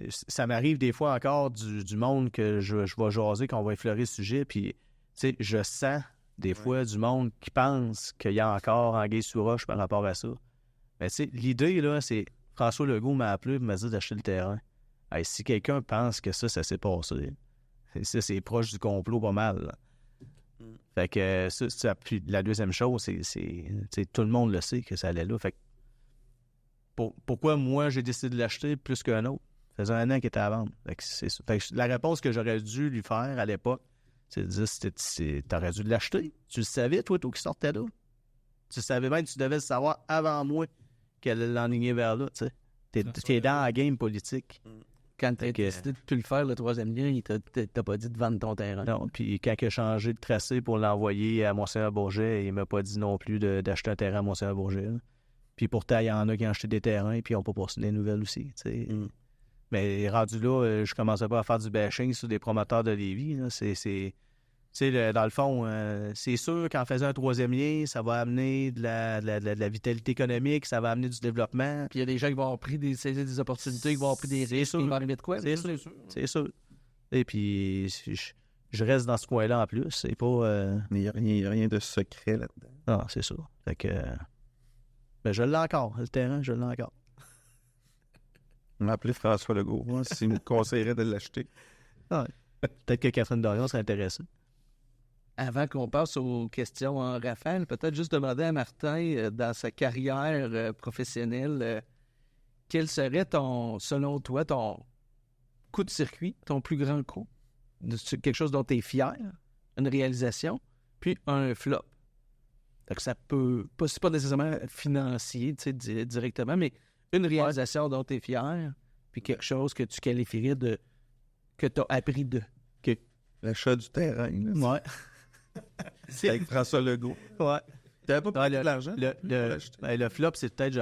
S1: ça m'arrive des fois encore du monde que je vais jaser, qu'on va effleurer le sujet, puis, tu sais, je sens des fois du monde qui pense qu'il y a encore anguille sous roche par rapport à ça. Mais, tu sais, l'idée, là, c'est François Legault m'a appelé et m'a dit d'acheter le terrain. Hey, si quelqu'un pense que ça s'est passé, ça, c'est proche du complot pas mal, là. Fait que puis la deuxième chose, c'est tout le monde le sait que ça allait là. Fait que pourquoi moi j'ai décidé de l'acheter plus qu'un autre? Ça faisait 1 an qu'il était à vendre. Fait que la réponse que j'aurais dû lui faire à l'époque, c'est de dire t'aurais dû l'acheter. Tu le savais, toi qui sortais là. Tu savais même, tu devais le savoir avant moi qu'elle allait l'enligner vers là, tu sais. T'es dans la game politique.
S3: Quand tu as décidé de plus le faire, le troisième lien, il t'a pas dit de vendre ton terrain.
S1: Non, puis quand il a changé de tracé pour l'envoyer à Monseigneur-Bourget, il m'a pas dit non plus d'acheter un terrain à Monseigneur-Bourget. Là. Puis pourtant, il y en a qui ont acheté des terrains et qui n'ont pas passé des nouvelles aussi. Mais rendu là, je commençais pas à faire du bashing sur des promoteurs de Lévis. Là. Dans le fond, c'est sûr qu'en faisant un troisième lien, ça va amener de la vitalité économique, ça va amener du développement.
S3: Puis il y a des gens qui vont avoir pris des opportunités, qui vont avoir pris des risques, qui vont arriver de quoi?
S1: C'est sûr. Et puis, je reste dans ce coin-là en plus. C'est pas...
S2: Il n'y a rien de secret là-dedans.
S1: Non, c'est ça. Fait que... Ben, je l'ai encore. Le terrain, je l'ai encore.
S2: On m'a appelé François Legault, hein, s'il me conseillerait de l'acheter.
S1: Ouais. Peut-être que Catherine Dorion serait intéressée.
S3: Avant qu'on passe aux questions en rafale, peut-être juste demander à Martin, dans sa carrière professionnelle, quel serait selon toi, ton coup de circuit, ton plus grand coup? Quelque chose dont tu es fier, une réalisation, puis un flop. Donc ça peut, c'est pas nécessairement financier, tu sais, directement, mais une réalisation dont tu es fier, puis quelque chose que tu qualifierais que tu as appris de.
S2: L'achat du terrain. Là,
S1: ouais.
S2: C'est avec François Legaût.
S1: Ouais.
S2: T'avais pas pris de l'argent?
S1: Le flop, c'est peut-être,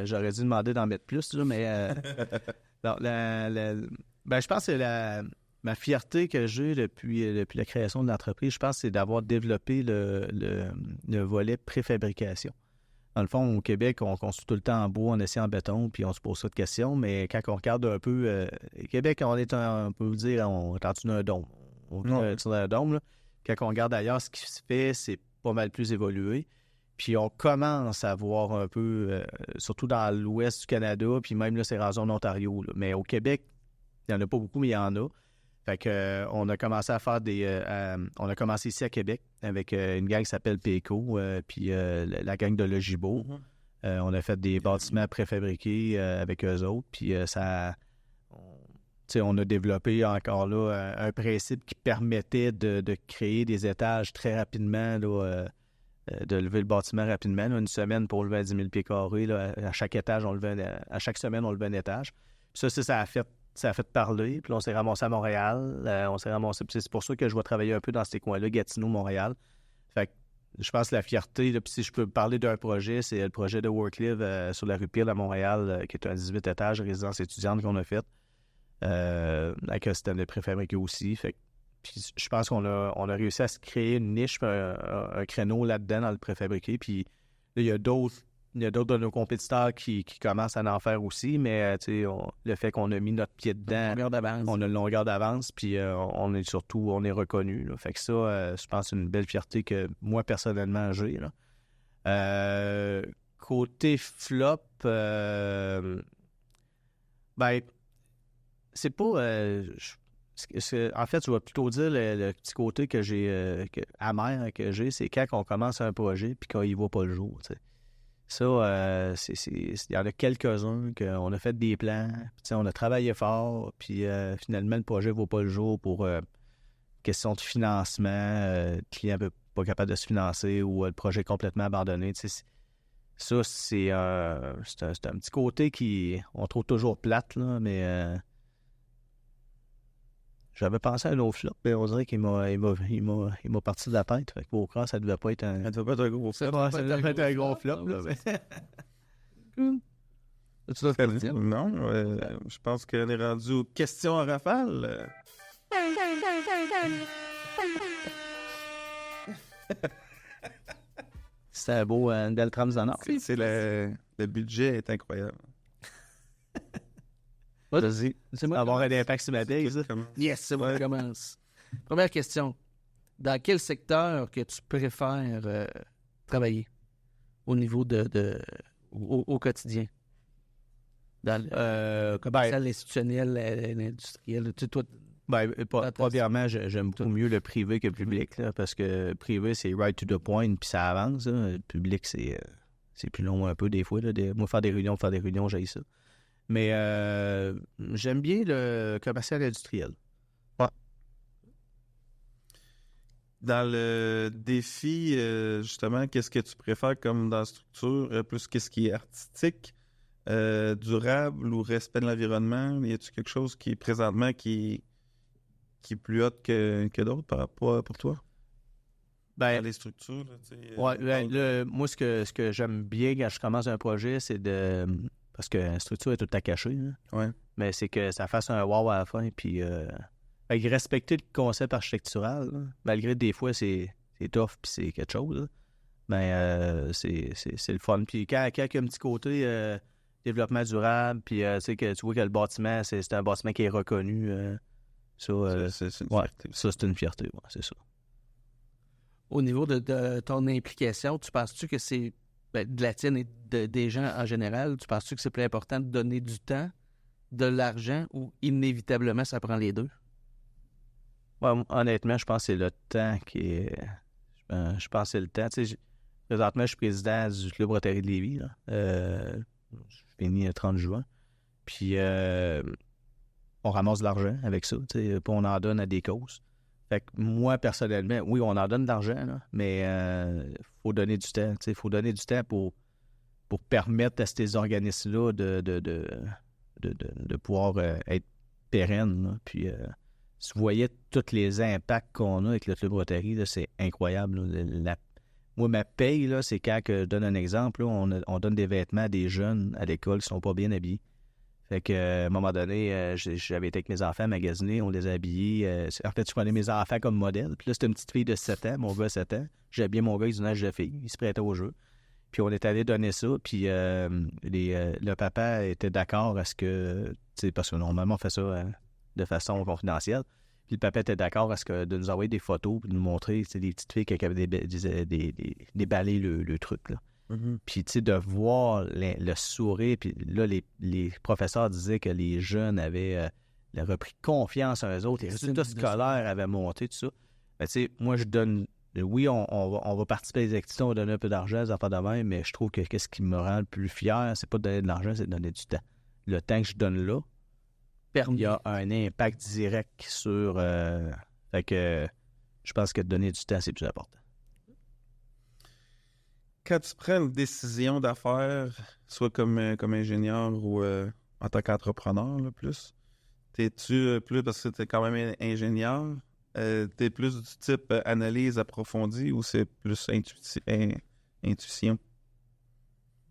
S1: j'aurais dû demander d'en mettre plus, là, mais non, je pense que ma fierté que j'ai depuis la création de l'entreprise, je pense, c'est d'avoir développé le volet préfabrication. Dans le fond, au Québec, on construit tout le temps en bois, on essaie en béton, puis on se pose ça de questions. Mais quand on regarde un peu, Québec, on est on peut vous dire, on est en dessous d'un dôme. On est sur un dôme, là. Quand on regarde ailleurs, ce qui se fait, c'est pas mal plus évolué. Puis on commence à voir un peu, surtout dans l'ouest du Canada, puis même là, c'est rendu en Ontario. Là. Mais au Québec, il n'y en a pas beaucoup, mais il y en a. Fait que on a commencé à faire on a commencé ici à Québec avec une gang qui s'appelle PECO, puis la gang de Logibo. On a fait des bâtiments préfabriqués avec eux autres, puis on a développé encore là un principe qui permettait de créer des étages très rapidement, là, de lever le bâtiment rapidement. Là, une semaine pour lever à 10 000 pieds carrés. Là, à chaque étage, à chaque semaine, on levait un étage. Puis ça a fait parler. Puis là, on s'est ramassé à Montréal. Puis c'est pour ça que je vais travailler un peu dans ces coins-là, Gatineau, Montréal. Fait que je pense que la fierté, là, puis si je peux parler d'un projet, c'est le projet de WorkLive sur la rue Peel à Montréal, qui est un 18 étages, résidence étudiante qu'on a fait. Avec un système de préfabriqué aussi. Fait que, puis je pense qu'on a réussi à se créer une niche, un créneau là-dedans dans le préfabriqué. Puis là, il y a d'autres de nos compétiteurs qui commencent à en faire aussi, mais le fait qu'on a mis notre pied dedans, on a une longueur d'avance, puis on est reconnu. Là. Fait que ça, je pense, c'est une belle fierté que moi, personnellement, j'ai. Là. Côté flop, c'est pas... en fait, je vais plutôt dire le petit côté que j'ai amer que j'ai, c'est quand on commence un projet puis quand il ne voit pas le jour. T'sais. Ça, il y en a quelques-uns qu'on a fait des plans, on a travaillé fort, puis finalement, le projet ne voit pas le jour pour question de financement, le client n'est pas capable de se financer ou le projet est complètement abandonné. Ça, c'est un petit côté on trouve toujours plate, là, mais... J'avais pensé à un autre flop, mais on dirait qu'il m'a parti de la tête. Fait que au cas, ça devait pas être un...
S2: Ça devait pas être un gros flop.
S1: Ça devait être un gros flop, là.
S3: Tu dois faire le dire.
S2: Non, je pense qu'on est rendu aux questions en rafale.
S1: C'est une belle trame sonore.
S2: Le budget est incroyable.
S1: Vas-y.
S3: C'est moi.
S1: Avoir un impact sur ma paye, ça.
S3: Yes, c'est moi qui commence. Première question. Dans quel secteur que tu préfères travailler au niveau au quotidien? Dans le commercial, l'institutionnel, l'industriel, toi...
S1: Premièrement, j'aime beaucoup mieux le privé que le public, là, parce que privé, c'est right to the point, puis ça avance. Là. Le public, c'est plus long un peu des fois. Là. Moi, faire des réunions, j'haïs ça. Mais j'aime bien le commercial industriel.
S2: Ouais. Dans le défi, justement, qu'est-ce que tu préfères comme dans la structure? Plus qu'est-ce qui est artistique, durable ou respect de l'environnement? Y a-t-il quelque chose qui, présentement, qui est plus haut que d'autres par rapport pour toi? Dans les structures, là,
S1: moi, ce que j'aime bien quand je commence un projet, c'est de... Parce que la structure est tout à cacher.
S2: Ouais.
S1: Mais c'est que ça fasse un wow à la fin. Puis respecter le concept architectural, là, malgré des fois c'est tough puis c'est quelque chose. Mais c'est le fun. Puis quand il y a un petit côté développement durable, puis que tu vois que le bâtiment, c'est un bâtiment qui est reconnu. C'est une fierté. Ça, c'est une fierté, ouais, c'est ça.
S3: Au niveau de ton implication, tu penses-tu que c'est de la tienne et des gens en général, tu penses-tu que c'est plus important de donner du temps, de l'argent, ou inévitablement, ça prend les deux?
S1: Ouais, honnêtement, je pense que c'est le temps qui est... Je pense que c'est le temps. Présentement, je suis président du Club Rotary de Lévis. Là. Je finis le 30 juin. Puis, on ramasse de l'argent avec ça. Puis on en donne à des causes. Fait que moi, personnellement, oui, on en donne de l'argent, là, mais il faut donner du temps. Il faut donner du temps pour permettre à ces organismes-là de pouvoir être pérennes. Là. Puis, si vous voyez tous les impacts qu'on a avec le Club Rotary, là, c'est incroyable. Là. Moi, ma paye, là, c'est quand je donne un exemple, là, on donne des vêtements à des jeunes à l'école qui ne sont pas bien habillés. Fait qu'à un moment donné, j'avais été avec mes enfants magasiner, on les a habillés. En fait, je prenais mes enfants comme modèle. Puis là, c'était une petite fille de 7 ans, mon gars 7 ans. J'ai habillé mon gars, il est d'une âge de fille. Il se prêtait au jeu. Puis on est allé donner ça, puis le papa était d'accord à ce que, tu sais, parce que normalement on fait ça de façon confidentielle, puis le papa était d'accord à ce que de nous envoyer des photos, puis de nous montrer, tu sais, des petites filles qui avaient déballé le truc, là.
S2: Mhm.
S1: Puis, tu sais, de voir le sourire, puis là, les professeurs disaient que les jeunes avaient repris confiance en eux autres, les résultats scolaires avaient monté, tout ça. Ben, tu sais, moi, je donne... Oui, on va participer à des activités, on va donner un peu d'argent, ça pas de même, mais je trouve que qu'est-ce qui me rend le plus fier, c'est pas de donner de l'argent, c'est de donner du temps. Le temps que je donne là, il y a un impact direct sur... fait que je pense que donner du temps, c'est plus important.
S2: Quand tu prends une décision d'affaires, soit comme ingénieur ou en tant qu'entrepreneur, là, plus, t'es-tu plus, parce que t'es quand même ingénieur, t'es plus du type analyse approfondie ou c'est plus intuition?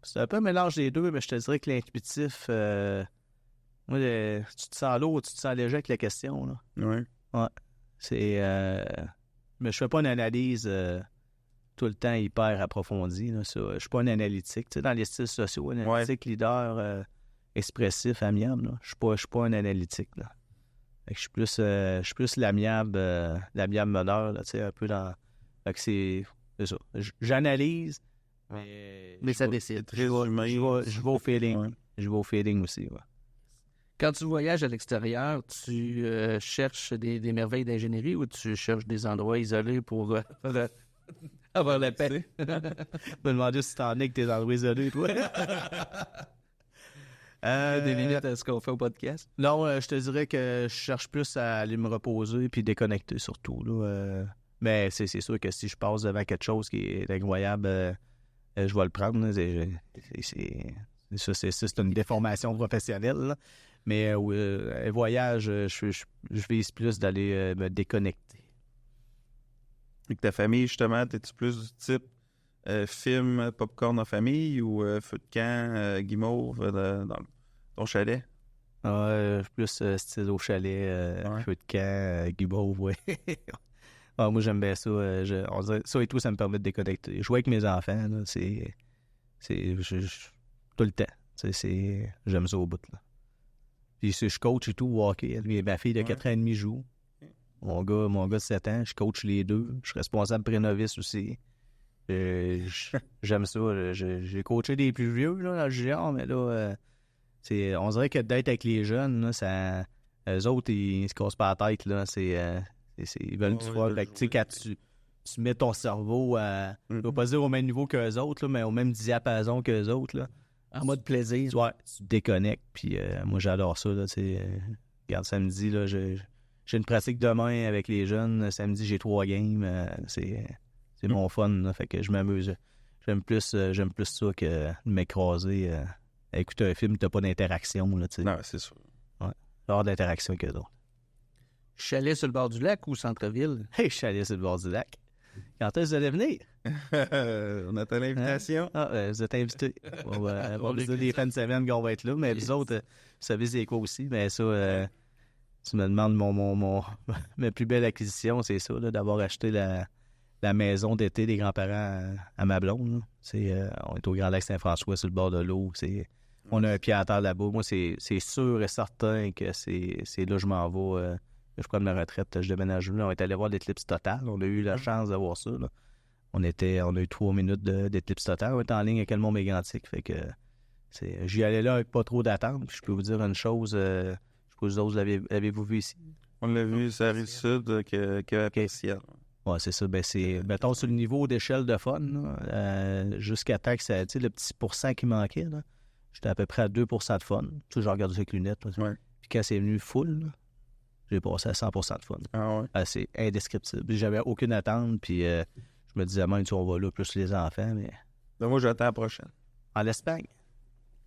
S1: C'est un peu un mélange des deux, mais je te dirais que l'intuitif... moi, tu te sens lourd, tu te sens léger avec la question, là.
S2: Oui.
S1: Ouais. C'est... mais je fais pas une analyse... tout le temps hyper approfondi. Là, ça. Je suis pas un analytique. Tu sais, dans les styles sociaux, analytique, leader, expressif, amiable. Là. Je suis pas un analytique. Là. Fait que je suis plus l'amiable meneur, là, tu sais, un peu dans... Fait que c'est ça. J'analyse, mais
S3: ça décide.
S1: Je vais au feeling.
S2: Ouais.
S1: Je vais au feeling aussi, ouais.
S3: Quand tu voyages à l'extérieur, tu cherches des merveilles d'ingénierie ou tu cherches des endroits isolés pour avoir la paix?
S1: Je me demandais si t'en es que tes endroits isolés, toi.
S3: Des limites à ce qu'on fait au podcast?
S1: Non, je te dirais que je cherche plus à aller me reposer puis déconnecter surtout. Là, mais c'est sûr que si je passe devant quelque chose qui est incroyable, je vais le prendre. Là. C'est une déformation professionnelle. Là. Mais un voyage, je vise plus d'aller me déconnecter.
S2: Avec ta famille, justement, t'es-tu plus du type film popcorn en famille ou feu de camp, guimauve dans ton chalet?
S1: Plus style au chalet,
S2: Ouais.
S1: feu de camp, guimauve, oui. Moi, j'aime bien ça. On dirait, ça et tout, ça me permet de déconnecter. Jouer avec mes enfants, là, c'est tout le temps. J'aime ça au bout. Là. Puis je coach et tout au hockey. Ma fille de 4 ans et demi joue. Mon gars de 7 ans, je coach les deux. Je suis responsable pré-novice aussi. J'aime ça. J'ai coaché des plus vieux là, dans le junior, mais là, on dirait que d'être avec les jeunes, là, eux autres, ils se cassent pas la tête. Là, ils veulent du fun. Fait que, tu sais, quand tu mets ton cerveau à, je ne vais pas dire au même niveau qu'eux autres, là, mais au même diapason qu'eux autres, là,
S3: En mode plaisir.
S1: ouais, tu te déconnectes. Puis moi, j'adore ça. Là, regarde, samedi, là, j'ai une pratique demain avec les jeunes. Samedi, j'ai 3 games. C'est mon fun. Là, fait que je m'amuse. J'aime plus ça que de m'écraser à écouter un film. T'as pas d'interaction. Là,
S2: Non, c'est sûr.
S1: Ouais, avoir d'interaction que d'autres.
S3: Chalet sur le bord du lac ou centre-ville?
S1: Hey, je suis allé sur le bord du lac. Quand est-ce que vous allez venir?
S2: On attend l'invitation.
S1: Vous êtes invités. On va dire les fins de semaine qu'on va être là, mais les autres, vous savez c'est quoi aussi. Mais ça, tu me demandes ma plus belle acquisition, c'est ça, là, d'avoir acheté la maison d'été des grands-parents à ma blonde. On est au Grand Lac Saint-François, sur le bord de l'eau. On a un pied à terre là-bas. Moi, c'est sûr et certain que c'est là que je m'en vais. Je prends ma retraite, je déménage là. On est allé voir l'éclipse totale. On a eu la chance d'avoir ça. Là. On a eu 3 minutes d'éclipse totale. On est en ligne avec le Mont Mégantic. Fait que j'y allais là avec pas trop d'attente. Puis je peux vous dire une chose, je sais pas vous autres, l'avez-vous vu ici?
S2: On l'a vu, c'est la Rive-Sud qui a apprécié.
S1: Ouais, c'est ça. Ben, mettons, sur le niveau d'échelle de fun, là, jusqu'à temps que ça, tu sais, le petit pourcent qui manquait, là, j'étais à peu près à 2% de fun. Tu sais, je regarde ça avec lunettes. Là.
S2: Ouais.
S1: Puis quand c'est venu full, là, j'ai passé à 100% de fun.
S2: Ah ouais?
S1: C'est indescriptible. J'avais aucune attente, puis je me disais, même si on va là, plus les enfants, mais...
S2: Donc moi, j'attends la prochaine.
S1: En Espagne.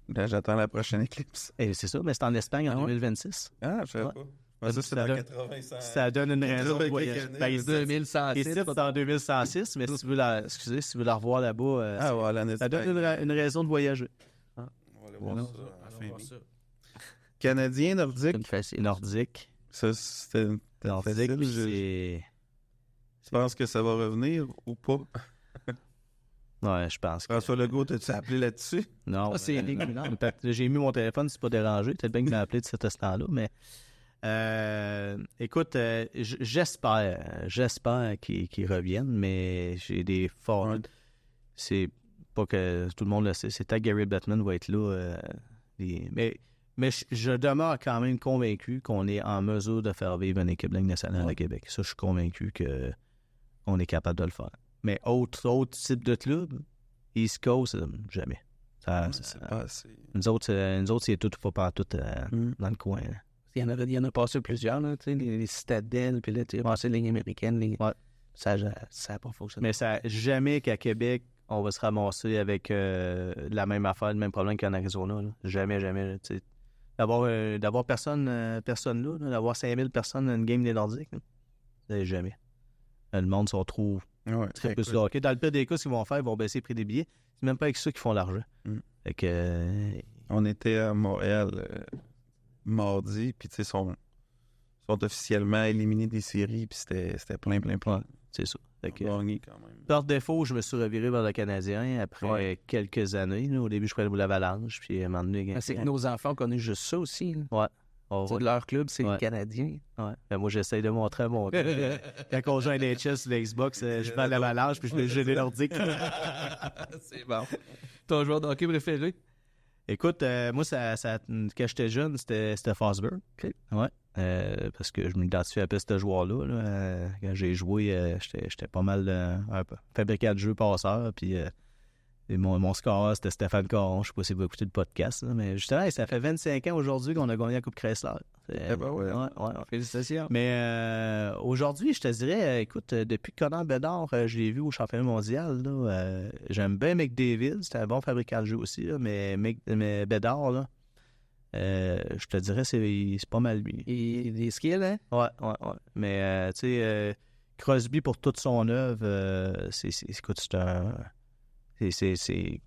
S2: Là, j'attends la prochaine éclipse.
S1: Et c'est ça, mais c'est en Espagne en 2026.
S2: Ah, je savais
S1: Ouais.
S2: pas. Ça, c'est dans
S1: donne-
S2: 85.
S1: Ça donne une raison de voyager. Ben, ici,
S3: 2106.
S1: c'est en 2106, mais si tu veux la revoir là-bas,
S2: Ah, voilà, en
S1: ça donne une raison de voyager.
S2: On va aller voir
S3: Non,
S2: ça en fin
S3: voir
S2: mai.
S3: ça.
S2: Canadien, nordique.
S1: C'est nordique.
S2: Ça, c'était
S1: Nordique,
S2: facile.
S1: puis
S2: Je pense que ça va revenir ou pas.
S1: Ouais, je pense.
S2: François Legault, t'as-tu appelé là-dessus?
S1: Non,
S3: c'est
S1: non, j'ai mis mon téléphone, c'est pas dérangé. Peut-être bien qu'il m'a appelé de cet instant-là, mais écoute, j'espère qu'il revienne, mais j'ai des forts.
S2: Ouais.
S1: C'est pas que tout le monde le sait. C'est que Gary Bettman va être là. Mais je demeure quand même convaincu qu'on est en mesure de faire vivre une équipe de Ligue nationale à Québec. Ça, je suis convaincu qu'on est capable de le faire. Mais autre type de club, East Coast, jamais.
S2: C'est pas assez.
S1: Nous autres, c'est tout ou pas tout dans le coin. Là.
S3: Il y en a passé plusieurs, là, tu sais, les citadelles, puis là, tu sais, passé les lignes américaines. Ouais. Ça n'a pas fonctionné.
S1: Mais ça jamais qu'à Québec, on va se ramasser avec la même affaire, le même problème qu'en Arizona. Là. Jamais. Là, d'avoir personne là, d'avoir 5000 personnes dans une game des Nordiques, là, c'est jamais. Le monde se retrouve très plus là. Dans le pire des cas, ce qu'ils vont faire, ils vont baisser le prix des billets. C'est même pas avec ça qu'ils font l'argent. Fait que,
S2: on était à Montréal mardi, puis tu sais, sont officiellement éliminés des séries, puis c'était plein.
S1: C'est ça. Fait que,
S2: gagné quand même.
S1: par défaut, je me suis reviré vers le Canadien après quelques années. Là. Au début, je prenais l'Avalanche, puis à un moment donné...
S3: C'est que nos enfants ont connu juste ça aussi. Là.
S1: Ouais. Oh,
S3: leur club, c'est le Canadien.
S1: Ouais. Ben, moi, j'essaye de montrer à mon club. Quand on joue à NHL sur l'Xbox, je prends l'Avalanche, puis je mets le jeu des Nordiques.
S3: C'est bon. Ton joueur de hockey préféré?
S1: Écoute, moi, quand j'étais jeune, c'était Forsberg.
S3: Okay.
S1: Ouais. Parce que je m'identifiais un peu à ce joueur-là. Là. Quand j'ai joué, j'étais pas mal un fabricant de jeux passeur. Puis mon score, c'était Stéphane Caron. Je sais pas si vous écoutez le podcast. Là, mais justement, ça fait 25 ans aujourd'hui qu'on a gagné la Coupe Chrysler.
S2: Ouais.
S3: Félicitations.
S1: Mais aujourd'hui, je te dirais, écoute, depuis que Connor Bedard, je l'ai vu au championnat mondial, là, j'aime bien McDavid. C'était un bon fabricant de jeux aussi. Là, mais Bedard, là, je te dirais, c'est pas mal lui.
S3: Et des skills, hein?
S1: Ouais. Mais, tu sais, Crosby, pour toute son œuvre, écoute, c'est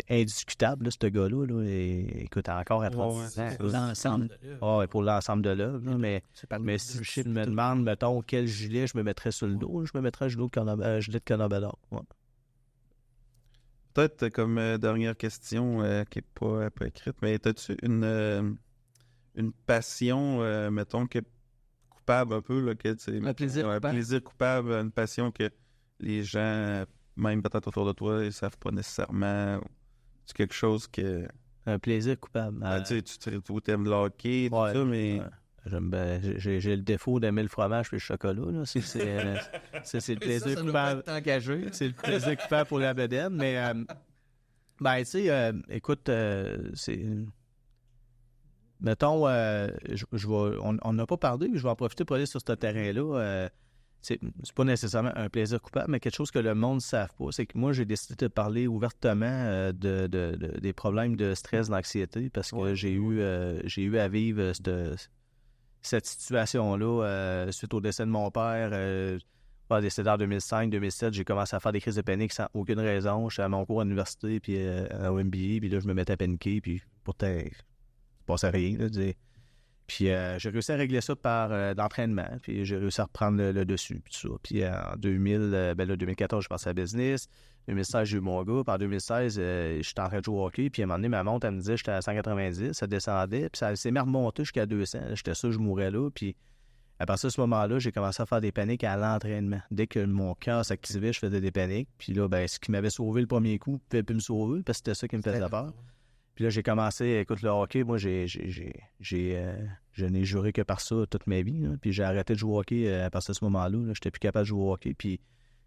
S1: indiscutable, là, ce gars-là. Là, et, écoute, encore à 36 ans.
S3: L'ensemble de l'œuvre.
S1: Ouais, pour l'ensemble de l'œuvre. Mais si tu me demandes, mettons, quel gilet je me mettrais sur le dos, je me mettrais un gilet de Connor Bedard. Ouais.
S2: Peut-être comme dernière question qui n'est pas écrite, mais as-tu une passion, mettons, coupable un peu? Là,
S3: Un plaisir coupable.
S2: Un plaisir coupable, une passion que les gens, même peut-être autour de toi, ils ne savent pas nécessairement. C'est quelque chose que...
S1: Un plaisir coupable.
S2: tu aimes le hockey, tout ça, mais...
S1: J'ai le défaut d'aimer le fromage et le chocolat. Là. C'est le plaisir coupable. C'est le plaisir coupable pour la bedaine. Mais, tu sais, écoute, c'est... Mettons, on n'a pas parlé, mais je vais en profiter pour aller sur ce terrain-là. C'est pas nécessairement un plaisir coupable, mais quelque chose que le monde ne savent pas. C'est que moi, j'ai décidé de parler ouvertement des problèmes de stress, d'anxiété, parce que j'ai eu à vivre cette situation-là suite au décès de mon père. Décédé en 2005-2007, j'ai commencé à faire des crises de panique sans aucune raison. J'étais à mon cours à l'université, puis au MBA, puis là, je me mettais à paniquer, puis pourtant, il ne passait rien. Là, puis j'ai réussi à régler ça par l'entraînement, puis j'ai réussi à reprendre le dessus, puis tout ça. Puis en 2014, je passais à business. 2016, j'ai eu mon gars. Puis en 2016, j'étais en train de jouer au hockey. Puis à un moment donné, ma montre, elle me disait que j'étais à 190. Ça descendait. Puis ça s'est mis à remonter jusqu'à 200. Là, j'étais sûr que je mourrais là. Puis à partir de ce moment-là, j'ai commencé à faire des paniques à l'entraînement. Dès que mon cœur s'activait, je faisais des paniques. Puis là, ce qui m'avait sauvé le premier coup ne pouvait plus me sauver parce que c'était ça qui me faisait peur. Puis là, j'ai commencé, écoute, le hockey, moi, je n'ai juré que par ça toute ma vie. Là. Puis j'ai arrêté de jouer au hockey à partir de ce moment-là. Là. J'étais plus capable de jouer au hockey. Puis,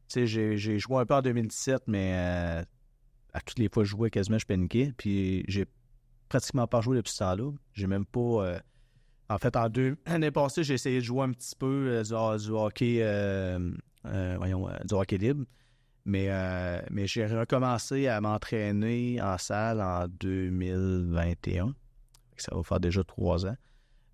S1: tu sais, j'ai joué un peu en 2017, mais à toutes les fois que je jouais, quasiment, je paniquais. Puis j'ai pratiquement pas joué depuis ce temps-là. J'ai même pas... en fait, l'année passée, j'ai essayé de jouer un petit peu du hockey... du hockey libre. Mais j'ai recommencé à m'entraîner en salle en 2021. Ça va faire déjà 3 ans.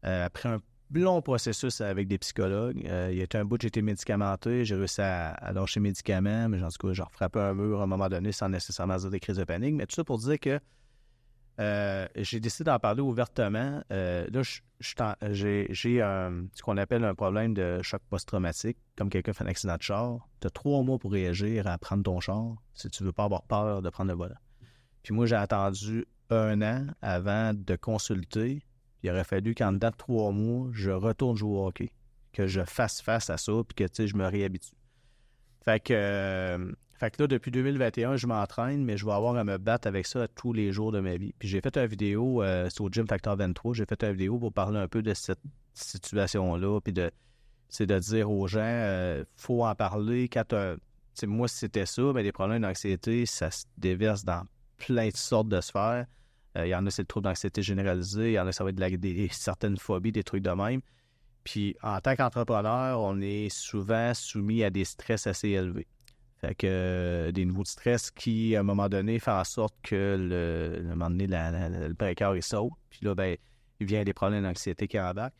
S1: Après un long processus avec des psychologues, il y a eu un bout que j'ai été médicamenté. J'ai réussi à lâcher mes médicaments, mais en tout cas, j'ai refrappé un mur à un moment donné sans nécessairement dire des crises de panique. Mais tout ça pour dire que J'ai décidé d'en parler ouvertement. Là, j'ai ce qu'on appelle un problème de choc post-traumatique. Comme quelqu'un fait un accident de char, tu as 3 mois pour réagir à prendre ton char si tu veux pas avoir peur de prendre le volant. Puis moi, j'ai attendu 1 an avant de consulter. Il aurait fallu qu'en dedans de 3 mois, je retourne jouer au hockey, que je fasse face à ça, puis que je me réhabitue. Fait que là, depuis 2021, je m'entraîne, mais je vais avoir à me battre avec ça tous les jours de ma vie. Puis j'ai fait une vidéo, c'est au Gym Factor 23, j'ai fait une vidéo pour parler un peu de cette situation-là, puis c'est de dire aux gens, faut en parler. Moi, si c'était ça, mais des problèmes d'anxiété, ça se déverse dans plein de sortes de sphères. Il y en a, c'est le trouble d'anxiété généralisée, il y en a, ça va être certaines phobies, des trucs de même. Puis en tant qu'entrepreneur, on est souvent soumis à des stress assez élevés. Fait que des niveaux de stress qui, à un moment donné, font en sorte que à un moment donné, le breaker, il saute. Puis là, ben, il vient des problèmes d'anxiété qui embarquent.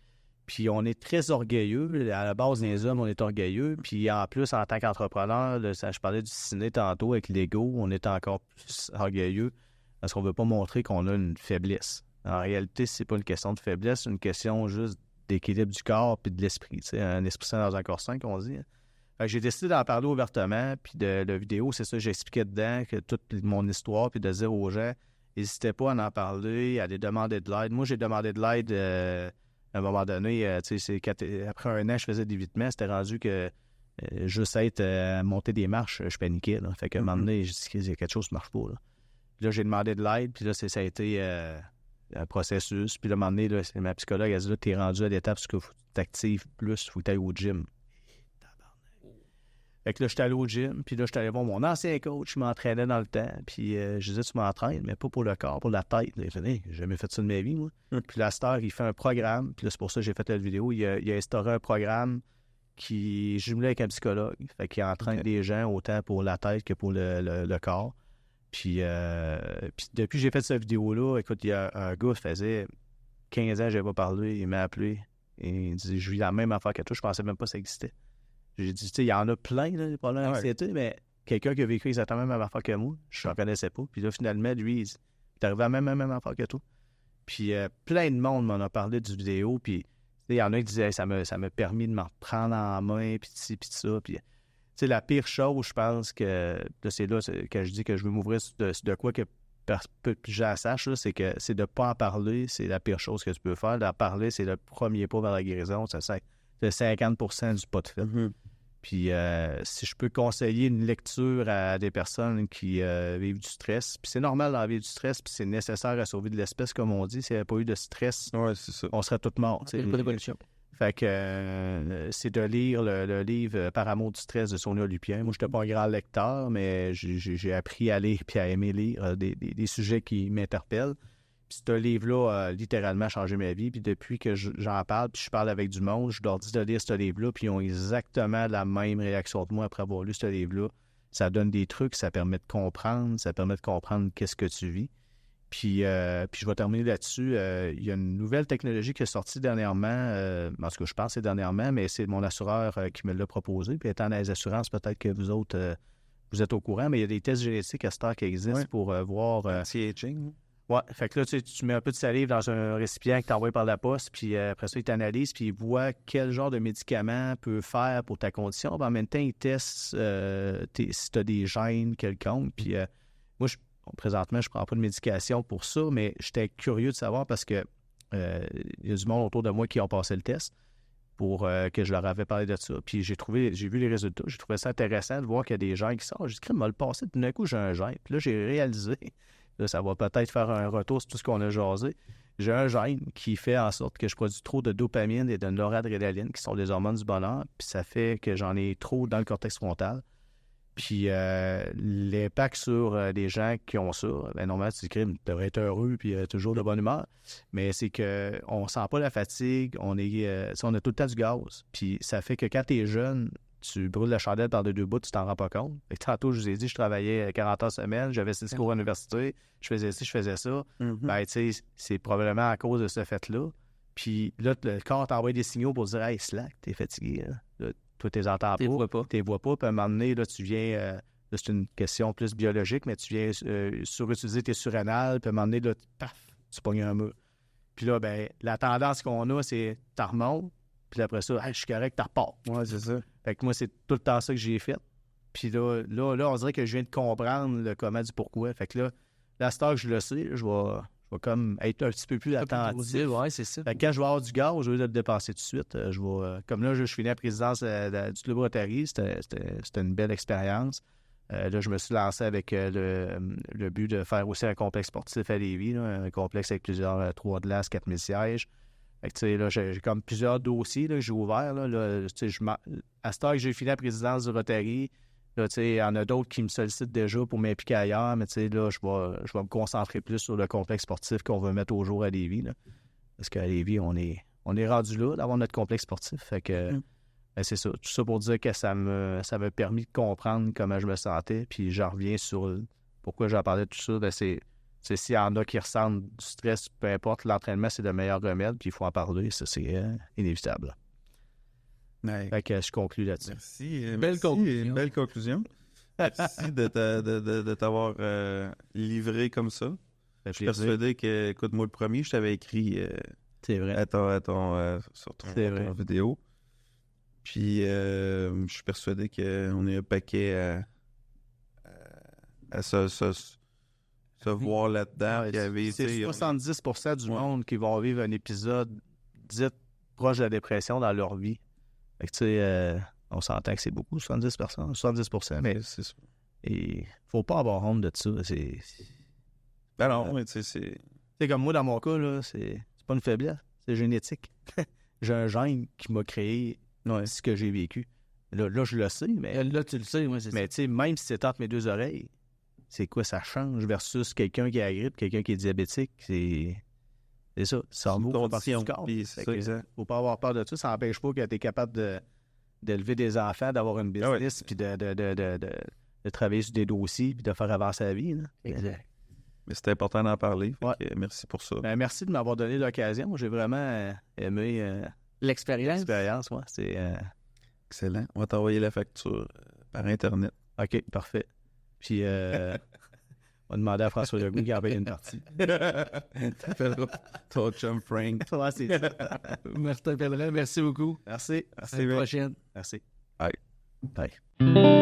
S1: Puis on est très orgueilleux. À la base des hommes, on est orgueilleux. Puis en plus, en tant qu'entrepreneur, je parlais du ciné tantôt avec l'ego, on est encore plus orgueilleux parce qu'on ne veut pas montrer qu'on a une faiblesse. En réalité, c'est pas une question de faiblesse, c'est une question juste d'équilibre du corps puis de l'esprit. Un esprit sain dans un corps sain, qu'on dit. Fait que j'ai décidé d'en parler ouvertement. Puis de la vidéo, c'est ça, j'expliquais dedans que toute mon histoire, puis de dire aux gens, n'hésitez pas à en parler, à aller demander de l'aide. Moi, j'ai demandé de l'aide à un moment donné. Après 1 an, je faisais d'évitement. C'était rendu que juste être à monter des marches, je paniquais. Là. Fait qu'à un moment donné, j'ai dit qu'il y a quelque chose qui ne marche pas. Là. Puis là, j'ai demandé de l'aide. Puis là, ça a été un processus. Puis là, à un moment donné, là, ma psychologue, elle dit là, t'es rendu à l'étape où tu t'actives plus, il faut que tu ailles au gym. Fait que là, j'étais allé au gym, puis là, j'étais allé voir mon ancien coach, il m'entraînait dans le temps, puis je disais, tu m'entraînes, mais pas pour le corps, pour la tête. Il fait, hey, j'ai jamais fait ça de ma vie, moi. Puis la star, il fait un programme, puis là, c'est pour ça que j'ai fait la vidéo, il a instauré un programme qui est jumelé avec un psychologue, fait qu'il entraîne des gens autant pour la tête que pour le corps. Puis depuis que j'ai fait cette vidéo-là, écoute, il y a un gars qui faisait 15 ans que je n'avais pas parlé, il m'a appelé, et il dit, je vis la même affaire que toi, je pensais même pas que ça existait. J'ai dit, tu sais, il y en a plein, là, des problèmes d'anxiété, mais quelqu'un qui a vécu exactement la même affaire que moi, je ne connaissais pas. Puis là, finalement, lui, il est arrivé à la même affaire que toi. Puis plein de monde m'en a parlé du vidéo, puis il y en a qui disaient, ça m'a permis de m'en prendre en main, puis ci, puis ça. Puis, tu sais, la pire chose, je pense que, là, c'est là que je dis que je veux m'ouvrir de quoi que peu de gens sachent, là, c'est que c'est de ne pas en parler, c'est la pire chose que tu peux faire. D'en parler, c'est le premier pas vers la guérison. C'est 50% du pas de fait. Mm-hmm. Puis si je peux conseiller une lecture à des personnes qui vivent du stress, puis c'est normal d'en vivre du stress, puis c'est nécessaire à sauver de l'espèce, comme on dit. S'il n'y avait pas eu de stress, on serait tous morts.
S3: Il n'y a pas d'évolution.
S1: Fait que c'est de lire le livre Par amour du stress de Sonia Lupien. Moi, je n'étais pas un grand lecteur, mais j'ai appris à lire et à aimer lire des sujets qui m'interpellent. Puis ce livre-là a littéralement changé ma vie. Puis depuis que j'en parle, puis je parle avec du monde, je leur dis de lire ce livre-là, puis ils ont exactement la même réaction que moi après avoir lu ce livre-là. Ça donne des trucs, ça permet de comprendre, qu'est-ce que tu vis. Puis je vais terminer là-dessus. Il y a une nouvelle technologie qui est sortie dernièrement, parce que je pense que c'est dernièrement, mais c'est mon assureur qui me l'a proposé. Puis étant dans les assurances, peut-être que vous autres, vous êtes au courant, mais il y a des tests génétiques à cette heure qui existent pour voir...
S2: Anti-aging.
S1: Ouais, fait que là, tu mets un peu de salive dans un récipient que tu envoies par la poste, puis après ça, il t'analyse, puis il voit quel genre de médicament peut faire pour ta condition. Puis en même temps, il teste si tu as des gènes quelconques. Puis moi, présentement, je ne prends pas de médication pour ça, mais j'étais curieux de savoir parce que il y a du monde autour de moi qui ont passé le test pour que je leur avais parlé de ça. Puis j'ai vu les résultats. J'ai trouvé ça intéressant de voir qu'il y a des gènes qui sortent. J'ai dit, crème, m'a le passé. Tout d'un coup, j'ai un gène. Puis là, j'ai réalisé... Là, ça va peut-être faire un retour sur tout ce qu'on a jasé. J'ai un gène qui fait en sorte que je produis trop de dopamine et de noradrénaline, qui sont des hormones du bonheur, puis ça fait que j'en ai trop dans le cortex frontal. Puis l'impact sur les gens qui ont ça, ben normalement, tu devrais être heureux puis toujours de bonne humeur, mais c'est qu'on sent pas la fatigue, on a tout le temps du gaz. Puis ça fait que quand tu es jeune, tu brûles la chandelle par deux bouts, tu t'en rends pas compte. Et tantôt, je vous ai dit, je travaillais 40 heures semaine, j'avais 6 cours à l'université, je faisais ci, je faisais ça. Mm-hmm. Ben, tu sais, c'est probablement à cause de ce fait-là. Puis là, le corps t'envoie des signaux pour dire « Hey, slack, t'es fatigué. » Toi, t'es entends pas, t'es vois pas. Puis à un moment donné, là, tu viens Là, c'est une question plus biologique, mais tu viens surutiliser tes surrénales, puis à un moment donné, là, paf, tu pognes un mur. Puis là, ben, la tendance qu'on a, c'est t'en remontes, puis après ça, hey, je suis correct, t'en repars.
S2: Ouais, c'est ça.
S1: Fait que moi, c'est tout le temps ça que j'ai fait. Puis là, on dirait que je viens de comprendre le comment du pourquoi. Fait que là, à cette heure que je le sais, je vais comme être un petit peu plus attentif.
S3: Ouais, c'est ça.
S1: Fait que quand je vais avoir du gaz, au lieu de le dépenser tout de suite, je vais... comme là, je finis la présidence du Club Rotary. C'était une belle expérience. Là, je me suis lancé avec le but de faire aussi un complexe sportif à Lévis, là, un complexe avec plusieurs 3 glaces, 4000 sièges. Fait que, tu sais, là, j'ai comme plusieurs dossiers là, que j'ai ouverts. Là, tu sais, à cette heure que j'ai fini la présidence du Rotary, là, tu sais, il y en a d'autres qui me sollicitent déjà pour m'impliquer ailleurs, mais tu sais, là, je vais me concentrer plus sur le complexe sportif qu'on veut mettre au jour à Lévis, là. Parce qu'à Lévis, on est rendu là d'avoir notre complexe sportif. Fait que ben, c'est ça. Tout ça pour dire que ça m'a permis de comprendre comment je me sentais. Puis j'en reviens sur pourquoi j'en parlais de tout ça. Ben, c'est s'il y en a qui ressentent du stress, peu importe, l'entraînement, c'est le meilleur remède. Puis il faut en parler. Ça, c'est inévitable.
S2: Ouais.
S1: Fait que je conclue là-dessus.
S2: Merci.
S3: Belle conclusion.
S2: Une belle conclusion. Merci de t'avoir livré comme ça. Je suis persuadé que, écoute, moi, le premier, je t'avais écrit
S1: C'est vrai.
S2: sur
S1: C'est vrai.
S2: ton vidéo. Puis, je suis persuadé qu'on est un paquet à se voir là-dedans.
S1: C'est 70% du monde qui vont vivre un épisode dit proche de la dépression dans leur vie. Fait que, tu sais, on s'entend que c'est beaucoup, 70%, mais
S2: c'est ça.
S1: Et faut pas avoir honte de ça.
S2: Ben non, mais tu sais,
S1: c'est comme moi, dans mon cas, là, c'est pas une faiblesse, c'est génétique. J'ai un gène qui m'a créé ce que j'ai vécu. Là, je le sais, mais...
S3: Là, tu le sais, moi, c'est ça.
S1: Mais tu sais, même si c'est entre mes deux oreilles, c'est quoi ça change versus quelqu'un qui a la grippe, quelqu'un qui est diabétique, c'est ça. Le cerveau fait partie du corps. Faut pas avoir peur de ça. Ça n'empêche pas que tu es capable d'élever des enfants, d'avoir une business, puis de travailler sur des dossiers, puis de faire avancer la vie. Là.
S3: Exact.
S2: Mais c'est important d'en parler. Merci pour ça.
S1: Ben, merci de m'avoir donné l'occasion. Moi, j'ai vraiment aimé
S3: l'expérience.
S1: Ouais, c'est
S2: excellent. On va t'envoyer la facture par Internet.
S1: OK, parfait. Puis, on va demander à François Legault qui en paye une partie.
S2: T'appelleras ton chum Frank.
S1: Ouais, c'est ça.
S3: Martin Pellerin, merci beaucoup.
S1: Merci.
S3: À la prochaine.
S1: Merci.
S2: Bye.
S1: Bye.